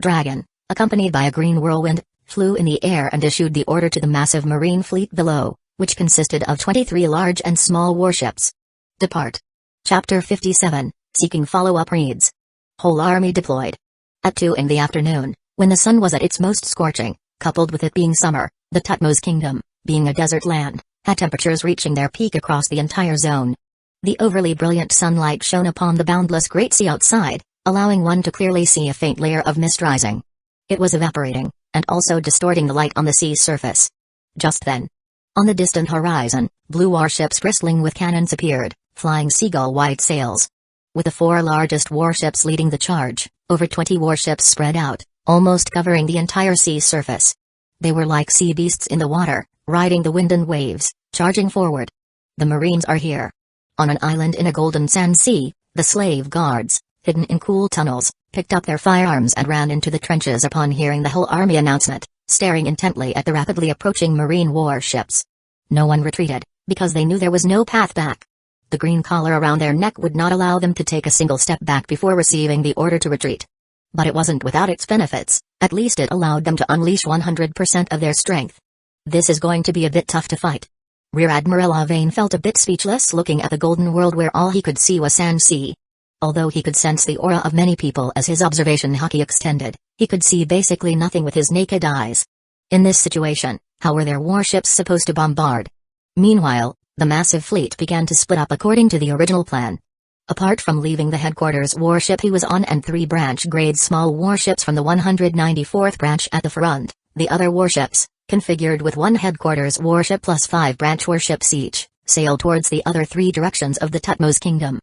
Dragon, accompanied by a green whirlwind, flew in the air and issued the order to the massive Marine fleet below, which consisted of 23 large and small warships. Depart. Chapter 57, Seeking Follow-Up reads. Whole army deployed. At 2 in the afternoon, when the sun was at its most scorching, coupled with it being summer, the Tutmos Kingdom, being a desert land, had temperatures reaching their peak across the entire zone. The overly brilliant sunlight shone upon the boundless Great Sea outside, allowing one to clearly see a faint layer of mist rising. It was evaporating, and also distorting the light on the sea's surface. Just then, on the distant horizon, blue warships bristling with cannons appeared, flying seagull-white sails. With the 4 largest warships leading the charge, over 20 warships spread out, almost covering the entire sea's surface. They were like sea beasts in the water, riding the wind and waves, charging forward. The Marines are here. On an island in a golden sand sea, the slave guards, hidden in cool tunnels, picked up their firearms and ran into the trenches upon hearing the whole army announcement, staring intently at the rapidly approaching Marine warships. No one retreated, because they knew there was no path back. The green collar around their neck would not allow them to take a single step back before receiving the order to retreat. But it wasn't without its benefits, at least it allowed them to unleash 100% of their strength. This is going to be a bit tough to fight. Rear Admiral Avane felt a bit speechless looking at the golden world where all he could see was sand sea. Although he could sense the aura of many people as his observation hockey extended, he could see basically nothing with his naked eyes. In this situation, how were their warships supposed to bombard? Meanwhile, the massive fleet began to split up according to the original plan. Apart from leaving the headquarters warship he was on and 3 branch-grade small warships from the 194th branch at the front, the other warships, configured with 1 headquarters warship plus 5 branch warships each, sailed towards the other 3 directions of the Tutmos Kingdom.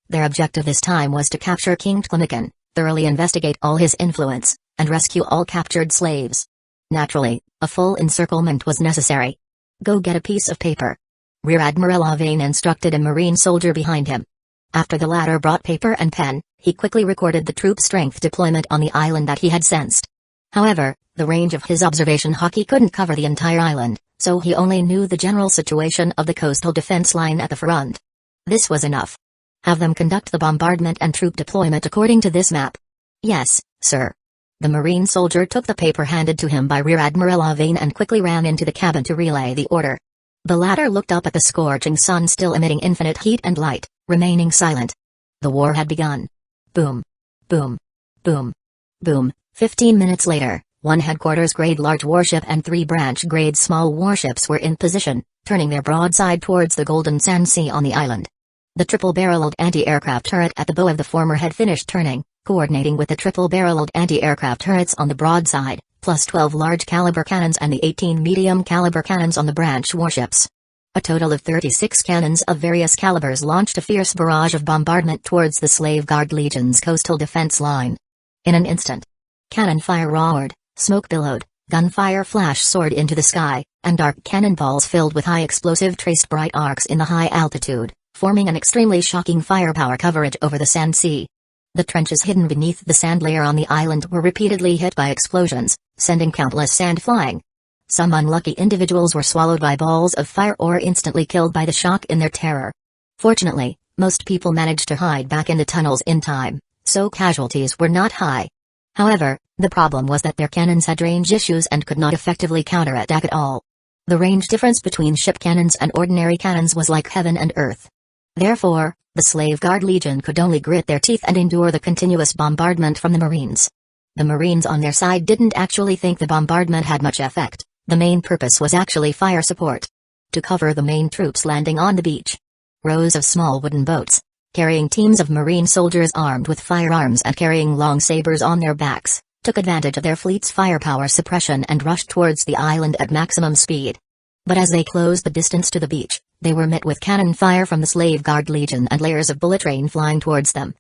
Their objective this time was to capture King Tlemcen, thoroughly investigate all his influence, and rescue all captured slaves. Naturally, a full encirclement was necessary. Go get a piece of paper. Rear Admiral Avane instructed a Marine soldier behind him. After the latter brought paper and pen, he quickly recorded the troop strength deployment on the island that he had sensed. However, the range of his observation hockey couldn't cover the entire island, so he only knew the general situation of the coastal defense line at the front. This was enough. Have them conduct the bombardment and troop deployment according to this map. Yes, sir. The Marine soldier took the paper handed to him by Rear Admiral Avane and quickly ran into the cabin to relay the order. The latter looked up at the scorching sun still emitting infinite heat and light, remaining silent. The war had begun. Boom. Boom. Boom. Boom. 15 minutes later, 1 headquarters-grade large warship and 3 branch-grade small warships were in position, turning their broadside towards the golden sand sea on the island. The triple-barreled anti-aircraft turret at the bow of the former had finished turning, coordinating with the triple-barreled anti-aircraft turrets on the broadside, plus 12 large-caliber cannons and the 18 medium-caliber cannons on the branch warships. A total of 36 cannons of various calibers launched a fierce barrage of bombardment towards the Slave Guard Legion's coastal defense line. In an instant, cannon fire roared, smoke billowed, gunfire flash soared into the sky, and dark cannonballs filled with high explosive traced bright arcs in the high altitude, forming an extremely shocking firepower coverage over the sand sea. The trenches hidden beneath the sand layer on the island were repeatedly hit by explosions, sending countless sand flying. Some unlucky individuals were swallowed by balls of fire or instantly killed by the shock in their terror. Fortunately, most people managed to hide back in the tunnels in time, so casualties were not high. However, the problem was that their cannons had range issues and could not effectively counterattack at all. The range difference between ship cannons and ordinary cannons was like heaven and earth. Therefore, the Slave Guard Legion could only grit their teeth and endure the continuous bombardment from the Marines. The Marines on their side didn't actually think the bombardment had much effect. The main purpose was actually fire support. To cover the main troops landing on the beach, rows of small wooden boats, carrying teams of Marine soldiers armed with firearms and carrying long sabers on their backs, took advantage of their fleet's firepower suppression and rushed towards the island at maximum speed. But as they closed the distance to the beach, they were met with cannon fire from the Slave Guard Legion and layers of bullet rain flying towards them.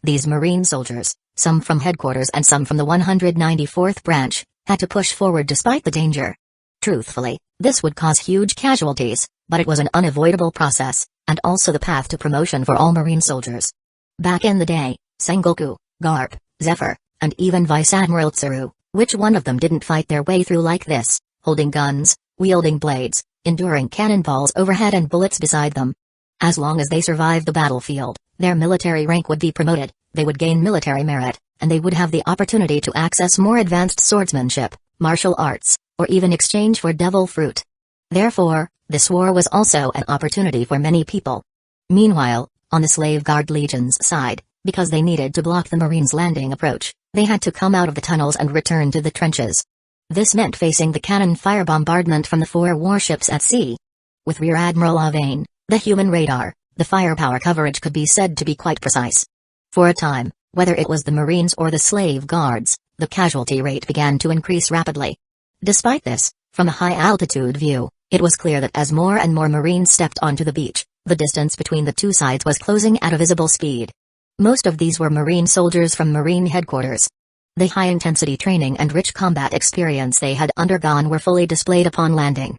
These Marine soldiers, some from headquarters and some from the 194th branch, had to push forward despite the danger. Truthfully, this would cause huge casualties, but it was an unavoidable process, and also the path to promotion for all Marine soldiers. Back in the day, Sengoku, Garp, Zephyr, and even Vice Admiral Tsuru, which one of them didn't fight their way through like this, holding guns, wielding blades, enduring cannonballs overhead and bullets beside them? As long as they survived the battlefield, their military rank would be promoted, they would gain military merit, and they would have the opportunity to access more advanced swordsmanship, martial arts, or even exchange for devil fruit. Therefore, this war was also an opportunity for many people. Meanwhile, on the Slave Guard Legion's side, because they needed to block the Marines' landing approach, they had to come out of the tunnels and return to the trenches. This meant facing the cannon fire bombardment from the 4 warships at sea. With Rear Admiral Avane, the human radar, the firepower coverage could be said to be quite precise. For a time, whether it was the Marines or the Slave Guards, the casualty rate began to increase rapidly. Despite this, from a high-altitude view, it was clear that as more and more Marines stepped onto the beach, the distance between the two sides was closing at a visible speed. Most of these were Marine soldiers from Marine headquarters. The high-intensity training and rich combat experience they had undergone were fully displayed upon landing.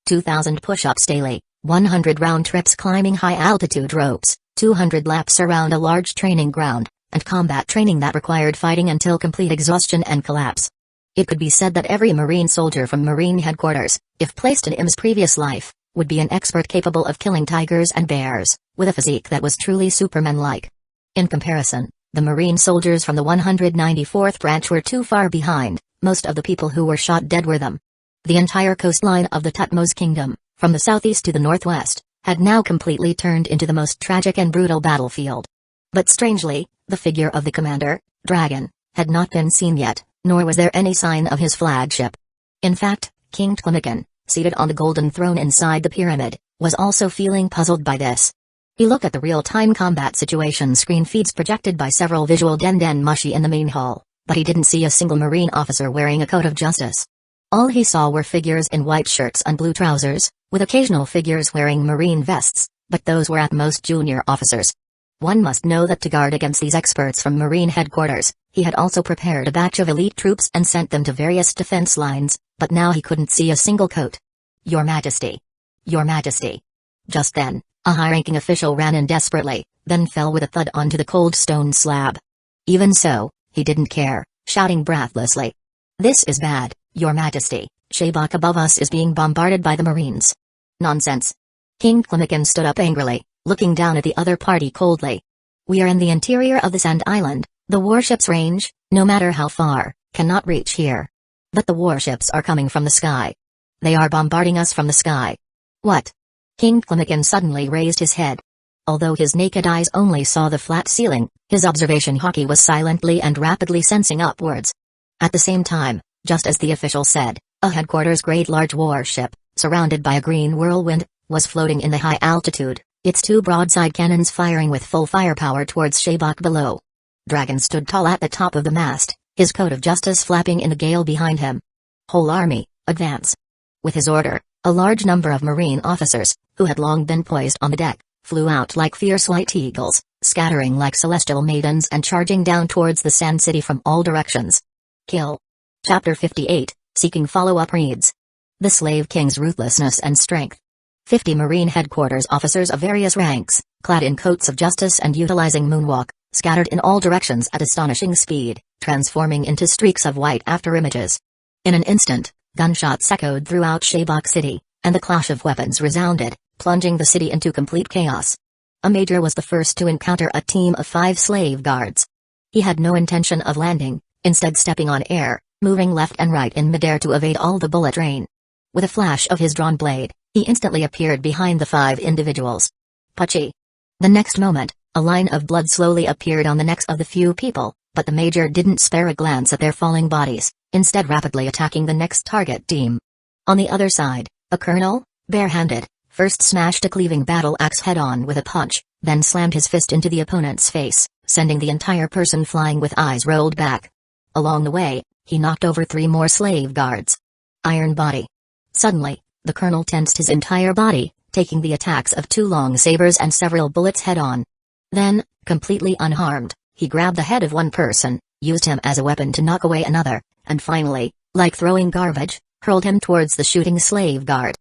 2,000 push-ups daily, 100 round trips climbing high-altitude ropes, 200 laps around a large training ground, and combat training that required fighting until complete exhaustion and collapse. It could be said that every Marine soldier from Marine headquarters, if placed in Im's previous life, would be an expert capable of killing tigers and bears, with a physique that was truly Superman-like. In comparison, the Marine soldiers from the 194th branch were too far behind. Most of the people who were shot dead were them. The entire coastline of the Tutmos Kingdom, from the southeast to the northwest, had now completely turned into the most tragic and brutal battlefield. But strangely, the figure of the commander, Dragon, had not been seen yet, nor was there any sign of his flagship. In fact, King Tlamakan, seated on the golden throne inside the pyramid, was also feeling puzzled by this. He looked at the real-time combat situation screen feeds projected by several visual den mushi in the main hall, but he didn't see a single Marine officer wearing a coat of justice. All he saw were figures in white shirts and blue trousers, with occasional figures wearing Marine vests, but those were at most junior officers. One must know that to guard against these experts from Marine headquarters, he had also prepared a batch of elite troops and sent them to various defense lines, but now he couldn't see a single coat. "Your Majesty! Your Majesty!" Just then, a high-ranking official ran in desperately, then fell with a thud onto the cold stone slab. Even so, he didn't care, shouting breathlessly, "This is bad, Your Majesty, Shabak above us is being bombarded by the Marines." "Nonsense." King Tlamakan stood up angrily, looking down at the other party coldly. "We are in the interior of the Sand Island, the warship's range, no matter how far, Cannot reach here. But the warships are coming from the sky. They are bombarding us from the sky. What? King Klimikin suddenly raised his head. Although his naked eyes only saw the flat ceiling, his observation hockey was silently and rapidly sensing upwards. At the same time, just as the official said, a headquarters-grade large warship, surrounded by a green whirlwind, was floating in the high altitude, its two broadside cannons firing with full firepower towards Shabak below. Dragon stood tall at the top of the mast, his coat of justice flapping in the gale behind him. Whole army, advance. With his order, a large number of marine officers, who had long been poised on the deck, flew out like fierce white eagles, scattering like celestial maidens and charging down towards the Sand City from all directions. Kill. Chapter 58, Seeking Follow-Up reads. The Slave King's Ruthlessness and Strength. 50 Marine headquarters officers of various ranks, clad in coats of justice and utilizing moonwalk, scattered in all directions at astonishing speed, transforming into streaks of white after images. In an instant, gunshots echoed throughout Shabak City, and the clash of weapons resounded, plunging the city into complete chaos. A major was the first to encounter a team of 5 slave guards. He had no intention of landing, instead stepping on air, moving left and right in midair to evade all the bullet rain. With a flash of his drawn blade, he instantly appeared behind the 5 individuals. Puchy. The next moment, a line of blood slowly appeared on the necks of the few people, but the major didn't spare a glance at their falling bodies, instead rapidly attacking the next target team. On the other side, a colonel, barehanded, first smashed a cleaving battle axe head-on with a punch, then slammed his fist into the opponent's face, sending the entire person flying with eyes rolled back. Along the way, he knocked over 3 more slave guards. Iron body. Suddenly, the colonel tensed his entire body, taking the attacks of 2 long sabers and several bullets head-on. Then, completely unharmed, he grabbed the head of one person, used him as a weapon to knock away another, and finally, like throwing garbage, hurled him towards the shooting slave guard.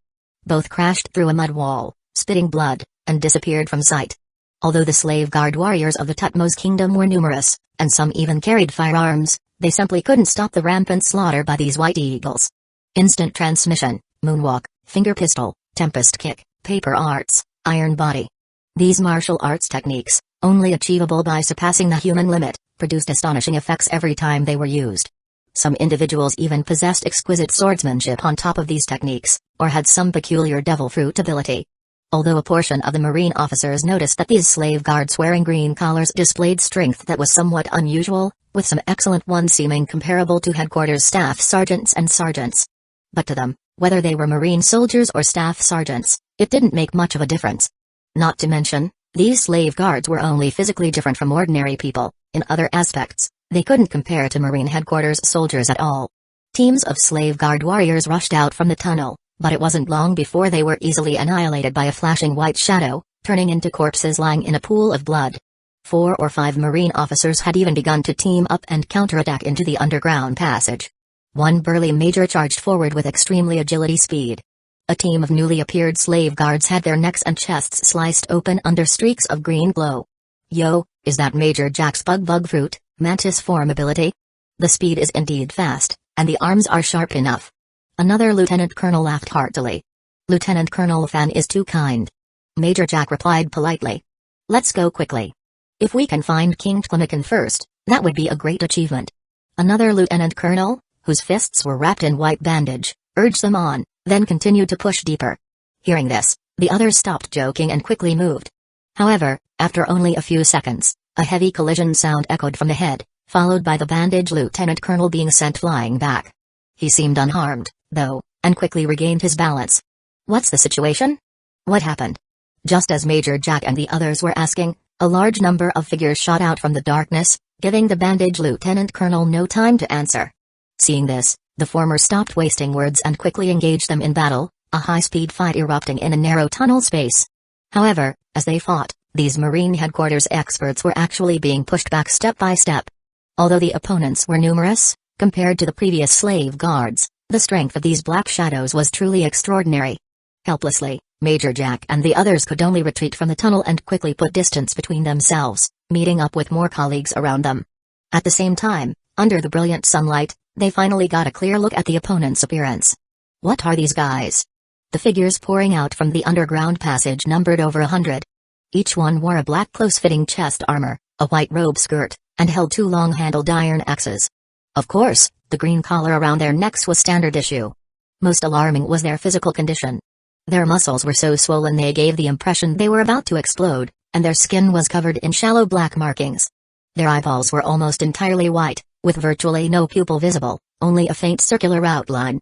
Both crashed through a mud wall, spitting blood, and disappeared from sight. Although the slave guard warriors of the Tutmos kingdom were numerous, and some even carried firearms, they simply couldn't stop the rampant slaughter by these white eagles. Instant transmission, moonwalk, finger pistol, tempest kick, paper arts, iron body. These martial arts techniques, only achievable by surpassing the human limit, produced astonishing effects every time they were used. Some individuals even possessed exquisite swordsmanship on top of these techniques, or had some peculiar devil fruit ability. Although a portion of the marine officers noticed that these slave guards wearing green collars displayed strength that was somewhat unusual, with some excellent ones seeming comparable to headquarters staff sergeants and sergeants. But to them, whether they were marine soldiers or staff sergeants, it didn't make much of a difference. Not to mention, these slave guards were only physically different from ordinary people. In other aspects, they couldn't compare to marine headquarters soldiers at all. Teams of slave guard warriors rushed out from the tunnel, but it wasn't long before they were easily annihilated by a flashing white shadow, turning into corpses lying in a pool of blood. 4 or 5 marine officers had even begun to team up and counterattack into the underground passage. One burly major charged forward with extremely agility speed. A team of newly appeared slave guards had their necks and chests sliced open under streaks of green glow. Yo, is that Major Jack's bug fruit, mantis form ability? The speed is indeed fast, and the arms are sharp enough. Another lieutenant colonel laughed heartily. Lieutenant Colonel Fan is too kind. Major Jack replied politely. Let's go quickly. If we can find King Tlimikin first, that would be a great achievement. Another lieutenant colonel, whose fists were wrapped in white bandage, urged them on, then continued to push deeper. Hearing this, the others stopped joking and quickly moved. However, after only a few seconds, a heavy collision sound echoed from the head, followed by the bandaged lieutenant colonel being sent flying back. He seemed unharmed, though, and quickly regained his balance. What's the situation? What happened? Just as Major Jack and the others were asking, a large number of figures shot out from the darkness, giving the bandaged lieutenant colonel no time to answer. Seeing this, the former stopped wasting words and quickly engaged them in battle, a high-speed fight erupting in a narrow tunnel space. However, as they fought, these marine headquarters experts were actually being pushed back step by step. Although the opponents were numerous, compared to the previous slave guards, the strength of these black shadows was truly extraordinary. Helplessly, Major Jack and the others could only retreat from the tunnel and quickly put distance between themselves, meeting up with more colleagues around them. At the same time, under the brilliant sunlight, they finally got a clear look at the opponent's appearance. What are these guys? The figures pouring out from the underground passage numbered over 100. Each one wore a black close-fitting chest armor, a white robe skirt, and held 2 long-handled iron axes. Of course, The green collar around their necks was standard issue. Most alarming was their physical condition. Their muscles were so swollen they gave the impression they were about to explode, and their skin was covered in shallow black markings. Their eyeballs were almost entirely white, with virtually no pupil visible, only a faint circular outline.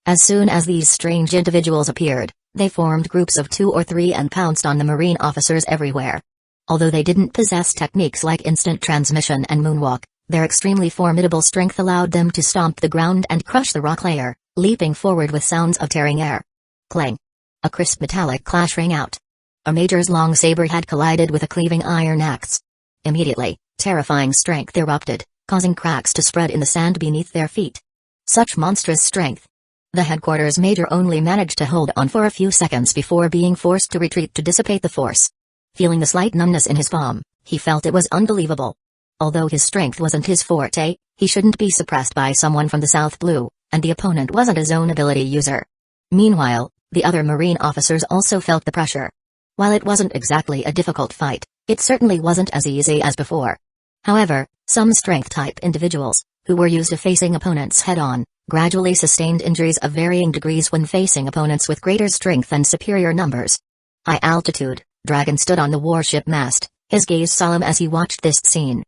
As soon as these strange individuals appeared, they formed groups of 2 or 3 and pounced on the Marine officers everywhere. Although they didn't possess techniques like instant transmission and moonwalk, their extremely formidable strength allowed them to stomp the ground and crush the rock layer, leaping forward with sounds of tearing air. Clang! A crisp metallic clash rang out. A major's long saber had collided with a cleaving iron axe. Immediately, terrifying strength erupted, causing cracks to spread in the sand beneath their feet. Such monstrous strength! The headquarters major only managed to hold on for a few seconds before being forced to retreat to dissipate the force. Feeling the slight numbness in his palm, he felt it was unbelievable. Although his strength wasn't his forte, he shouldn't be suppressed by someone from the South Blue, and the opponent wasn't a zone ability user. Meanwhile, the other Marine officers also felt the pressure. While it wasn't exactly a difficult fight, it certainly wasn't as easy as before. However, some strength-type individuals, who were used to facing opponents head-on, gradually sustained injuries of varying degrees when facing opponents with greater strength and superior numbers. High altitude, Dragon stood on the warship mast, his gaze solemn as he watched this scene.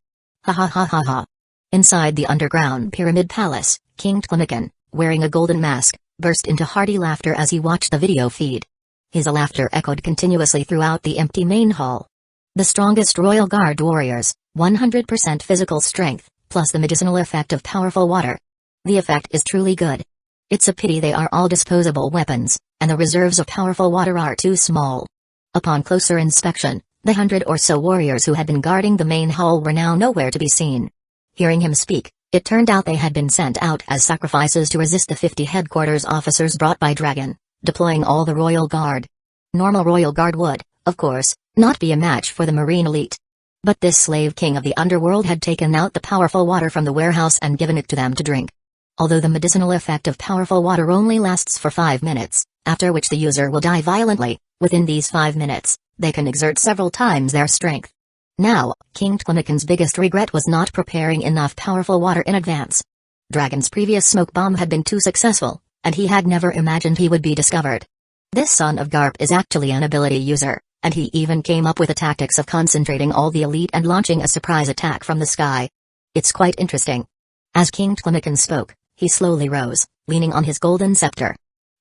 Ha ha ha ha ha. Inside the underground pyramid palace, King Tlamakin, wearing a golden mask, burst into hearty laughter as he watched the video feed. His laughter echoed continuously throughout the empty main hall. The strongest Royal Guard warriors, 100% physical strength, plus the medicinal effect of powerful water. The effect is truly good. It's a pity they are all disposable weapons, and the reserves of powerful water are too small. Upon closer inspection, the 100 or so warriors who had been guarding the main hall were now nowhere to be seen. Hearing him speak, it turned out they had been sent out as sacrifices to resist the 50 headquarters officers brought by Dragon, deploying all the Royal Guard. Normal Royal Guard would, of course, not be a match for the Marine elite. But this slave king of the underworld had taken out the powerful water from the warehouse and given it to them to drink. Although the medicinal effect of powerful water only lasts for 5 minutes, after which the user will die violently, within these 5 minutes, they can exert several times their strength. Now, King Tlamakin's biggest regret was not preparing enough powerful water in advance. Dragon's previous smoke bomb had been too successful, and he had never imagined he would be discovered. This son of Garp is actually an ability user, and he even came up with the tactics of concentrating all the elite and launching a surprise attack from the sky. It's quite interesting. As King Tlamakin spoke, he slowly rose, leaning on his golden scepter.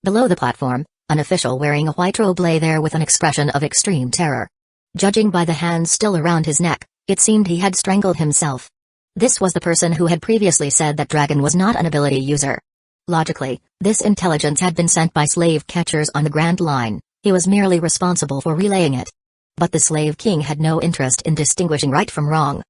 Below the platform, an official wearing a white robe lay there with an expression of extreme terror. Judging by the hands still around his neck, it seemed he had strangled himself. This was the person who had previously said that Dragon was not an ability user. Logically, this intelligence had been sent by slave catchers on the Grand Line, he was merely responsible for relaying it. But the slave king had no interest in distinguishing right from wrong.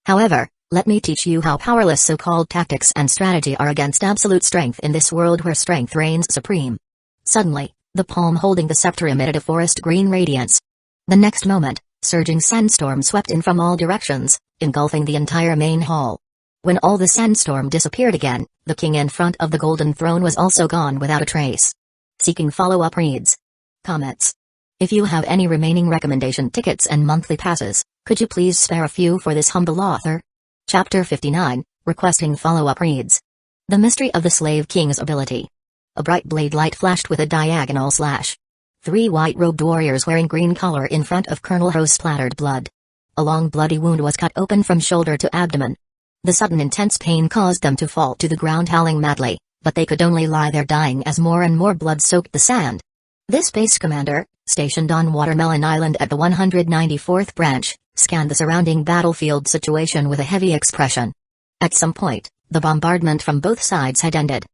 However, let me teach you how powerless so-called tactics and strategy are against absolute strength in this world where strength reigns supreme. Suddenly, the palm holding the scepter emitted a forest green radiance. The next moment, surging sandstorm swept in from all directions, engulfing the entire main hall. When all the sandstorm disappeared again, the king in front of the golden throne was also gone without a trace. Seeking follow-up reads. Comments. If you have any remaining recommendation tickets and monthly passes, could you please spare a few for this humble author? Chapter 59, Requesting Follow-Up reads. The Mystery of the Slave King's Ability. A bright blade light flashed with a diagonal slash. 3 white-robed warriors wearing green collar in front of Colonel Ho splattered blood. A long bloody wound was cut open from shoulder to abdomen. The sudden intense pain caused them to fall to the ground howling madly, but they could only lie there dying as more and more blood soaked the sand. This base commander, stationed on Watermelon Island at the 194th branch, scanned the surrounding battlefield situation with a heavy expression. At some point, the bombardment from both sides had ended.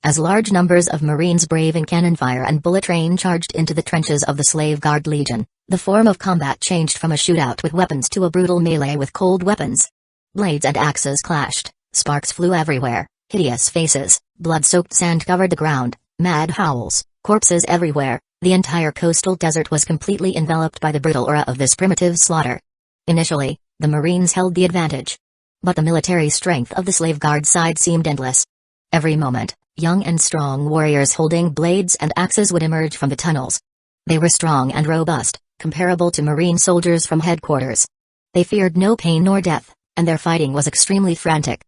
As large numbers of Marines braving cannon fire and bullet rain charged into the trenches of the Slave Guard Legion, the form of combat changed from a shootout with weapons to a brutal melee with cold weapons. Blades and axes clashed, sparks flew everywhere, hideous faces, blood-soaked sand covered the ground, mad howls, corpses everywhere. The entire coastal desert was completely enveloped by the brutal aura of this primitive slaughter. Initially, the Marines held the advantage. But the military strength of the Slave Guard side seemed endless. Every moment, young and strong warriors holding blades and axes would emerge from the tunnels. They were strong and robust, comparable to Marine soldiers from headquarters. They feared no pain nor death, and their fighting was extremely frantic.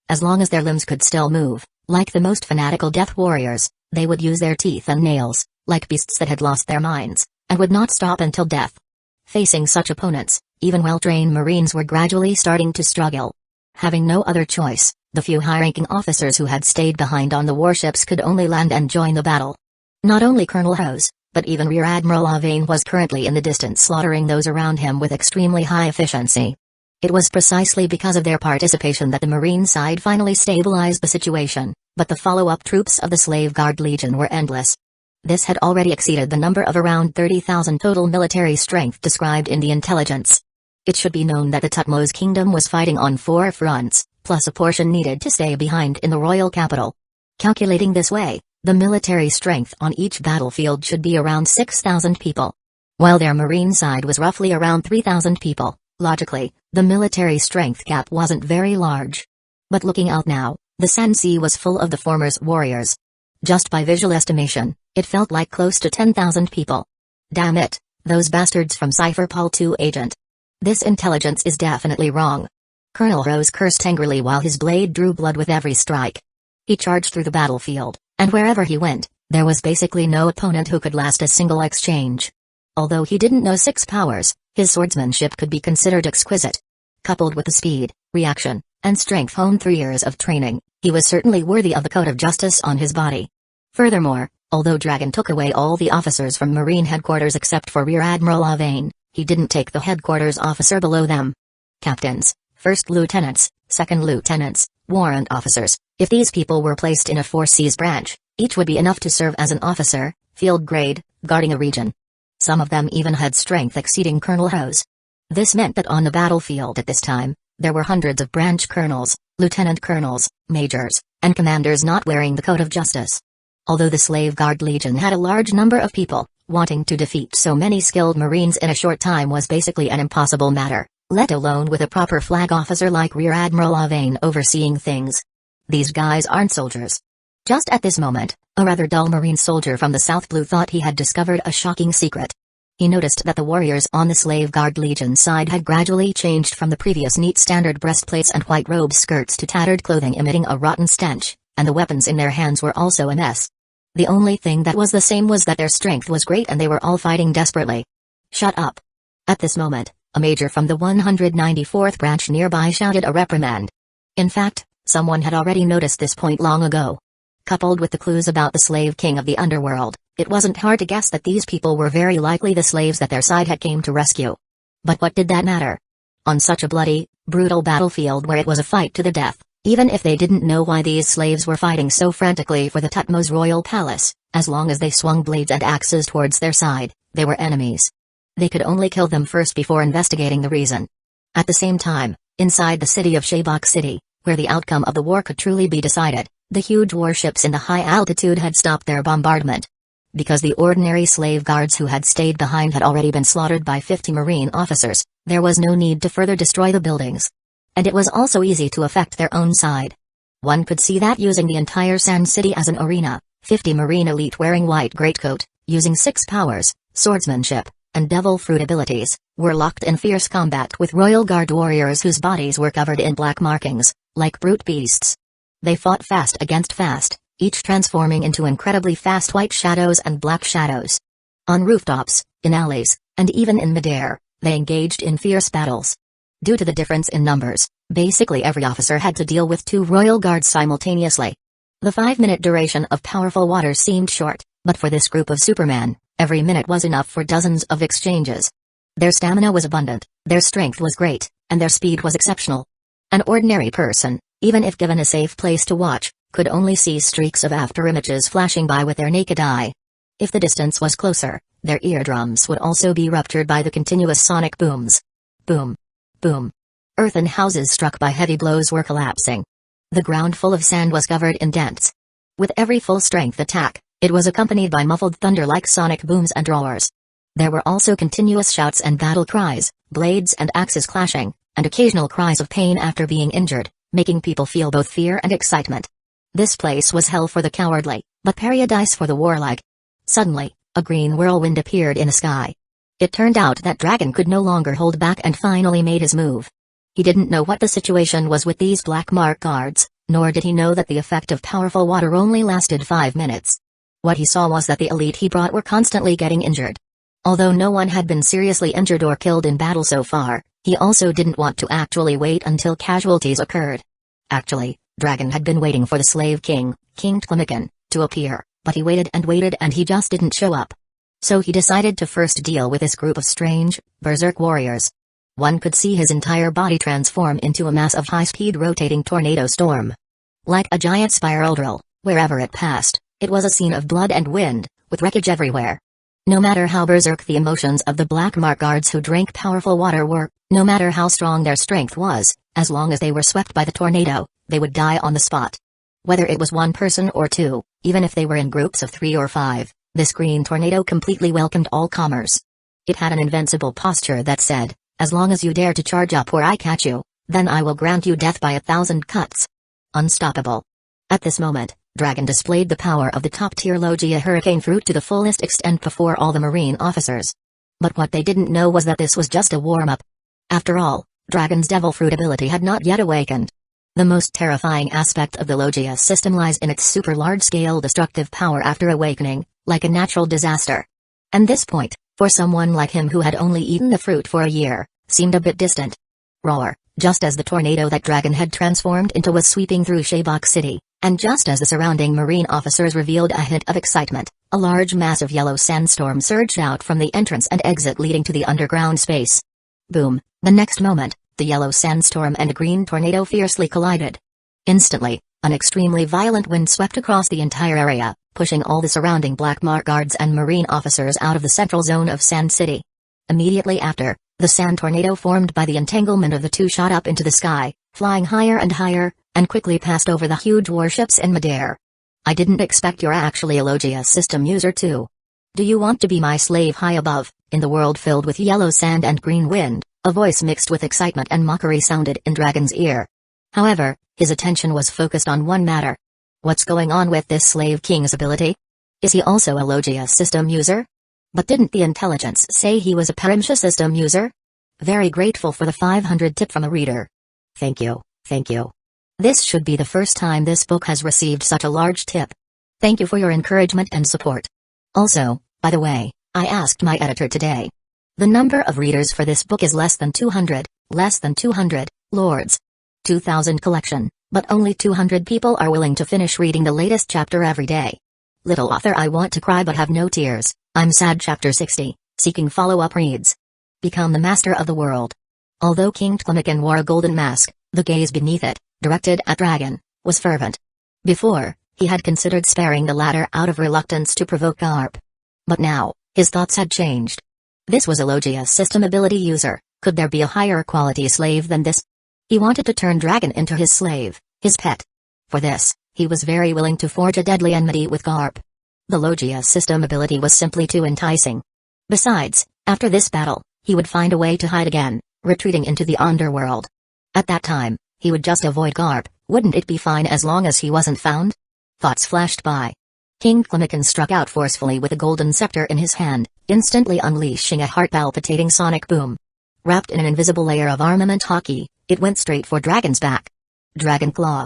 As long as their limbs could still move, Like the most fanatical death warriors, they would use their teeth and nails, like beasts that had lost their minds, and would not stop until death. Facing such opponents, even well-trained Marines were gradually starting to struggle. Having no other choice, the few high-ranking officers who had stayed behind on the warships could only land and join the battle. Not only Colonel Hose, but even Rear Admiral Avane was currently in the distance slaughtering those around him with extremely high efficiency. It was precisely because of their participation that the Marine side finally stabilized the situation, but the follow-up troops of the Slave Guard Legion were endless. This had already exceeded the number of around 30,000 total military strength described in the intelligence. It should be known that the Tutmos Kingdom was fighting on 4 fronts, plus a portion needed to stay behind in the royal capital. Calculating this way, the military strength on each battlefield should be around 6,000 people. While their Marine side was roughly around 3,000 people, logically, the military strength gap wasn't very large. But looking out now, the Sand Sea was full of the former's warriors. Just by visual estimation, it felt like close to 10,000 people. Damn it, those bastards from Cypher Pol 2 agent. This intelligence is definitely wrong. Colonel Rose cursed angrily while his blade drew blood with every strike. He charged through the battlefield, and wherever he went, there was basically no opponent who could last a single exchange. Although he didn't know 6 powers, his swordsmanship could be considered exquisite. Coupled with the speed, reaction, and strength honed through years of training, he was certainly worthy of the coat of justice on his body. Furthermore, although Dragon took away all the officers from Marine headquarters except for Rear Admiral Avane, he didn't take the headquarters officer below them. Captains, first lieutenants, second lieutenants, warrant officers, if these people were placed in a 4Cs branch, each would be enough to serve as an officer, field grade, guarding a region. Some of them even had strength exceeding Colonel Hose. This meant that on the battlefield at this time, there were hundreds of branch colonels, lieutenant colonels, majors, and commanders not wearing the coat of justice. Although the Slave Guard Legion had a large number of people, wanting to defeat so many skilled Marines in a short time was basically an impossible matter, let alone with a proper flag officer like Rear Admiral Avane overseeing things. These guys aren't soldiers. Just at this moment, a rather dull Marine soldier from the South Blue thought he had discovered a shocking secret. He noticed that the warriors on the Slave Guard Legion side had gradually changed from the previous neat standard breastplates and white robe skirts to tattered clothing emitting a rotten stench, and the weapons in their hands were also a mess. The only thing that was the same was that their strength was great and they were all fighting desperately. Shut up. At this moment, a major from the 194th branch nearby shouted a reprimand. In fact, someone had already noticed this point long ago. Coupled with the clues about the slave king of the underworld, it wasn't hard to guess that these people were very likely the slaves that their side had came to rescue. But what did that matter? On such a bloody, brutal battlefield where it was a fight to the death, even if they didn't know why these slaves were fighting so frantically for the Tutmos royal palace, as long as they swung blades and axes towards their side, they were enemies. They could only kill them first before investigating the reason. At the same time, inside the city of Shabak City, where the outcome of the war could truly be decided, the huge warships in the high altitude had stopped their bombardment. Because the ordinary slave guards who had stayed behind had already been slaughtered by 50 Marine officers, there was no need to further destroy the buildings. And it was also easy to affect their own side. One could see that using the entire Sand City as an arena, 50 Marine elite wearing white greatcoat, using 6 powers, swordsmanship, and devil fruit abilities, were locked in fierce combat with Royal Guard warriors whose bodies were covered in black markings, like brute beasts. They fought fast against fast, each transforming into incredibly fast white shadows and black shadows. On rooftops, in alleys, and even in midair, they engaged in fierce battles. Due to the difference in numbers, basically every officer had to deal with 2 royal guards simultaneously. The 5-minute duration of powerful water seemed short, but for this group of Superman, every minute was enough for dozens of exchanges. Their stamina was abundant, their strength was great, and their speed was exceptional. An ordinary person, even if given a safe place to watch, could only see streaks of afterimages flashing by with their naked eye. If the distance was closer, their eardrums would also be ruptured by the continuous sonic booms. Boom. Boom. Earthen houses struck by heavy blows were collapsing. The ground full of sand was covered in dents. With every full-strength attack, it was accompanied by muffled thunder like sonic booms and roars. There were also continuous shouts and battle cries, blades and axes clashing, and occasional cries of pain after being injured, making people feel both fear and excitement. This place was hell for the cowardly, but paradise for the warlike. Suddenly, a green whirlwind appeared in the sky. It turned out that Dragon could no longer hold back and finally made his move. He didn't know what the situation was with these black mark guards, Nor did he know that the effect of powerful water only lasted 5 minutes. What he saw was that the elite he brought were constantly getting injured. Although no one had been seriously injured or killed in battle so far, he also didn't want to actually wait until casualties occurred. Actually, Dragon had been waiting for the slave king, King Tlimican, to appear, but he waited and he just didn't show up. So he decided to first deal with this group of strange, berserk warriors. One could see his entire body transform into a mass of high-speed rotating tornado storm. Like a giant spiral drill, wherever it passed, it was a scene of blood and wind, with wreckage everywhere. No matter how berserk the emotions of the black mark guards who drank powerful water were, no matter how strong their strength was, as long as they were swept by the tornado, they would die on the spot. Whether it was one person or two, even if they were in groups of 3 or 5, this green tornado completely welcomed all comers. It had an invincible posture that said, "As long as you dare to charge up or I catch you, then I will grant you death by 1,000 cuts." Unstoppable. At this moment, Dragon displayed the power of the top-tier Logia hurricane fruit to the fullest extent before all the marine officers. But what they didn't know was that this was just a warm-up. After all, Dragon's devil fruit ability had not yet awakened. The most terrifying aspect of the Logia system lies in its super large-scale destructive power after awakening, like a natural disaster. And this point, for someone like him who had only eaten the fruit for a year, seemed a bit distant. Roar, just as the tornado that Dragon had transformed into was sweeping through Shabak City, and just as the surrounding marine officers revealed a hint of excitement, a large mass of yellow sandstorm surged out from the entrance and exit leading to the underground space. Boom, the next moment, the yellow sandstorm and a green tornado fiercely collided. Instantly, an extremely violent wind swept across the entire area, pushing all the surrounding black mark guards and marine officers out of the central zone of Sand City. Immediately after, the sand tornado formed by the entanglement of the two shot up into the sky, flying higher and higher, and quickly passed over the huge warships in midair. "I didn't expect you're actually a Logia system user too. Do you want to be my slave high above, in the world filled with yellow sand and green wind?" A voice mixed with excitement and mockery sounded in Dragon's ear. However, his attention was focused on one matter. What's going on with this slave king's ability? Is he also a Logia system user? But didn't the intelligence say he was a Parimsha system user? Very grateful for the 500 tip from a reader. Thank you, thank you. This should be the first time this book has received such a large tip. Thank you for your encouragement and support. Also, by the way, I asked my editor today. The number of readers for this book is less than 200, lords. 2,000 collection, but only 200 people are willing to finish reading the latest chapter every day. Little author, I want to cry but have no tears. I'm sad. Chapter 60, seeking follow-up reads. Become the master of the world. Although King Tlimican wore a golden mask, the gaze beneath it, directed at Dragon, was fervent. Before, he had considered sparing the latter out of reluctance to provoke Garp. But now, his thoughts had changed. This was a Logia system ability user. Could there be a higher quality slave than this? He wanted to turn Dragon into his slave, his pet. For this, he was very willing to forge a deadly enmity with Garp. The Logia system ability was simply too enticing. Besides, after this battle, he would find a way to hide again, retreating into the underworld. At that time, he would just avoid Garp. Wouldn't it be fine as long as he wasn't found? Thoughts flashed by. King Tlimican struck out forcefully with a golden scepter in his hand, instantly unleashing a heart-palpitating sonic boom. Wrapped in an invisible layer of armament hockey, it went straight for Dragon's back. Dragon Claw.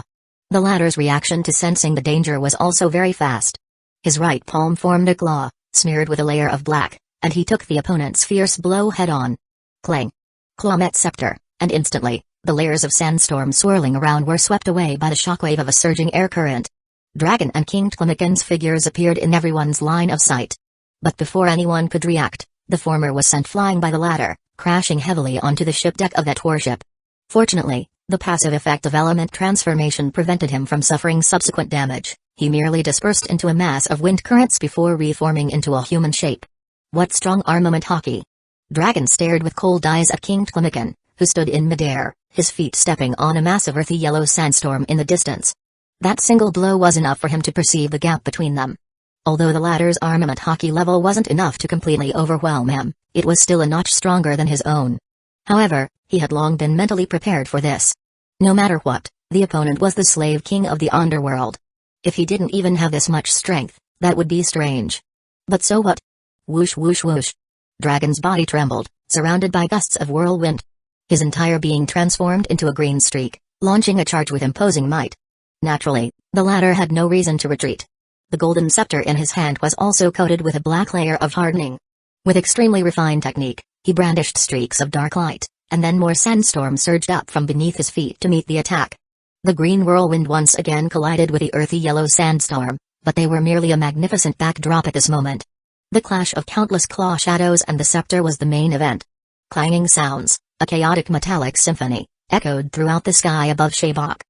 The latter's reaction to sensing the danger was also very fast. His right palm formed a claw, smeared with a layer of black, and he took the opponent's fierce blow head-on. Clang. Claw met scepter, and instantly, the layers of sandstorm swirling around were swept away by the shockwave of a surging air current. Dragon and King Tlimican's figures appeared in everyone's line of sight. But before anyone could react, the former was sent flying by the latter, crashing heavily onto the ship deck of that warship. Fortunately, the passive effect of element transformation prevented him from suffering subsequent damage. He merely dispersed into a mass of wind currents before reforming into a human shape. What strong armament hockey! Dragon stared with cold eyes at King Tlimican, who stood in midair, his feet stepping on a massive earthy yellow sandstorm in the distance. That single blow was enough for him to perceive the gap between them. Although the latter's armament hockey level wasn't enough to completely overwhelm him, it was still a notch stronger than his own. However, he had long been mentally prepared for this. No matter what, the opponent was the slave king of the underworld. If he didn't even have this much strength, that would be strange. But so what? Whoosh whoosh whoosh. Dragon's body trembled, surrounded by gusts of whirlwind. His entire being transformed into a green streak, launching a charge with imposing might. Naturally, the latter had no reason to retreat. The golden scepter in his hand was also coated with a black layer of hardening. With extremely refined technique, he brandished streaks of dark light, and then more sandstorm surged up from beneath his feet to meet the attack. The green whirlwind once again collided with the earthy yellow sandstorm, but they were merely a magnificent backdrop at this moment. The clash of countless claw shadows and the scepter was the main event. Clanging sounds, a chaotic metallic symphony, echoed throughout the sky above Shabak.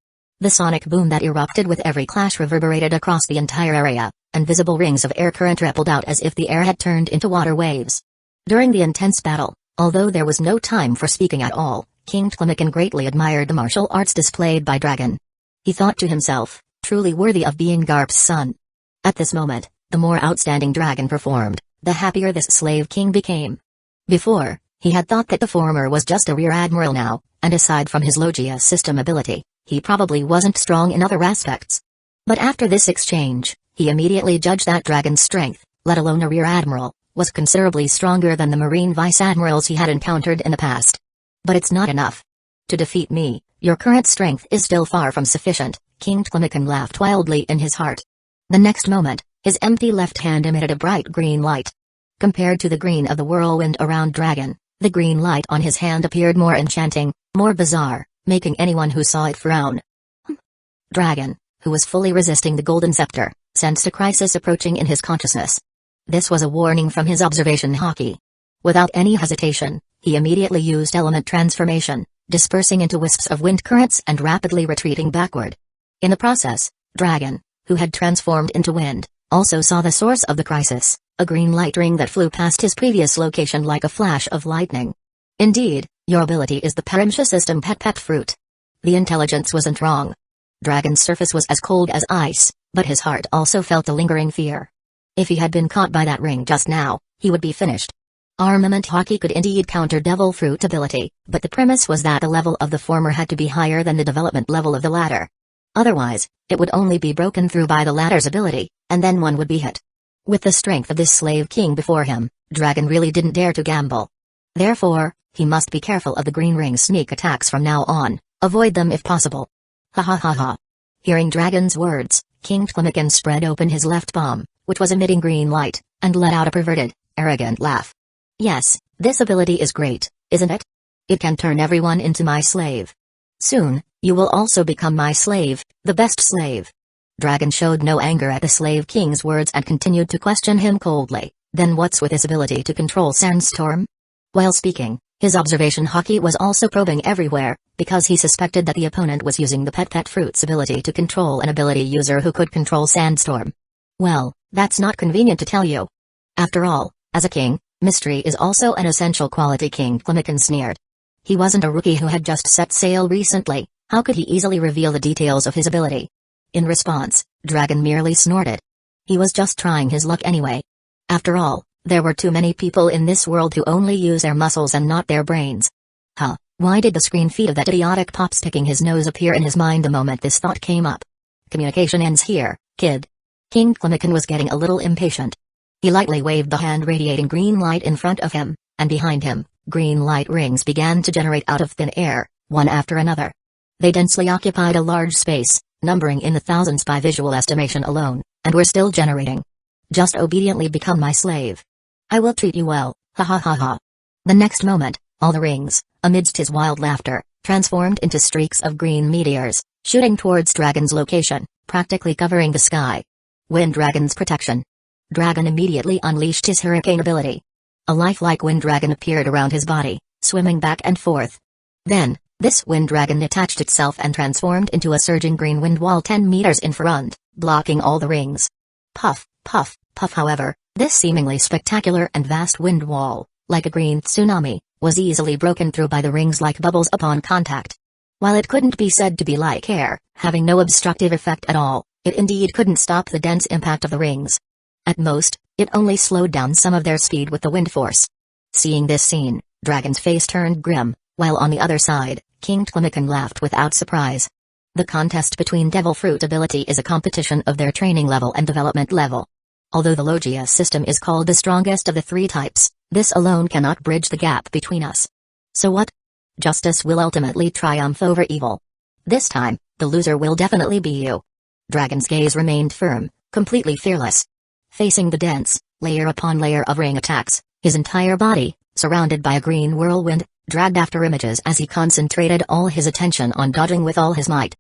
The sonic boom that erupted with every clash reverberated across the entire area, and visible rings of air current rippled out as if the air had turned into water waves. During the intense battle, although there was no time for speaking at all, King Tlimican greatly admired the martial arts displayed by Dragon. He thought to himself, truly worthy of being Garp's son. At this moment, the more outstanding Dragon performed, the happier this slave king became. Before, he had thought that the former was just a rear admiral now, and aside from his Logia system ability, he probably wasn't strong in other aspects. But after this exchange, he immediately judged that Dragon's strength, let alone a rear admiral, was considerably stronger than the marine vice admirals he had encountered in the past. But it's not enough. To defeat me, your current strength is still far from sufficient, King Tlimican laughed wildly in his heart. The next moment, his empty left hand emitted a bright green light. Compared to the green of the whirlwind around Dragon, the green light on his hand appeared more enchanting, more bizarre, making anyone who saw it frown. Dragon, who was fully resisting the golden scepter, sensed a crisis approaching in his consciousness. This was a warning from his observation Haki. Without any hesitation, he immediately used element transformation, dispersing into wisps of wind currents and rapidly retreating backward. In the process, Dragon, who had transformed into wind, also saw the source of the crisis, a green light ring that flew past his previous location like a flash of lightning. Indeed, your ability is the Parimsha system pet fruit. The intelligence wasn't wrong. Dragon's surface was as cold as ice, but his heart also felt a lingering fear. If he had been caught by that ring just now, he would be finished. Armament Haki could indeed counter devil fruit ability, but the premise was that the level of the former had to be higher than the development level of the latter. Otherwise, it would only be broken through by the latter's ability, and then one would be hit. With the strength of this slave king before him, Dragon really didn't dare to gamble. Therefore, he must be careful of the green ring's sneak attacks from now on, avoid them if possible. Ha ha ha ha. Hearing Dragon's words, King Tlimican spread open his left palm, which was emitting green light, and let out a perverted, arrogant laugh. Yes, this ability is great, isn't it? It can turn everyone into my slave. Soon, you will also become my slave, the best slave. Dragon showed no anger at the slave king's words and continued to question him coldly. Then what's with his ability to control sandstorm? While speaking, his observation Haki was also probing everywhere, because he suspected that the opponent was using the pet fruit's ability to control an ability user who could control sandstorm. Well, that's not convenient to tell you. After all, as a king, mystery is also an essential quality, King Tlimican sneered. He wasn't a rookie who had just set sail recently, how could he easily reveal the details of his ability? In response, Dragon merely snorted. He was just trying his luck anyway. After all, there were too many people in this world who only use their muscles and not their brains. Why did the screen feed of that idiotic Pops picking his nose appear in his mind the moment this thought came up? Communication ends here, kid. King Tlimican was getting a little impatient. He lightly waved the hand radiating green light in front of him, and behind him, green light rings began to generate out of thin air, one after another. They densely occupied a large space, numbering in the thousands by visual estimation alone, and were still generating. Just obediently become my slave. I will treat you well, ha ha ha ha. The next moment, all the rings, amidst his wild laughter, transformed into streaks of green meteors, shooting towards Dragon's location, practically covering the sky. Wind Dragon's protection. Dragon immediately unleashed his hurricane ability. A lifelike wind dragon appeared around his body, swimming back and forth. Then, this wind dragon detached itself and transformed into a surging green wind wall 10 meters in front, blocking all the rings. Puff, puff, puff. However, this seemingly spectacular and vast wind wall, like a green tsunami, was easily broken through by the rings like bubbles upon contact. While it couldn't be said to be like air, having no obstructive effect at all, it indeed couldn't stop the dense impact of the rings. At most, it only slowed down some of their speed with the wind force. Seeing this scene, Dragon's face turned grim, while on the other side, King Tlimican laughed without surprise. The contest between Devil Fruit ability is a competition of their training level and development level. Although the Logia system is called the strongest of the three types, this alone cannot bridge the gap between us. So what? Justice will ultimately triumph over evil. This time, The loser will definitely be you. Dragon's gaze remained firm, completely fearless. Facing the dense, layer upon layer of ring attacks, his entire body, surrounded by a green whirlwind, dragged after images as he concentrated all his attention on dodging with all his might.